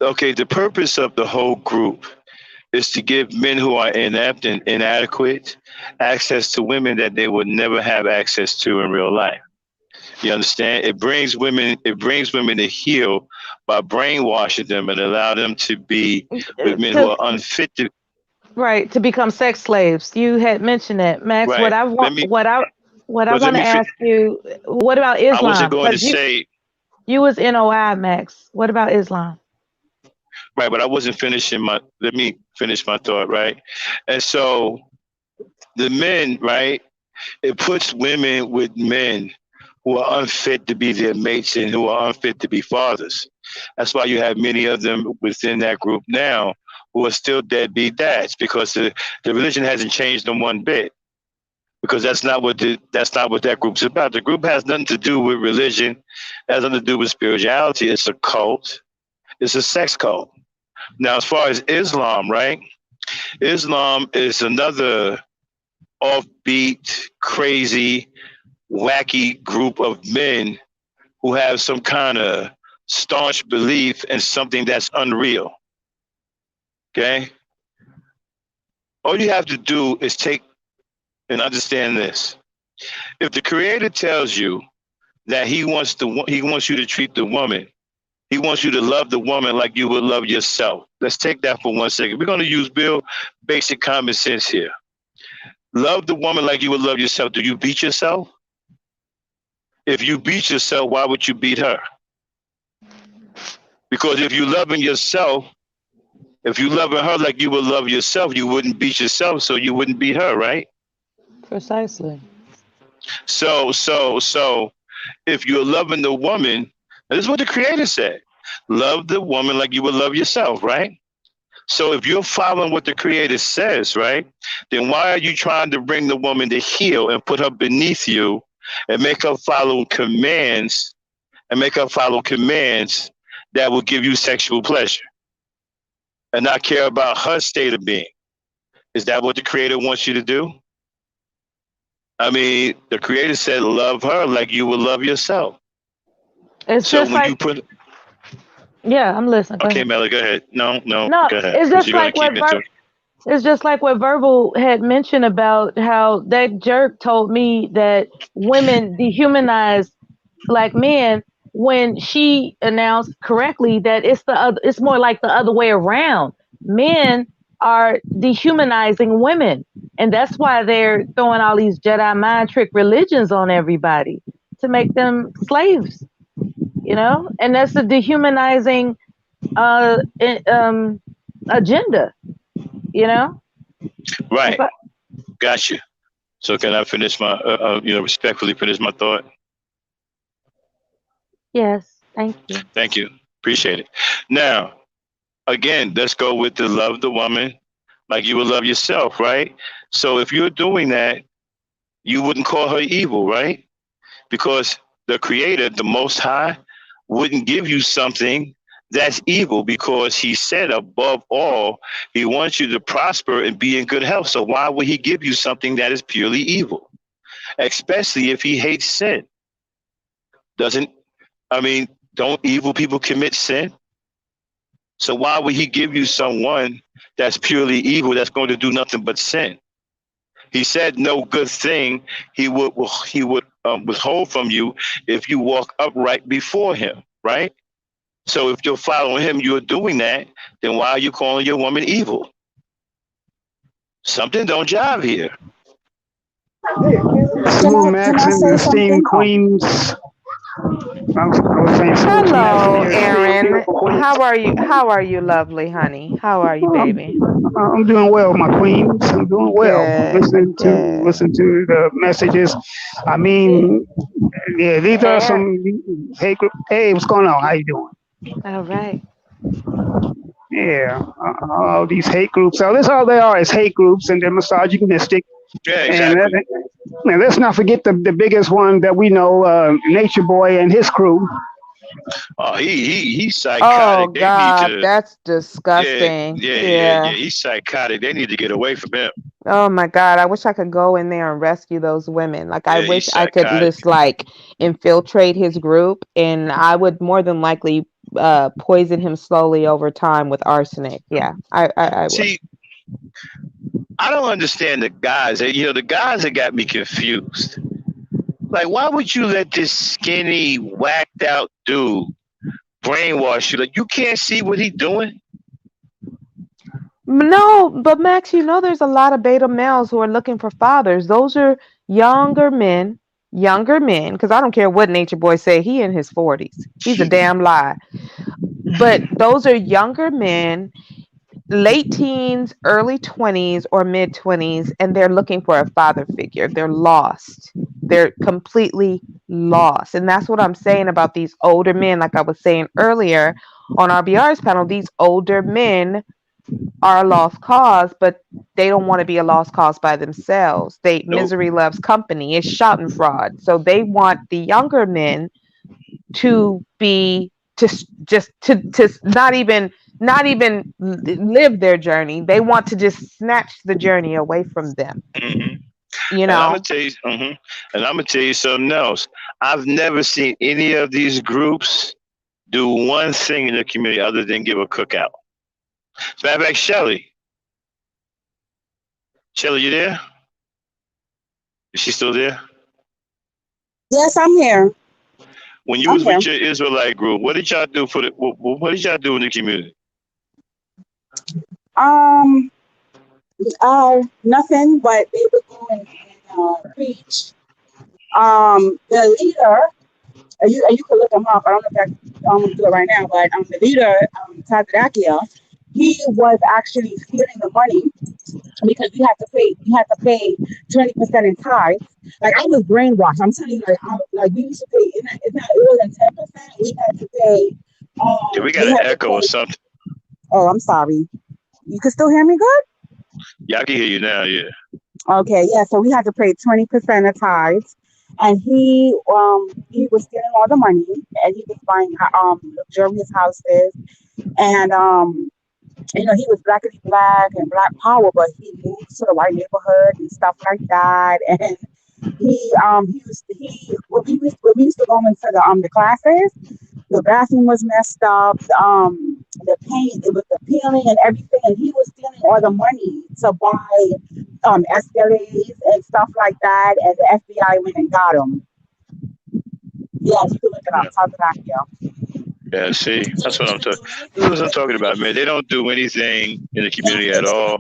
Okay, the purpose of the whole group is to give men who are inept and inadequate access to women that they would never have access to in real life. You understand? It brings women to heal by brainwashing them and allow them to be with men who To are unfit to. Right, to become sex slaves. You had mentioned that, Max. Right. What I But let want to me. ask you, what about I wasn't Islam? going to Because say you was NOI, Max. What about Islam? right, but I wasn't finishing my. Let me finish my thought, right? And so the men, right? It puts women with men who are unfit to be their mates and who are unfit to be fathers. That's why you have many of them within that group now who are still deadbeat dads because the religion hasn't changed them one bit. Because that's not what that group's about. The group has nothing to do with religion, it has nothing to do with spirituality. It's a cult. It's a sex cult. Now, as far as Islam, right? Islam is another offbeat, crazy, wacky group of men who have some kind of staunch belief in something that's unreal. Okay? All you have to do is take and understand this. If the creator tells you that he wants you to treat the woman, he wants you to love the woman like you would love yourself. Let's take that for 1 second. We're going to use real basic common sense here. Love the woman like you would love yourself. Do you beat yourself? If you beat yourself, why would you beat her? Because if you're loving yourself, if you're loving her like you would love yourself, you wouldn't beat yourself, so you wouldn't beat her, right? Precisely. So if you're loving the woman, this is what the creator said. Love the woman like you would love yourself, right? So if you're following what the creator says, right, then why are you trying to bring the woman to heel and put her beneath you and make her follow commands that will give you sexual pleasure and not care about her state of being? Is that what the creator wants you to do? I mean, the creator said, love her like you would love yourself. It's So just when like, you put, yeah, I'm listening. Go okay, ahead. Melly, go ahead. No, No, go ahead, it's because just you're going like to keep into it. It's just like what Verbal had mentioned about how that jerk told me that women dehumanize black men when she announced correctly that it's more like the other way around. Men are dehumanizing women, and that's why they're throwing all these Jedi mind trick religions on everybody to make them slaves. And that's a dehumanizing agenda. Right. Got you. So can I finish my, respectfully finish my thought? Yes, thank you. Thank you. Appreciate it. Now, again, let's go with the love the woman like you would love yourself, right? So if you're doing that, you wouldn't call her evil, right? Because the creator, the most high, wouldn't give you something that's evil because he said above all, he wants you to prosper and be in good health. So why would he give you something that is purely evil? Especially if he hates sin. Don't evil people commit sin? So why would he give you someone that's purely evil that's going to do nothing but sin? He said no good thing he would withhold from you if you walk upright before him, right? So if you're following him, you're doing that, then why are you calling your woman evil? Something don't jive here. Smooth Max and the esteemed queens. I was saying salute to Max and Hello, your esteemed Aaron. beautiful queens. How are you, lovely honey? How are you, baby? I'm doing well, my queens. I'm doing well. Good, Listen to the messages. I mean, yeah, these are some hey group. Hey, what's going on? How you doing? All right. Yeah, all these hate groups. So that's all they are is hate groups, and they're misogynistic. Yeah, exactly. And let's not forget the biggest one that we know, Nature Boy and his crew. Oh, he's Oh psychotic. They need God, to. that's Yeah, disgusting. yeah, yeah, yeah. Yeah. He's psychotic. They need to get away from him. Oh my God, I wish I could go in there and rescue those women. Like I Yeah, he's wish I could psychotic. just like infiltrate his group, and I would more than likely poison him slowly over time with arsenic. Yeah, I would. See, I don't understand the guys. The guys that got me confused. Like, why would you let this skinny, whacked out dude brainwash you? Like, you can't see what he's doing. No, but Max, there's a lot of beta males who are looking for fathers. Those are younger men, because I don't care what Nature Boy say, he in his 40s. He's a damn lie. But those are younger men, late teens, early 20s, or mid 20s, and they're looking for a father figure. They're lost. They're completely lost. And that's what I'm saying about these older men. Like I was saying earlier on RBR's panel, these older men are a lost cause, but they don't want to be a lost cause by themselves. Nope. Misery loves company. It's Schadenfreude. So they want the younger men to be to not even live their journey. They want to just snatch the journey away from them. hmm You And I'm gonna know. tell you, and I'm gonna tell you something else. I've never seen any of these groups do one thing in the community other than give a cookout. As a matter of fact, Shelly, you there? Is she still there? Yes, I'm here. When you I'm was here. with your Israelite group, what did y'all do for the? What did y'all do in the community? Um, Nothing, but they would go and preach. The leader, you could look him up. I don't know if I'm gonna do it right now, but the leader, Tazadakia, he was actually stealing the money because you had to pay 20% in tithes. Like I was brainwashed. I'm telling you, like we used to pay. It wasn't 10%. We had to pay. Yeah, we got We an had to echo or pay. something. Oh, I'm sorry. You can still hear me good? Yeah, I can hear you now. Yeah. Okay, yeah. So we had to pay 20% of tithes, and he was stealing all the money, and he was buying luxurious houses, and he was blackity black and black power, but he moved to the white neighborhood and stuff like that, and when we used to go into the classes. The bathroom was messed up. The paint, it was the peeling and everything, and he was stealing all the money to buy Escalades and stuff like that. And the FBI went and got him. Yes, you can look it up. Talk about it. Yeah, see, that's what I'm talking. This is what I'm talking about, man. They don't do anything in the community at all.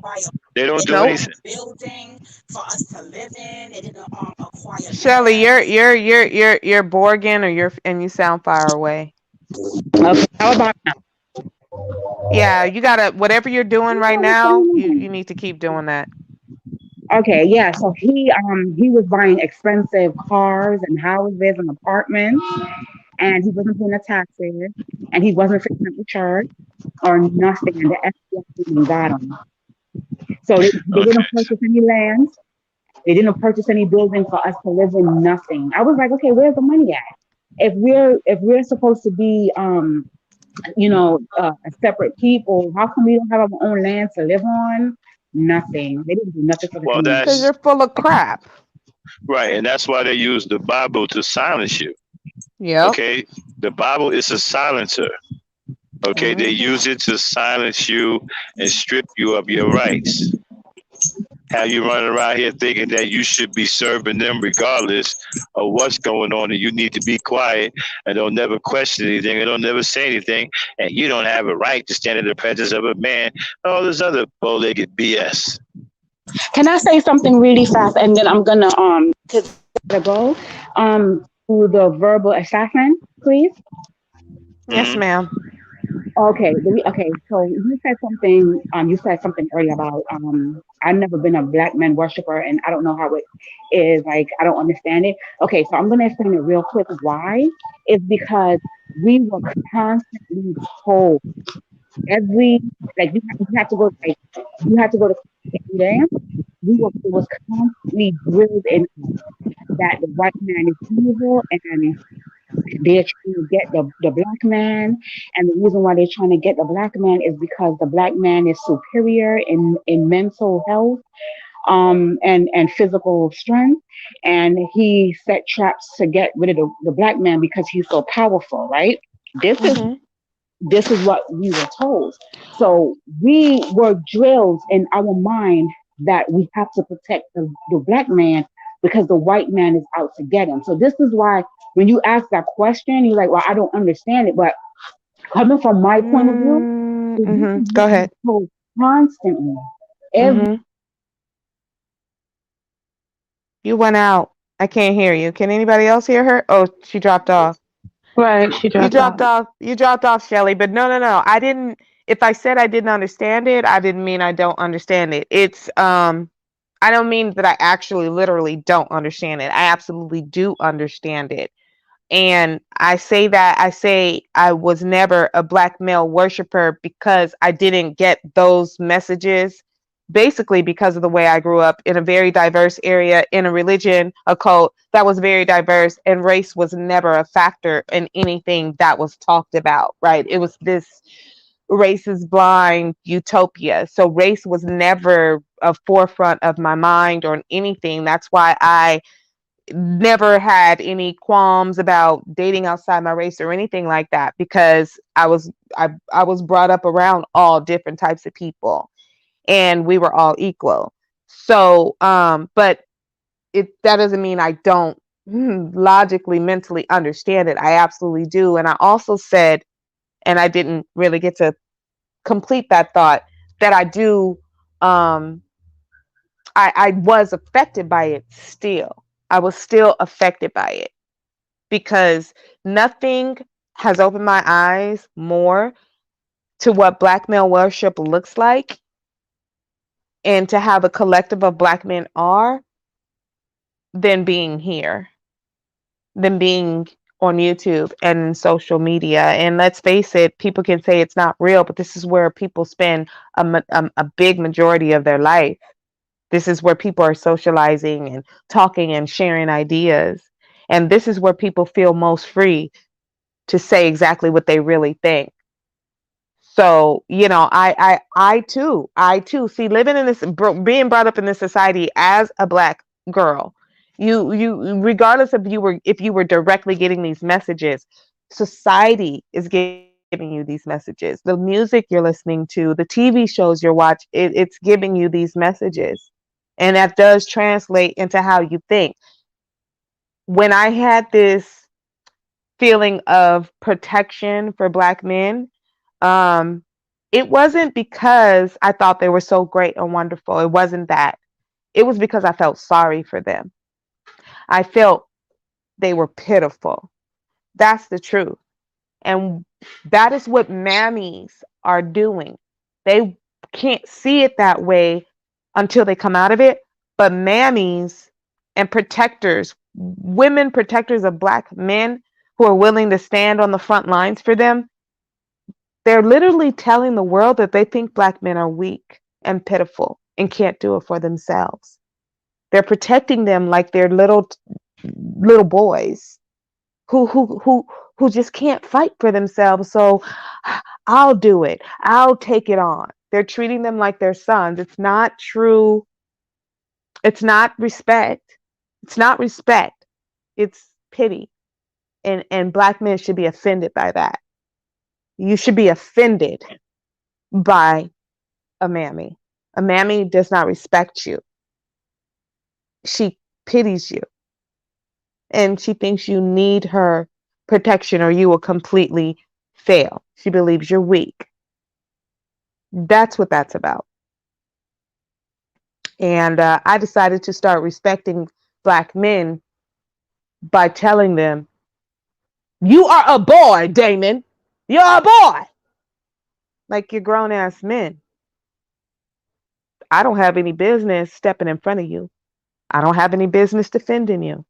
They don't do Nope. anything. Building for us to live in. They didn't acquire Shelly, land. you're Borgin, or and you sound far away. Okay, how about now? Yeah, you gotta whatever you're doing right now, you need to keep doing that. Okay, yeah. So he was buying expensive cars and houses and apartments, and he wasn't paying the taxes, and he wasn't fixing up the church or nothing. And the FBI even got him. So they Okay. didn't purchase any land. They didn't purchase any building for us to live in. Nothing. I was like, okay, where's the money at? If we're supposed to be a separate people, how come we don't have our own land to live on? Nothing. They didn't do nothing for the Well, community. Because that's you're full of crap. right, and that's why they use the Bible to silence you. Yep. Okay, the Bible is a silencer. Okay, they use it to silence you and strip you of your rights. Have you running around here thinking that you should be serving them regardless of what's going on, and you need to be quiet and don't never question anything and don't never say anything, and you don't have a right to stand in the presence of a man, all this other bow-legged BS. Can I say something really fast, and then I'm gonna go to the verbal assassin, please? Yes, ma'am. Okay, okay. So you said something. You said something earlier about I've never been a black man worshiper, and I don't know how it is. Like I don't understand it. Okay, so I'm gonna explain it real quick. Why? It's because we were constantly told you have to go to dance. It was constantly drilled in us that the white man is evil, and they're trying to get the black man, and the reason why they're trying to get the black man is because the black man is superior in mental health, and physical strength, and he set traps to get rid of the black man because he's so powerful, right? This is Mhm. this is what we were told. So we were drilled in our mind that we have to protect the black man because the white man is out to get him. So this is why when you ask that question, you're like, well, I don't understand it. But coming from my point of view, this Mhm. is Go what ahead. we're told constantly. Every Mhm. You went out. I can't hear you. Can anybody else hear her? Oh, she dropped off. Right, she You dropped dropped off. off. You dropped off, Shelly. But no, no, no. I didn't. If I said I didn't understand it, I didn't mean I don't understand it. It's I don't mean that I actually literally don't understand it. I absolutely do understand it. And I say I was never a black male worshiper because I didn't get those messages, basically because of the way I grew up in a very diverse area, in a religion, a cult that was very diverse, and race was never a factor in anything that was talked about, right? It was this race is blind utopia. So race was never a forefront of my mind or anything. That's why I never had any qualms about dating outside my race or anything like that, because I was brought up around all different types of people, and we were all equal. So but it that doesn't mean I don't logically, mentally understand it. I absolutely do. And I also said, and I didn't really get to complete that thought, that I do um I was affected by it still. I was still affected by it because nothing has opened my eyes more to what black male worship looks like, and to have a collective of black men are, than being here, than being on YouTube and in social media. And let's face it, people can say it's not real, but this is where people spend a big majority of their life. This is where people are socializing and talking and sharing ideas. And this is where people feel most free to say exactly what they really think. So, I too see, living in this, being brought up in this society as a black girl, regardless of if you were directly getting these messages, society is giving you these messages. The music you're listening to, the TV shows you're watching, it's giving you these messages. And that does translate into how you think. When I had this feeling of protection for black men, um, it wasn't because I thought they were so great and wonderful. It wasn't that. It was because I felt sorry for them. I felt they were pitiful. That's the truth. And that is what mammies are doing. They can't see it that way until they come out of it. But mammies and protectors, women protectors of black men who are willing to stand on the front lines for them, they're literally telling the world that they think black men are weak and pitiful and can't do it for themselves. They're protecting them like they're little boys who just can't fight for themselves. So I'll do it. I'll take it on. They're treating them like their sons. It's not true. It's not respect. It's not respect. It's pity. And black men should be offended by that. You should be offended by a mammy. A mammy does not respect you. She pities you, and she thinks you need her protection or you will completely fail. She believes you're weak. That's what that's about. And I decided to start respecting black men by telling them, "You are a boy, Damon. You're a boy." Like you're grown ass men. I don't have any business stepping in front of you. I don't have any business defending you.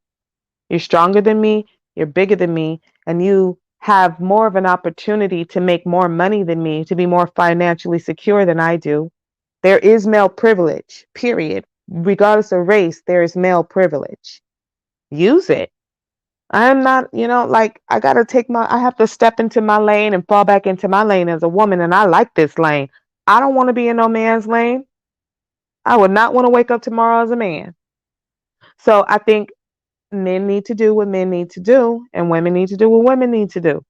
You're stronger than me, you're bigger than me, and you have more of an opportunity to make more money than me, to be more financially secure than I do. There is male privilege, period. Regardless of race, there is male privilege. Use it. I'm not, like I have to step into my lane and fall back into my lane as a woman, and I like this lane. I don't want to be in no man's lane. I would not want to wake up tomorrow as a man. So I think men need to do what men need to do, and women need to do what women need to do.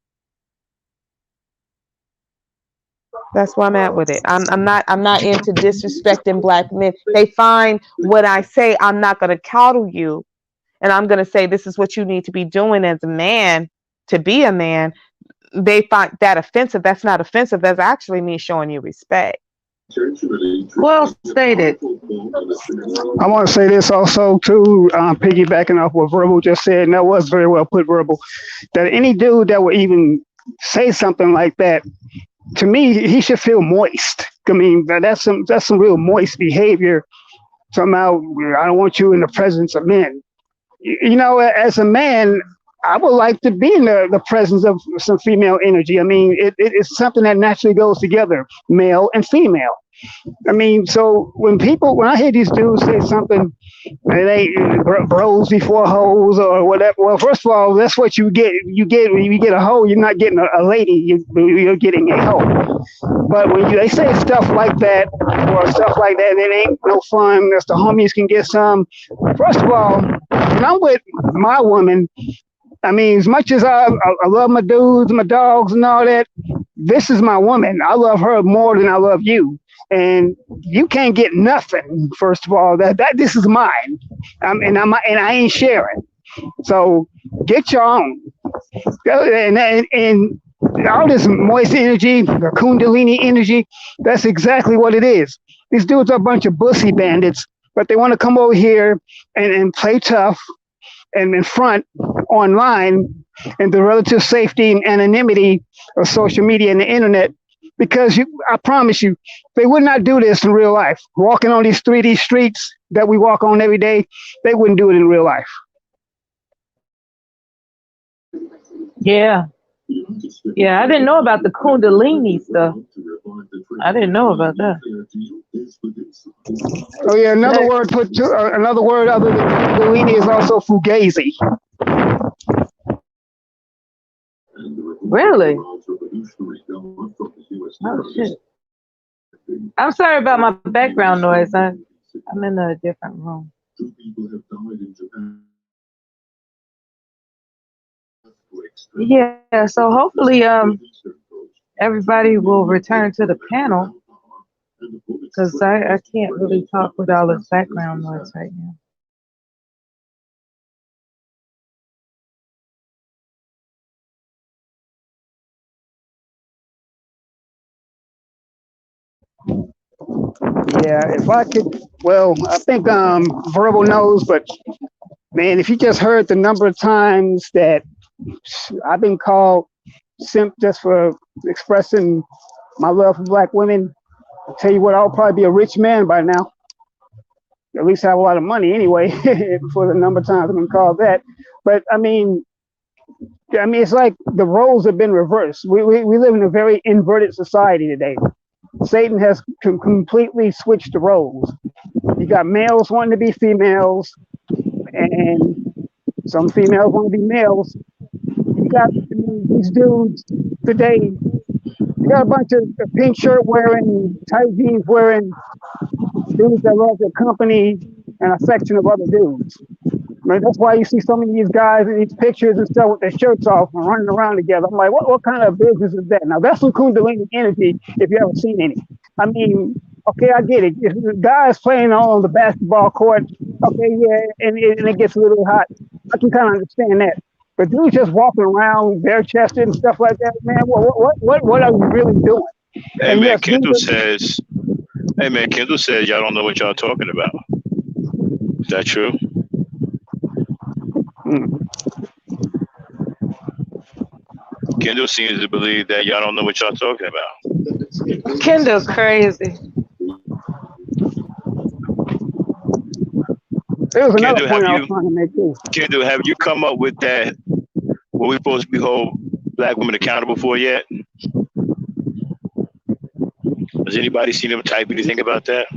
That's where I'm at with it. I'm not into disrespecting black men. They find what I say. I'm not gonna coddle you, and I'm gonna say this is what you need to be doing as a man to be a man. They find that offensive. That's not offensive. That's actually me showing you respect. Well stated. I want to say this also too, piggybacking off what Verbal just said, and that was very well put, Verbal. That any dude that would even say something like that, to me, he should feel moist. I mean, that's some real moist behavior. Somehow, I don't want you in the presence of men. As a man, I would like to be in the presence of some female energy. I mean, it's something that naturally goes together, male and female. I mean, so when I hear these dudes say something, they bros before hoes or whatever. Well, first of all, that's what you get. When you get a hoe, you're not getting a lady. You're getting a hoe. But when they say stuff like that or stuff like that, it ain't no fun. That's the homies can get some. First of all, when I'm with my woman, I mean, as much as I love my dudes, my dogs, and all that, this is my woman. I love her more than I love you. And you can't get nothing. First of all, that this is mine, and I ain't sharing. So get your own. And all this moist energy, the Kundalini energy, that's exactly what it is. These dudes are a bunch of bussy bandits, but they want to come over here and play tough and in front online and the relative safety and anonymity of social media and the internet. Because I promise you, they would not do this in real life. Walking on these 3D streets that we walk on every day, they wouldn't do it in real life. Yeah. Yeah, I didn't know about the Kundalini stuff. I didn't know about that. Oh yeah, another word other than Kundalini is also Fugazi. Really? Oh shit. I'm sorry about my background noise. I'm in a different room. Yeah, so hopefully everybody will return to the panel because I can't really talk with all this background noise right now. Yeah, if I could, well, I think Verbal knows, but man, if you just heard the number of times that I've been called simp just for expressing my love for black women, I'll tell you what, I'll probably be a rich man by now. At least have a lot of money anyway, for the number of times I've been called that. But I mean, it's like the roles have been reversed. We live in a very inverted society today. Satan has completely switched the roles. You got males wanting to be females, and some females want to be males. You got these dudes today. You got a bunch of pink shirt wearing, tight jeans wearing dudes that love their company and a section of other dudes. I mean, that's why you see so many of these guys in these pictures and stuff with their shirts off and running around together. I'm like, what kind of business is that? Now, that's some Kundalini energy if you ever seen any. I mean, okay, I get it. If the guy's playing on the basketball court, okay, yeah, and it gets a little hot. I can kind of understand that. But dudes just walking around bare-chested and stuff like that, man, what are you really doing? Hey, And man, yes, Kendall says, y'all don't know what y'all talking about. Is that true? Kendall seems to believe that y'all don't know what y'all talking about. Kendall crazy. There was another point I was trying to make too. Kendall, have you come up with that? What we supposed to be hold black women accountable for yet? Has anybody seen them type anything about that?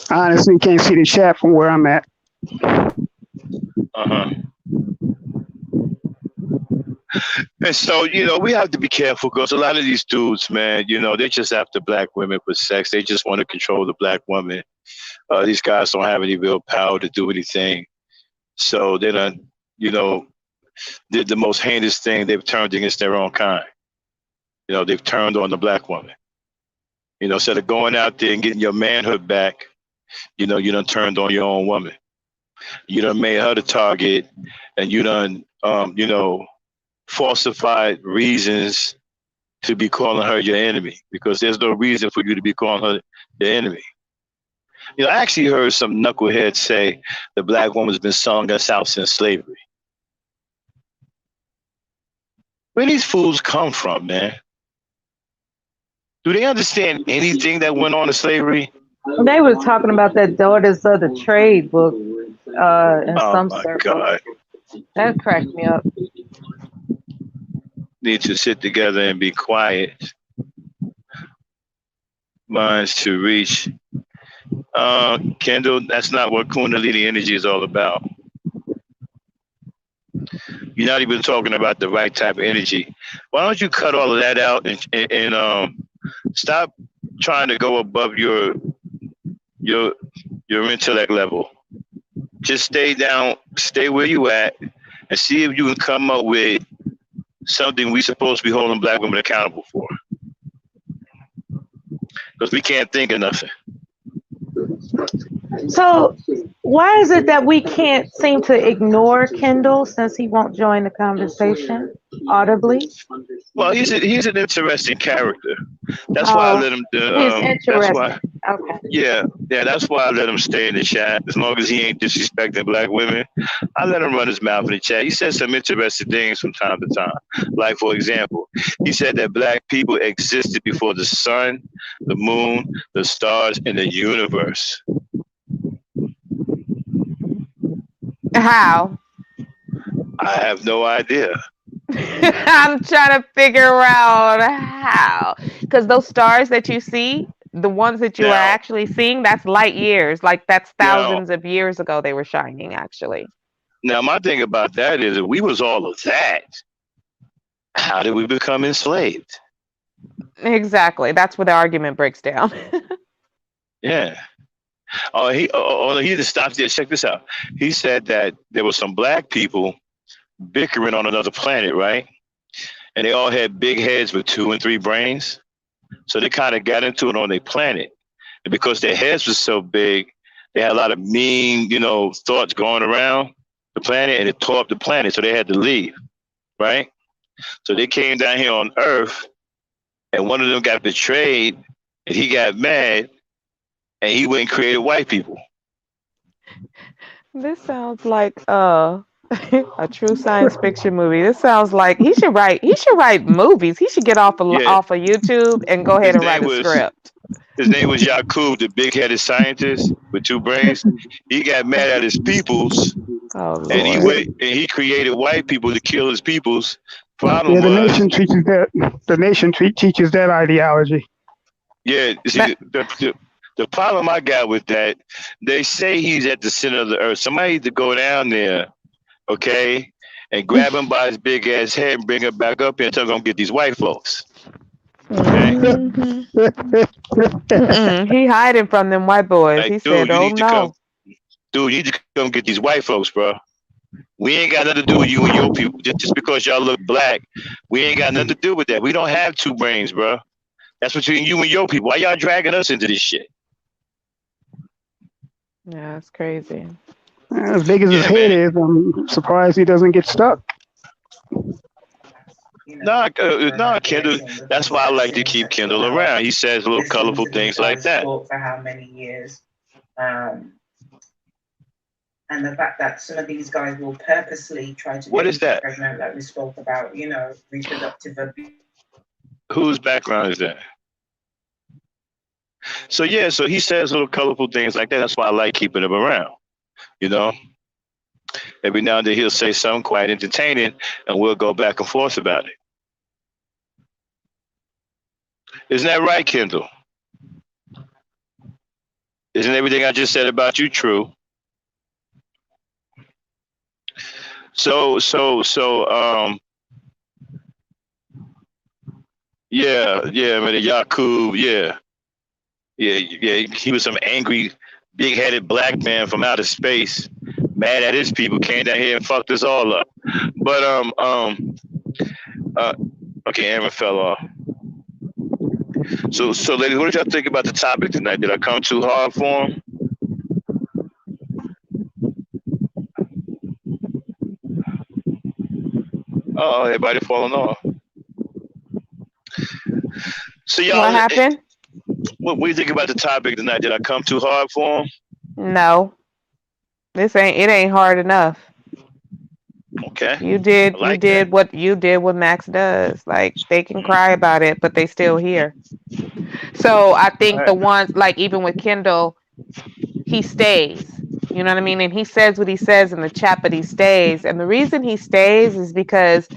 honestly can't see the chat from where I'm at. Uh-huh. And so, we have to be careful because a lot of these dudes, man, they just after black women for sex. They just want to control the black woman. These guys don't have any real power to do anything. So they done, did the most heinous thing. They've turned against their own kind. They've turned on the black woman. Instead of going out there and getting your manhood back, you done turned on your own woman. You done made her the target, and you done, falsified reasons to be calling her your enemy, because there's no reason for you to be calling her your enemy. I actually heard some knuckleheads say the black woman's been selling us out since slavery. Where these fools come from, man? Do they understand anything that went on in slavery? They were talking about that Daughters of the Trade book in some circles. God. That cracked me up. Need to sit together and be quiet. Minds to reach. Kendall, that's not what Kundalini energy is all about. You're not even talking about the right type of energy. Why don't you cut all of that out and stop trying to go above your intellect level? Just stay down, stay where you at, and see if you can come up with something we supposed to be holding black women accountable for. Because we can't think of nothing. So why is it that we can't seem to ignore Kendall since he won't join the conversation audibly? Well, he's an interesting character. That's why I let him. He's That's interesting. why. Okay. Yeah. That's why I let him stay in the chat. As long as he ain't disrespecting black women, I let him run his mouth in the chat. He said some interesting things from time to time. Like, for example, he said that black people existed before the sun, the moon, the stars, and the universe. How? I have no idea. I'm trying to figure out how. Because those stars that you see, the ones that you are actually seeing, that's light years. Like that's thousands of years ago they were shining, actually. Now, my thing about that is if we was all of that, how did we become enslaved? Exactly. That's where the argument breaks down. Yeah. He just stopped there. Check this out. He said that there were some black people bickering on another planet, right? And they all had big heads with 2 and 3 brains. So they kind of got into it on their planet. And because their heads were so big, they had a lot of mean, thoughts going around the planet, and it tore up the planet. So they had to leave, right? So they came down here on Earth, and one of them got betrayed, and he got mad, and he went and created white people. This sounds like a true science fiction movie. This sounds like he should write movies. He should get off of YouTube and go ahead and write a script. His name was Yakub, the big-headed scientist with 2 brains. He got mad at his peoples, and he went and he created white people to kill his peoples. Problem the was, nation teaches that. The nation teaches that ideology. Yeah, see, the problem I got with that, they say he's at the center of the earth. Somebody need to go down there, okay, and grab him by his big ass head and bring him back up here and tell him to get these white folks. Okay. He hiding from them white boys. Like, he said, "Oh no, you need to come get these white folks, bro. We ain't got nothing to do with you and your people. Just because y'all look black, we ain't got nothing to do with that. We don't have 2 brains, bro. That's between you and your people. Why y'all dragging us into this shit?" Yeah, it's crazy. As big as his head is, I'm surprised he doesn't get stuck. No, Kendall. That's why I like to keep Kendall around. He says little colorful things like that. For how many years? And the fact that some of these guys will purposely try to What is that? Pregnant, like we spoke about, reproductive abuse. Whose background is that? So yeah, so he says little colorful things like that. That's why I like keeping him around. Every now and then he'll say something quite entertaining, and we'll go back and forth about it. Isn't that right, Kendall? Isn't everything I just said about you true? So, yeah, man, Yakub, yeah. He was some angry, big-headed black man from outer space, mad at his people, came down here and fucked us all up. But uh, okay, Aaron fell off. So, ladies, what did y'all think about the topic tonight? Did I come too hard for him? Oh, everybody falling off. So, What y'all, happened? what do you think about the topic tonight? Did I come too hard for him? No, it ain't hard enough. Okay, You I did like that. what Max does. Like they can cry about it, but they still here. So I All think the right. ones like even with Kendall, he stays. You know what I mean? And he says what he says in the chat, but he stays. And the reason he stays is because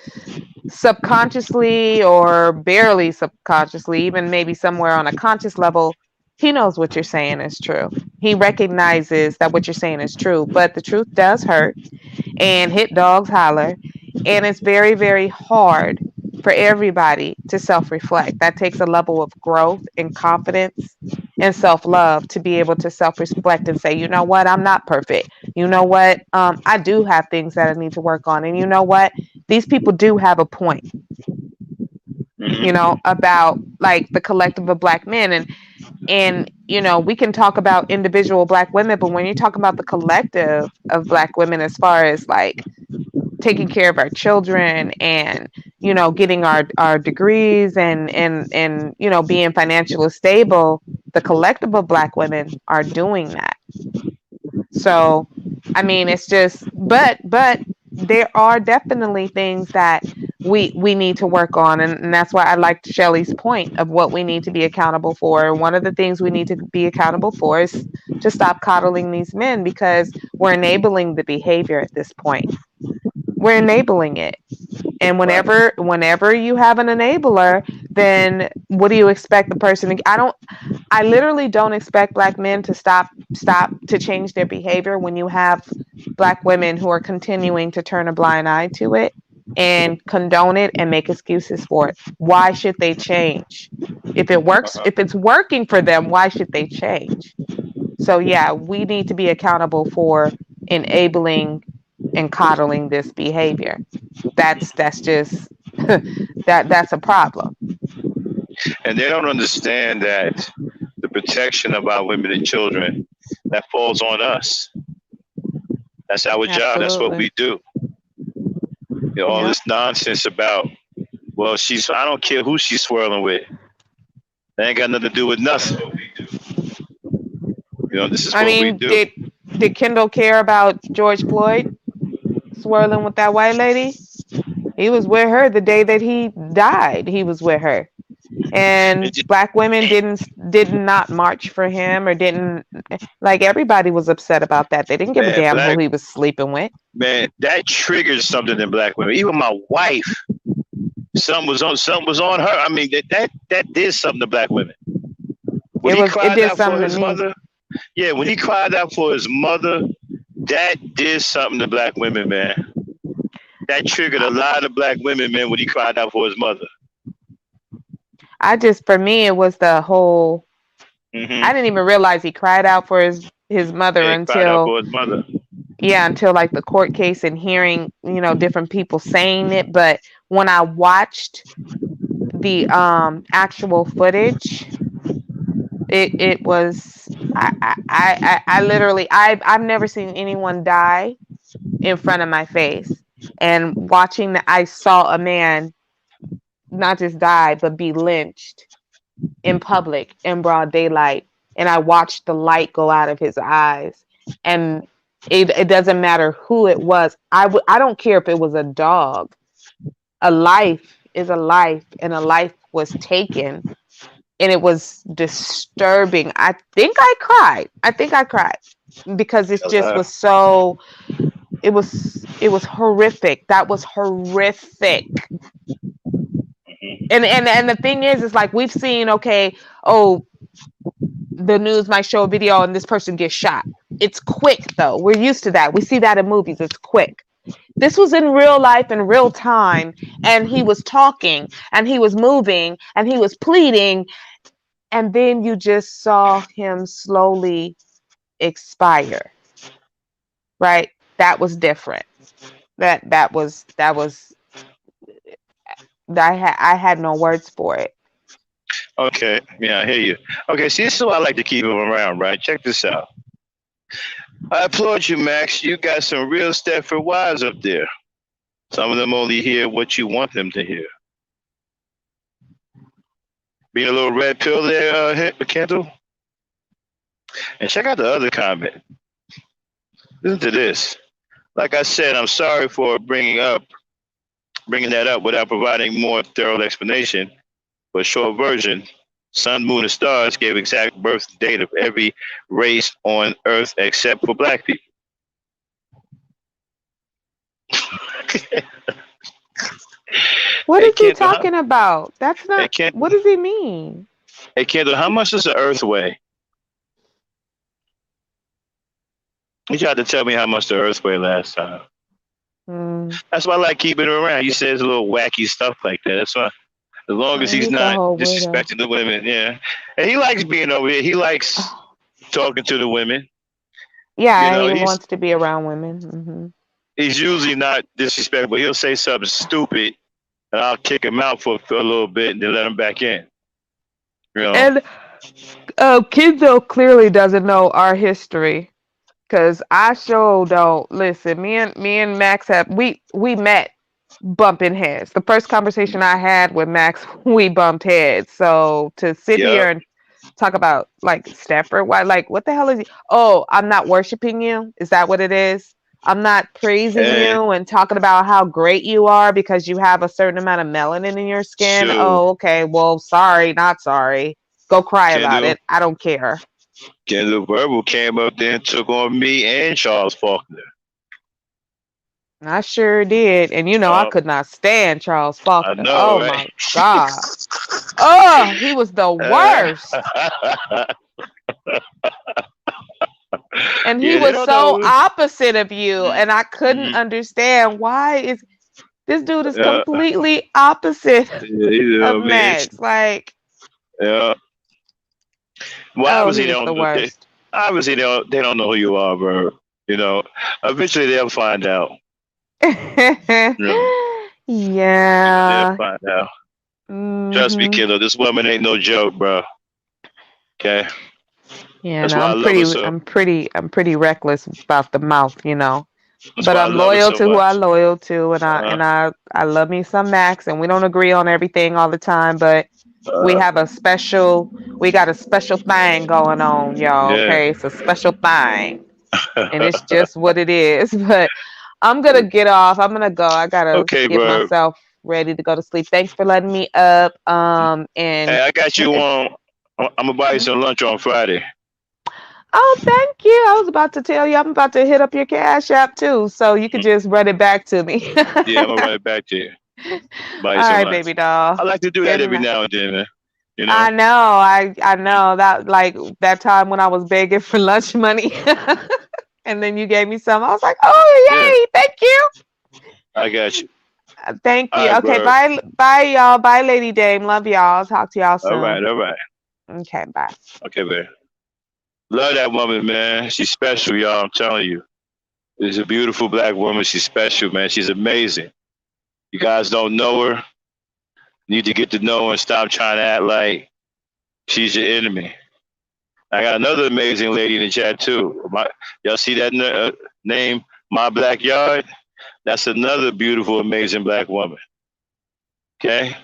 subconsciously or barely subconsciously, even maybe somewhere on a conscious level, he knows what you're saying is true. He recognizes that what you're saying is true, but the truth does hurt and hit dogs holler. And it's very, very hard for everybody to self reflect. That takes a level of growth and confidence and self love to be able to self reflect and say, you know what, I'm not perfect. You know what, I do have things that I need to work on. And you know what, these people do have a point, Mm-hmm. about like the collective of black men. And we can talk about individual black women, but when you're talking about the collective of black women, as far as like taking care of our children and getting our degrees and being financially stable, the collective of black women are doing that. So I mean, it's just, but there are definitely things that we need to work on, and that's why I liked Shelley's point of what we need to be accountable for. One of the things we need to be accountable for is to stop coddling these men, because we're enabling the behavior at this point. We're enabling it. And Right. whenever you have an enabler, then what do you expect the person to, I literally don't expect black men to stop to change their behavior when you have black women who are continuing to turn a blind eye to it and condone it and make excuses for it. Why should they change? If it works, Uh-huh. if it's working for them, why should they change? So yeah, we need to be accountable for enabling and coddling this behavior. That's just that's a problem. And they don't understand that the protection of our women and children, that falls on us. That's our job. That's what Absolutely. we do. All Yeah. this nonsense about, well, I don't care who she's swirling with. That ain't got nothing to do with nothing. This is I what we mean, do. did Kendall care about George Floyd swirling with that white lady? He was with her the day that he died. He was with her. And black women did not march for him, or didn't, like, everybody was upset about that. They didn't give a Man, damn who he was sleeping with. man, that triggers something in black women. Even my wife, something was on her. I mean, that did something to black women. When he It cried did out for something to his me. mother, yeah, when he cried out for his mother, that did something to black women, man. That triggered a lot of black women, man, when he cried out for his mother. For me, it was the whole, I didn't even realize he cried out for his mother Yeah, he cried out until, for his mother. yeah, until like the court case and hearing, different people saying it. But when I watched the actual footage, it was, I literally, I've never seen anyone die in front of my face. And watching that, I saw a man not just die but be lynched in public in broad daylight, and I watched the light go out of his eyes. And it doesn't matter who it was. I don't care if it was a dog. A life is a life, and a life was taken, and it was disturbing. I think I cried because it just was so, it was horrific. That was horrific. And the thing is, it's like we've seen, okay, oh, the news might show a video and this person gets shot. It's quick though. We're used to that. We see that in movies. It's quick. This was in real life, in real time, and he was talking and he was moving and he was pleading, and then you just saw him slowly expire. Right? That was different. That was I had no words for it. Okay, yeah, I hear you. Okay, see, this is why I like to keep him around, right? Check this out. I applaud you, Max. You got some real Stepford wives up there. Some of them only hear what you want them to hear. Being a little red pill there, Kendall. And check out the other comment. Listen to this. Like I said, I'm sorry for bringing that up without providing more thorough explanation. But short version, Sun, Moon, and Stars gave exact birth date of every race on Earth except for black people. What is he talking about? That's not. What does he mean? Hey, Kendall, how much does the Earth weigh? You tried to tell me how much the Earth weighed last time. That's why I like keeping him around. He says a little wacky stuff like that. That's why. As long as he's not disrespecting the women, yeah. And he likes being over here. He likes talking to the women. Yeah, he wants to be around women. Mm-hmm. He's usually not disrespectful, but he'll say something stupid, and I'll kick him out for a little bit and then let him back in. You know? And Kidzo clearly doesn't know our history, because I sure don't. Listen, me and Max we met bumping heads. The first conversation I had with Max, we bumped heads. So to sit here and talk about like Stepford, why, like, what the hell is he? Oh, I'm not worshiping you. Is that what it is? I'm not praising you and talking about how great you are because you have a certain amount of melanin in your skin. Sure. Oh, okay. Well, sorry, not sorry. Go cry about it. I don't care. Kendall Verbal came up there and took on me and Charles Faulkner. I sure did. And I could not stand Charles Faulkner. Know, oh right? my God. Oh, he was the worst. And he was so opposite of you. And I couldn't understand why is this dude is completely opposite of Max. Like, well, obviously they don't know who you are, bro. Eventually they'll find out. Yeah. They'll find out. Trust me, kiddo. This woman ain't no joke, bro. Okay. Yeah, That's no, why I love her so. I'm pretty reckless about the mouth, That's but why I I'm love her loyal so to who much. I'm loyal to, and I love me some Max, and we don't agree on everything all the time, but we got a special thing going on, y'all. Yeah. Okay, it's a special thing, and it's just what it is. But I'm gonna get off. I'm gonna go. I gotta get myself ready to go to sleep. Thanks for letting me up. And hey, I got you on. I'm gonna buy you some lunch on Friday. Oh, thank you. I was about to tell you I'm about to hit up your Cash App too, so you can just run it back to me. Yeah, I'm gonna run it back to you. Buy you All some right, lunch. baby doll. I like to do that every now and then, man. I know. I know that, like that time when I was begging for lunch money, and then you gave me some. I was like, oh yay, thank you. I got you. Thank you. All right, Okay, bro. bye, y'all. Bye, Lady Dame. Love y'all. Talk to y'all soon. All right. Okay, bye. Okay, man. Love that woman, man. She's special, y'all. I'm telling you. She's a beautiful black woman. She's special, man. She's amazing. You guys don't know her. Need to get to know her and stop trying to act like she's your enemy. I got another amazing lady in the chat too. Y'all see that name, My Black Yard? That's another beautiful, amazing black woman. Okay?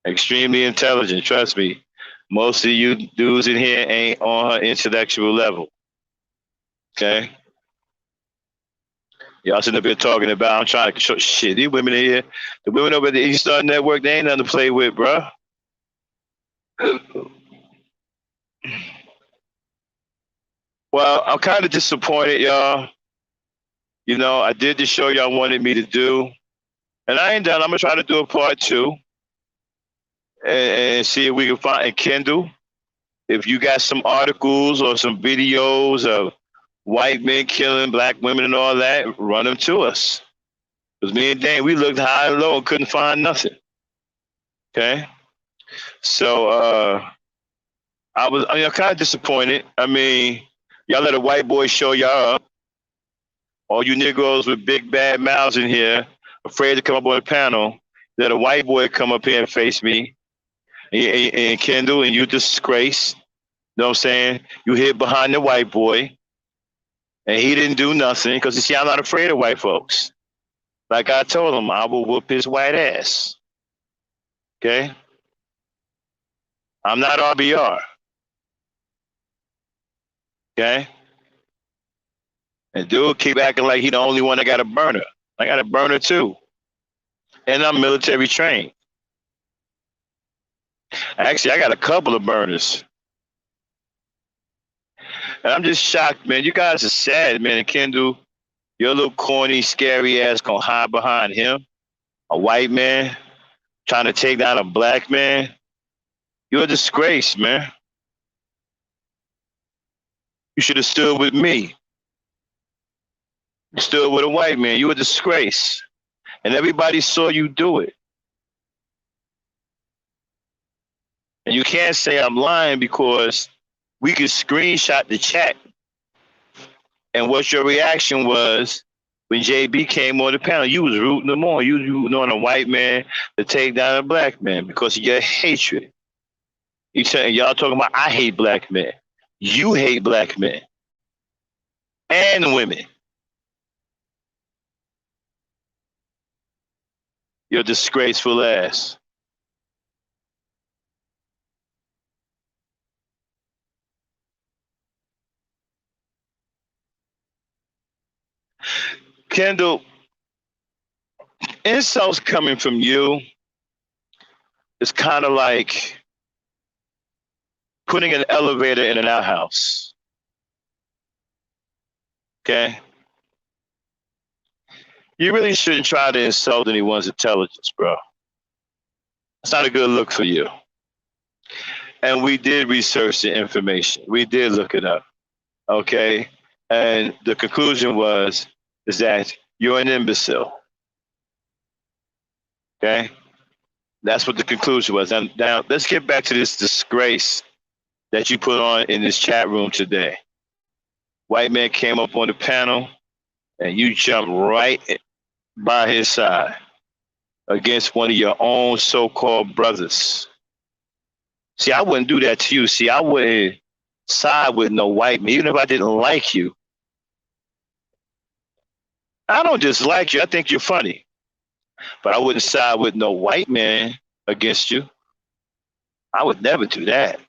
Extremely intelligent, trust me. Most of you dudes in here ain't on her intellectual level. Okay? Y'all sitting up here talking about, I'm trying to show shit. These women in here, the women over at the East Star Network, they ain't nothing to play with, bro. Well, I'm kind of disappointed, y'all. I did the show y'all wanted me to do. And I ain't done. I'm going to try to do a part 2 and see if we can find Kendall. if you got some articles or some videos of white men killing black women and all that, run them to us. Because me and Dan, we looked high and low and couldn't find nothing. Okay? So I was kind of disappointed. I mean, y'all let a white boy show y'all up. All you Negroes with big bad mouths in here, afraid to come up on the panel, let a white boy come up here and face me and Kendall, and you disgrace. You know what I'm saying? You hid behind the white boy, and he didn't do nothing because you see, I'm not afraid of white folks. Like I told him, I will whoop his white ass. Okay? I'm not RBR. Okay? And dude keep acting like he the only one that got a burner. I got a burner too. And I'm military trained. Actually, I got a couple of burners. And I'm just shocked, man. You guys are sad, man. And Kendall, your little corny, scary ass gonna hide behind him, a white man, trying to take down a black man. You're a disgrace, man. You should have stood with me. You stood with a white man. You're a disgrace. And everybody saw you do it. And you can't say I'm lying because we could screenshot the chat. And what your reaction was when JB came on the panel, you was rooting him on. You was rooting on a white man to take down a black man because of your hatred. Y'all talking about I hate black men. You hate black men and women. You're disgraceful ass. Kendall, insults coming from you is kind of like putting an elevator in an outhouse. Okay? You really shouldn't try to insult anyone's intelligence, bro. It's not a good look for you. And we did research the information. We did look it up. Okay? And the conclusion is that you're an imbecile. Okay? That's what the conclusion was. And now let's get back to this disgrace that you put on in this chat room today. White man came up on the panel and you jumped right by his side against one of your own so-called brothers. See, I wouldn't do that to you. See, I wouldn't side with no white man, even if I didn't like you. I don't dislike you. I think you're funny. But I wouldn't side with no white man against you. I would never do that.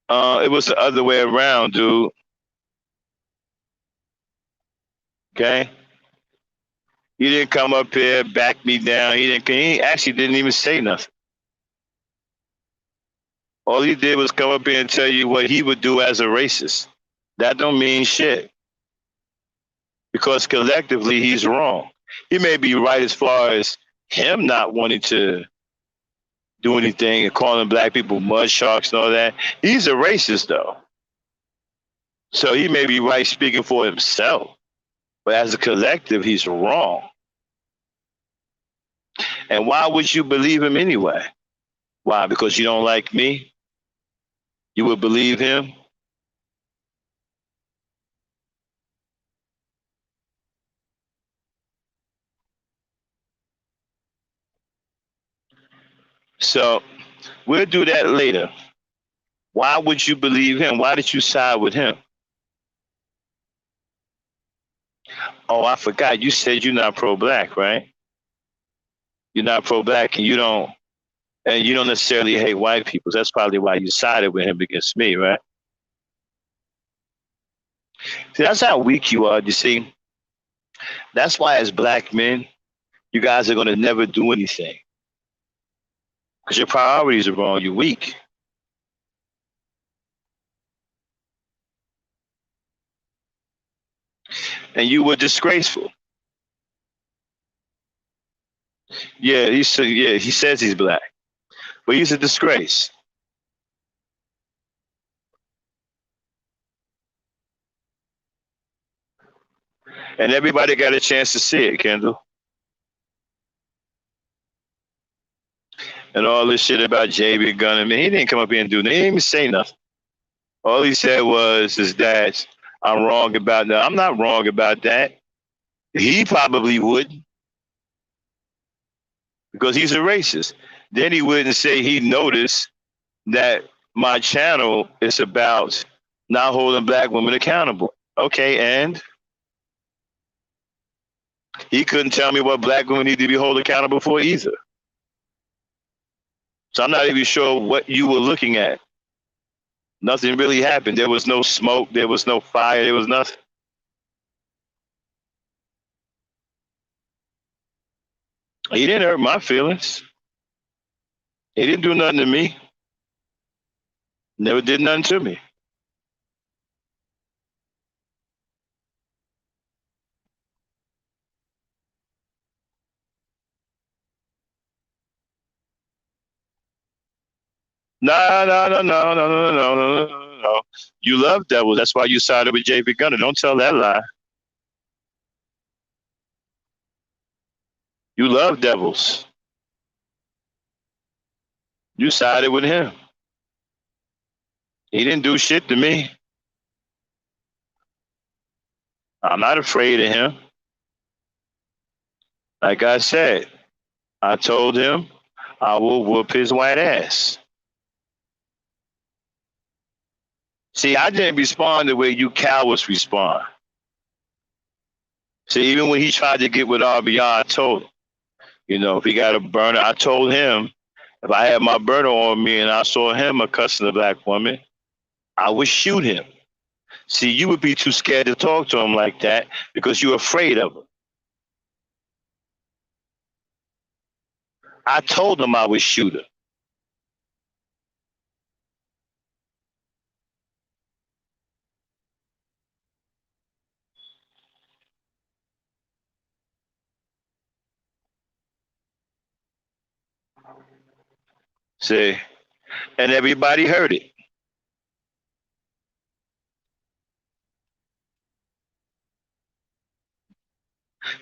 It was the other way around, dude. Okay? He didn't come up here, back me down. He actually didn't even say nothing. All he did was come up here and tell you what he would do as a racist. That don't mean shit. Because collectively, he's wrong. He may be right as far as him not wanting to do anything and calling black people mud sharks and all that. He's a racist, though. So he may be right speaking for himself. But as a collective, he's wrong. And why would you believe him anyway? Why? Because you don't like me? You would believe him? So we'll do that later. Why would you believe him? Why did you side with him? Oh, I forgot. You said you're not pro-black, right? You're not pro-black, and you don't necessarily hate white people. That's probably why you sided with him against me, right? See, that's how weak you are. You see, that's why as black men, you guys are going to never do anything because your priorities are wrong. You're weak. And you were disgraceful. Yeah, he says he's black, but he's a disgrace. And everybody got a chance to see it, Kendall. And all this shit about JB Gunn. I mean, he didn't come up here and do nothing. He didn't even say nothing. All he said is that I'm wrong about that. I'm not wrong about that. He probably would, because he's a racist. Then he wouldn't say he noticed that my channel is about not holding black women accountable. Okay, and he couldn't tell me what black women need to be held accountable for either. So I'm not even sure what you were looking at. Nothing really happened. There was no smoke. There was no fire. There was nothing. He didn't hurt my feelings. He didn't do nothing to me. Never did nothing to me. No, no, no, no, no, no, no, no, no, no. You love devils. That's why you sided with JB Gunner. Don't tell that lie. You love devils. You sided with him. He didn't do shit to me. I'm not afraid of him. Like I said, I told him I will whoop his white ass. See, I didn't respond the way you cowards respond. See, even when he tried to get with RBI, I told him, if he got a burner, I told him if I had my burner on me and I saw him accosting a black woman, I would shoot him. See, you would be too scared to talk to him like that because you're afraid of him. I told him I would shoot him. See, and everybody heard it.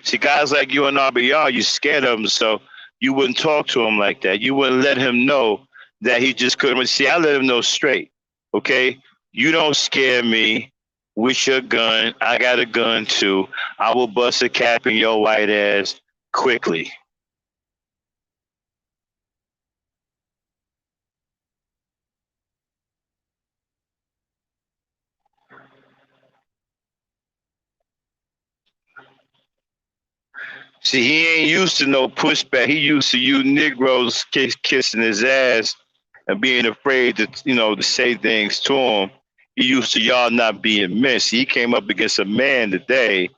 See, guys like you and RBR, you're scared of him, so you wouldn't talk to him like that. You wouldn't let him know that he just couldn't. See, I let him know straight, okay? You don't scare me with your gun. I got a gun too. I will bust a cap in your white ass quickly. See, he ain't used to no pushback. He used to you Negroes kissing his ass and being afraid to say things to him. He used to y'all not being missed. He came up against a man today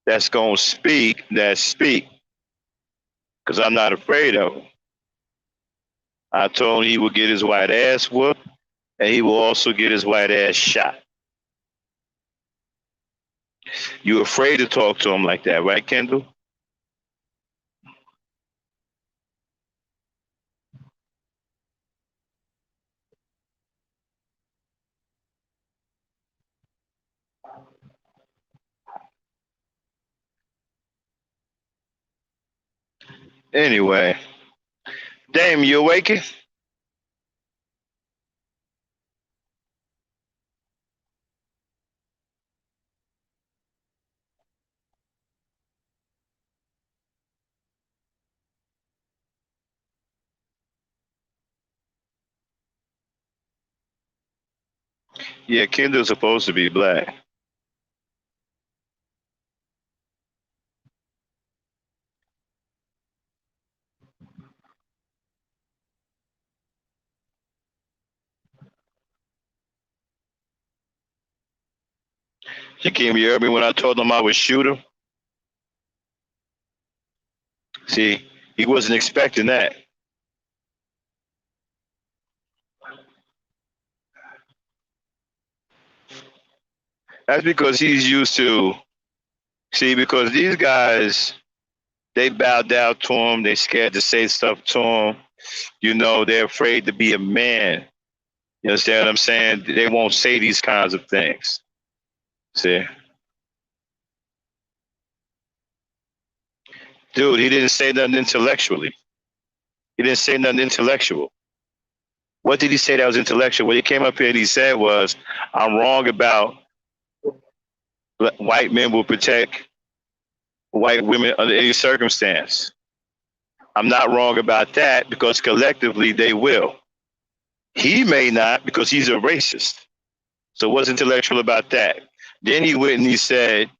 that's gonna speak. Because I'm not afraid of him. I told him he would get his white ass whooped, and he will also get his white ass shot. You afraid to talk to him like that, right, Kendall? Anyway, Dame, you awaken? Yeah, Kendall's supposed to be black. Shakim, you heard me when I told him I would shoot him? See, he wasn't expecting that. That's because he's used to, see, because these guys, They bow down to him. They scared to say stuff to him. You know, they're afraid to be a man. You understand what I'm saying? They won't say these kinds of things. See? Dude, he didn't say nothing intellectually. He didn't say nothing intellectual. What did he say that was intellectual? What he came up here and he said was, I'm wrong about white men will protect white women under any circumstance. I'm not wrong about that because collectively they will. He may not because he's a racist. So what's intellectual about that? Then he went and he said,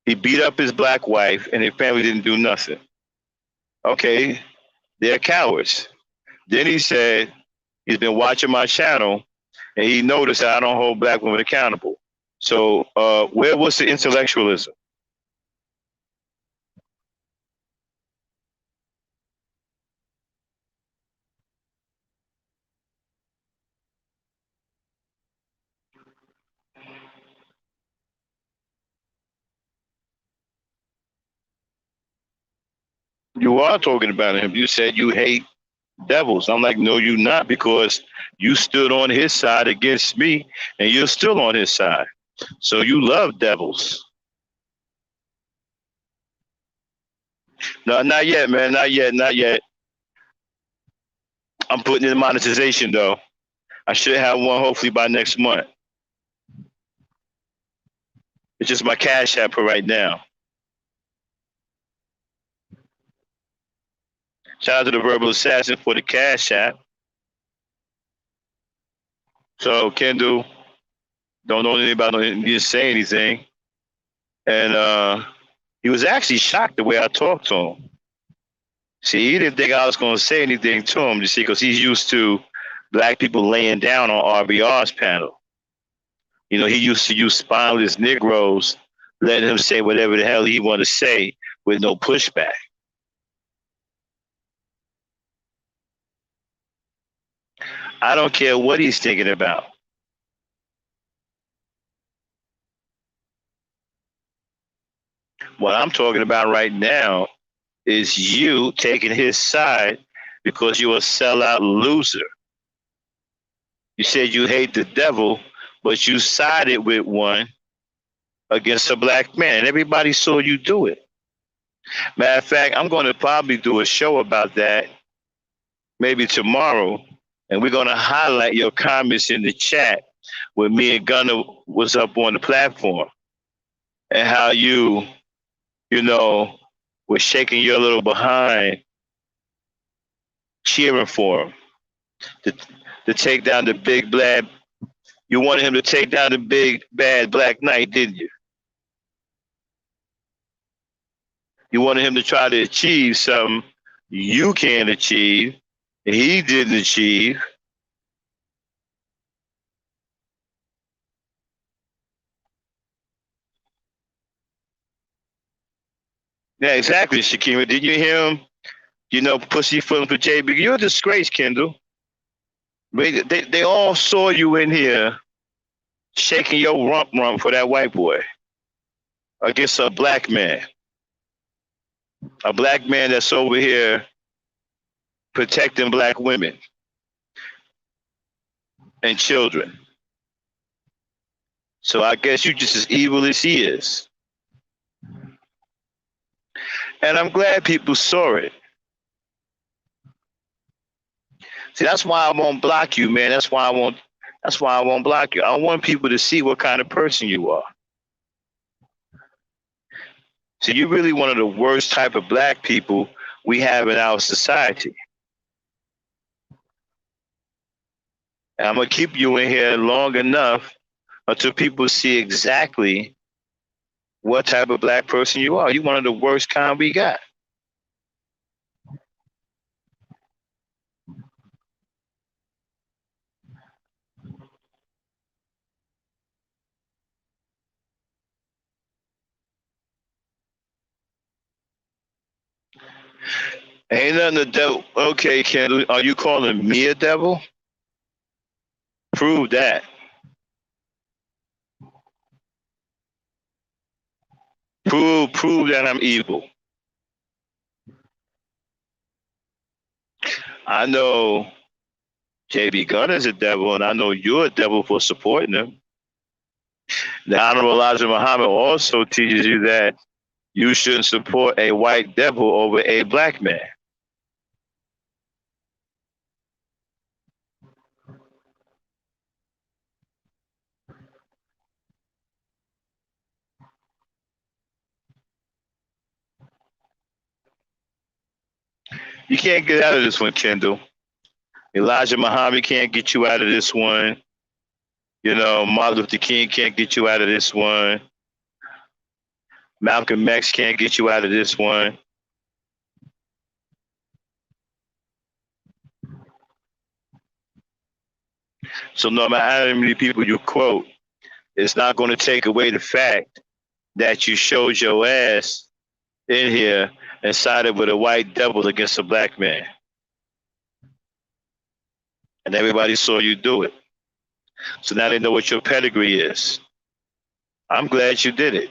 he beat up his black wife and his family didn't do nothing. Okay, they're cowards. Then he said, he's been watching my channel and he noticed that I don't hold black women accountable. So where was the intellectualism? You are talking about him. You said you hate devils. I'm like, no, you not, because you stood on his side against me and you're still on his side. So you love devils. No, not yet, man. Not yet. Not yet. I'm putting in monetization though. I should have one hopefully by next month. It's just my cash app for right now. Shout out to the Verbal Assassin for the cash app. So Kendall, don't know anything about him, he didn't say anything. And he was actually shocked the way I talked to him. See, he didn't think I was going to say anything to him, you see, because he's used to black people laying down on RBR's panel. You know, he used to use spineless Negroes, letting him say whatever the hell he want to say with no pushback. I don't care what he's thinking about. What I'm talking about right now is you taking his side because you're a sellout loser. You said you hate the devil, but you sided with one against a black man. And everybody saw you do it. Matter of fact, I'm going to probably do a show about that maybe tomorrow. And we're going to highlight your comments in the chat when me and Gunner was up on the platform. And how you know, were shaking your little behind, cheering for him to take down the big bad. You wanted him to take down the big bad black knight, didn't you? You wanted him to try to achieve something you can't achieve, he didn't achieve. Yeah, exactly, Shakima. Did you hear him? You know, pussyfooting for JB. You're a disgrace, Kendall. They all saw you in here shaking your rump for that white boy against a black man. A black man that's over here protecting black women and children. So I guess you're just as evil as he is. And I'm glad people saw it. See, that's why I won't block you, man. That's why I won't block you. I want people to see what kind of person you are. So you're really one of the worst type of black people we have in our society. And I'm going to keep you in here long enough until people see exactly what type of black person you are. You're one of the worst kind we got. Ain't nothing the devil. Okay, Kendall, are you calling me a devil? Prove that. Prove that I'm evil. I know JB Gunn is a devil, and I know you're a devil for supporting him. The Honorable Elijah Muhammad also teaches you that you shouldn't support a white devil over a black man. You can't get out of this one, Kendall. Elijah Muhammad can't get you out of this one. You know, Martin Luther King can't get you out of this one. Malcolm X can't get you out of this one. So no matter how many people you quote, it's not going to take away the fact that you showed your ass in here and sided with a white devil against a black man. And everybody saw you do it. So now they know what your pedigree is. I'm glad you did it.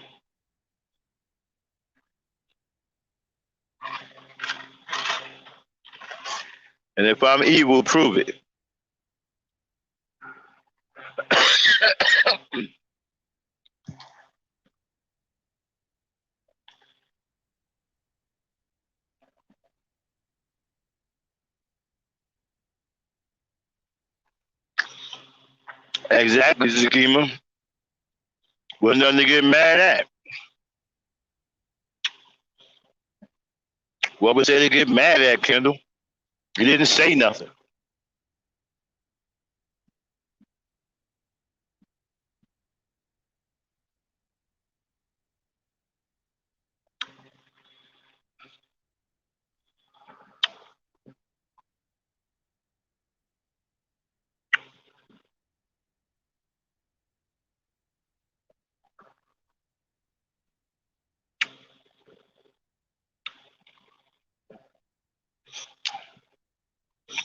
And if I'm evil, prove it. Exactly, Zakima. Wasn't nothing to get mad at. What was there to get mad at, Kendall? You didn't say nothing.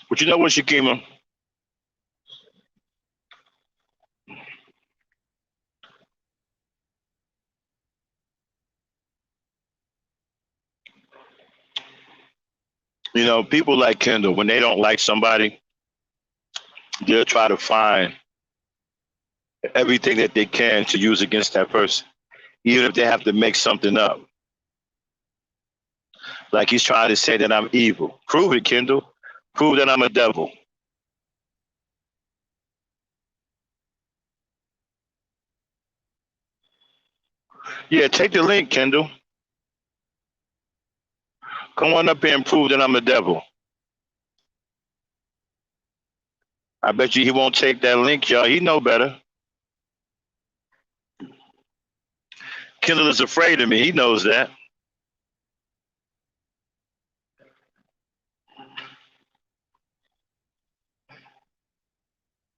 But you know what, Shakima? You know, people like Kendall, when they don't like somebody, they'll try to find everything that they can to use against that person, even if they have to make something up. Like he's trying to say that I'm evil. Prove it, Kendall. Prove that I'm a devil. Yeah, take the link, Kendall. Come on up here and prove that I'm a devil. I bet you he won't take that link, y'all. He know better. Kendall is afraid of me. He knows that.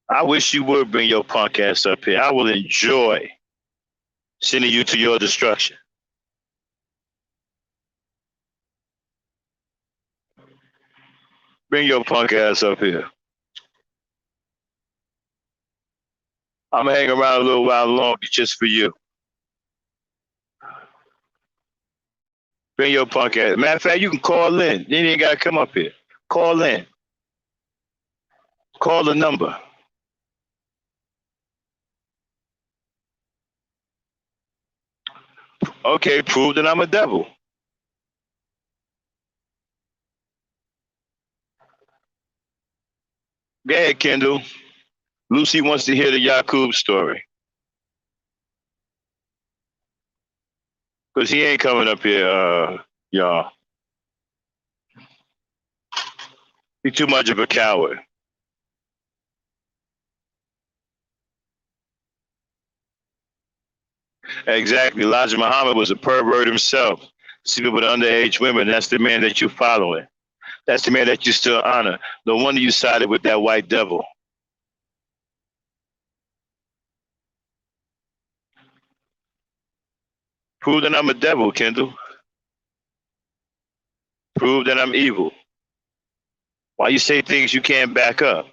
I wish you would bring your punk ass up here. I will enjoy sending you to your destruction. Bring your punk ass up here. I'm gonna hang around a little while longer just for you. Bring your punk ass. Matter of fact, you can call in. You ain't gotta come up here. Call in. Call the number. Okay, prove that I'm a devil. Go ahead, Kendall. Lucy wants to hear the Yakub story. Because he ain't coming up here, y'all. He's too much of a coward. Exactly. Elijah Muhammad was a pervert himself. Sleeping with underage women. That's the man that you're following. That's the man that you still honor. No wonder you sided with that white devil. Prove that I'm a devil, Kendall. Prove that I'm evil. Why you say things you can't back up?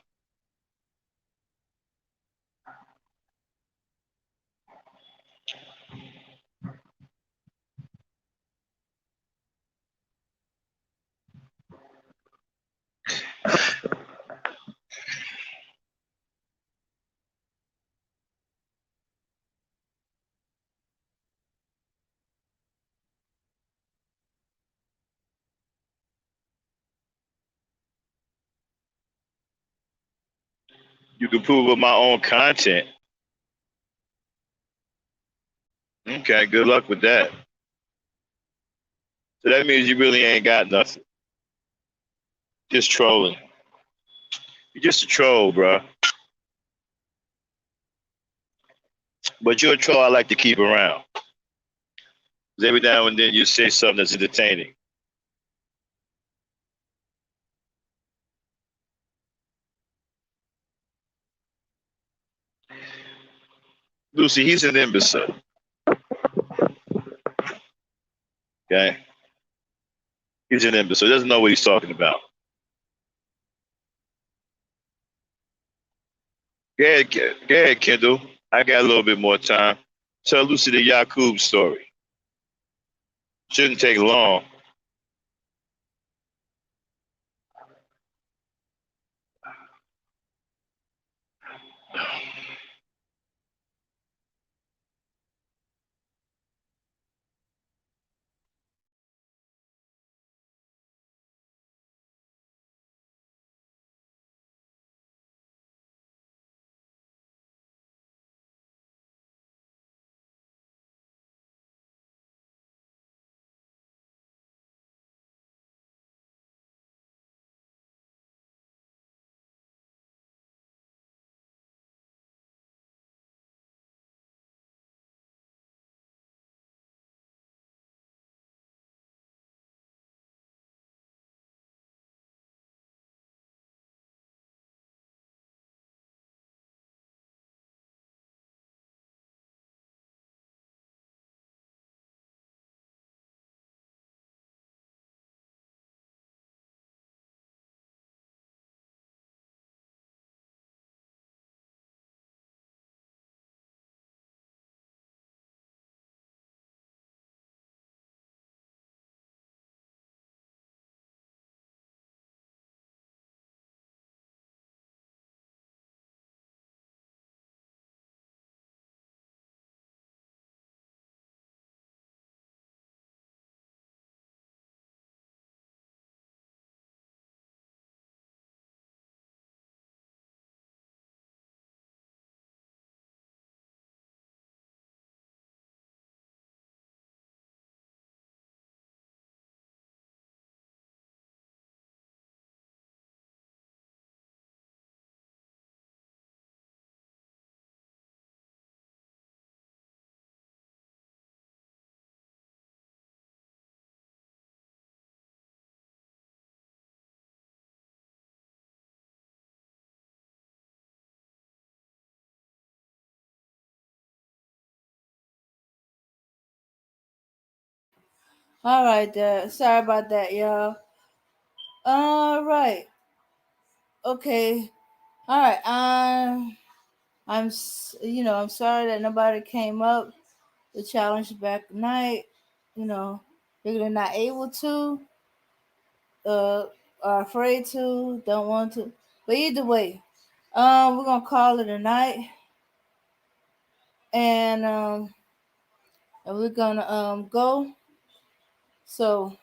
You can prove with my own content. Okay, good luck with that. So that means you really ain't got nothing. Just trolling. You're just a troll, bro. But you're a troll I like to keep around. Because every now and then you say something that's entertaining. Lucy, he's an imbecile. Okay? He's an imbecile. He doesn't know what he's talking about. Go ahead, Kendall. I got a little bit more time. Tell Lucy the Yakub story. Shouldn't take long. All right, sorry about that, y'all. All right. Okay. All right. I'm sorry that nobody came up to challenge back night. They're not able to, are afraid to, don't want to. But either way, we're gonna call it a night, and we're gonna go. So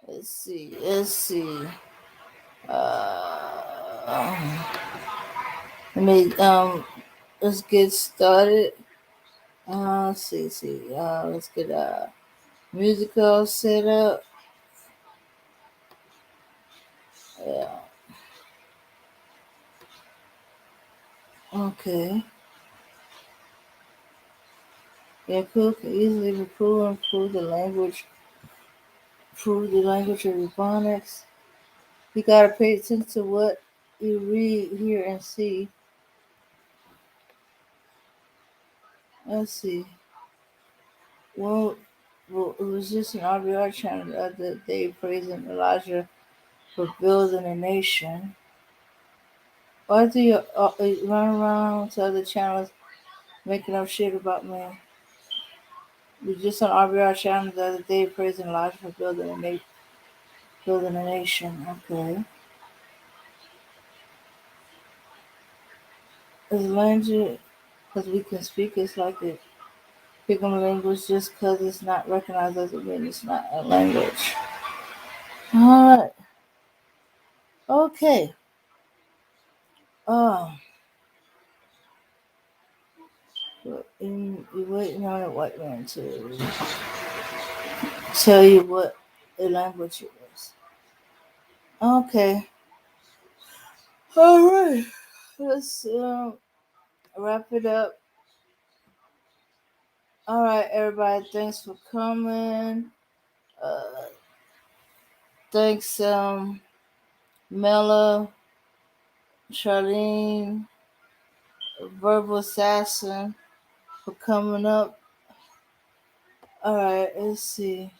let's see. Let me let's get started. See. Let's get musical set up. Yeah. Okay. Yeah, cool. Can easily improve the language. Improve the language of phonics. You gotta pay attention to what you read, hear, and see. Let's see. Well, it was just an RBR channel the other day praising Elijah for building a nation. Why do you run around to other channels making up shit about me? It was just on RBR channel the other day praising Elijah for building a nation. Okay. Is language because we can speak? It's like it picking a language just because it's not recognized doesn't mean it's not a language. All right. Okay. Oh. You're waiting on a white man to tell you what a language it is. Okay. All right. Let's wrap it up. All right, everybody. Thanks for coming. Thanks, Mela, Charlene, Verbal Assassin for coming up. All right, let's see.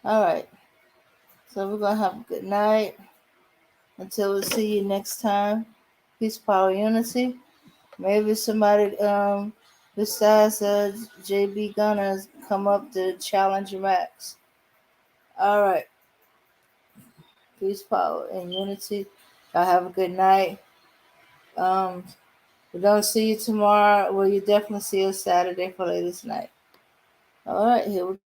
All right. So we're going to have a good night. Until we see you next time. Peace, power, unity. Maybe somebody besides JB Gunner come up to challenge Max. All right. Peace, power, and unity. Y'all have a good night. We don't see you tomorrow. Well, you definitely see us Saturday for ladies' night. All right, here we go.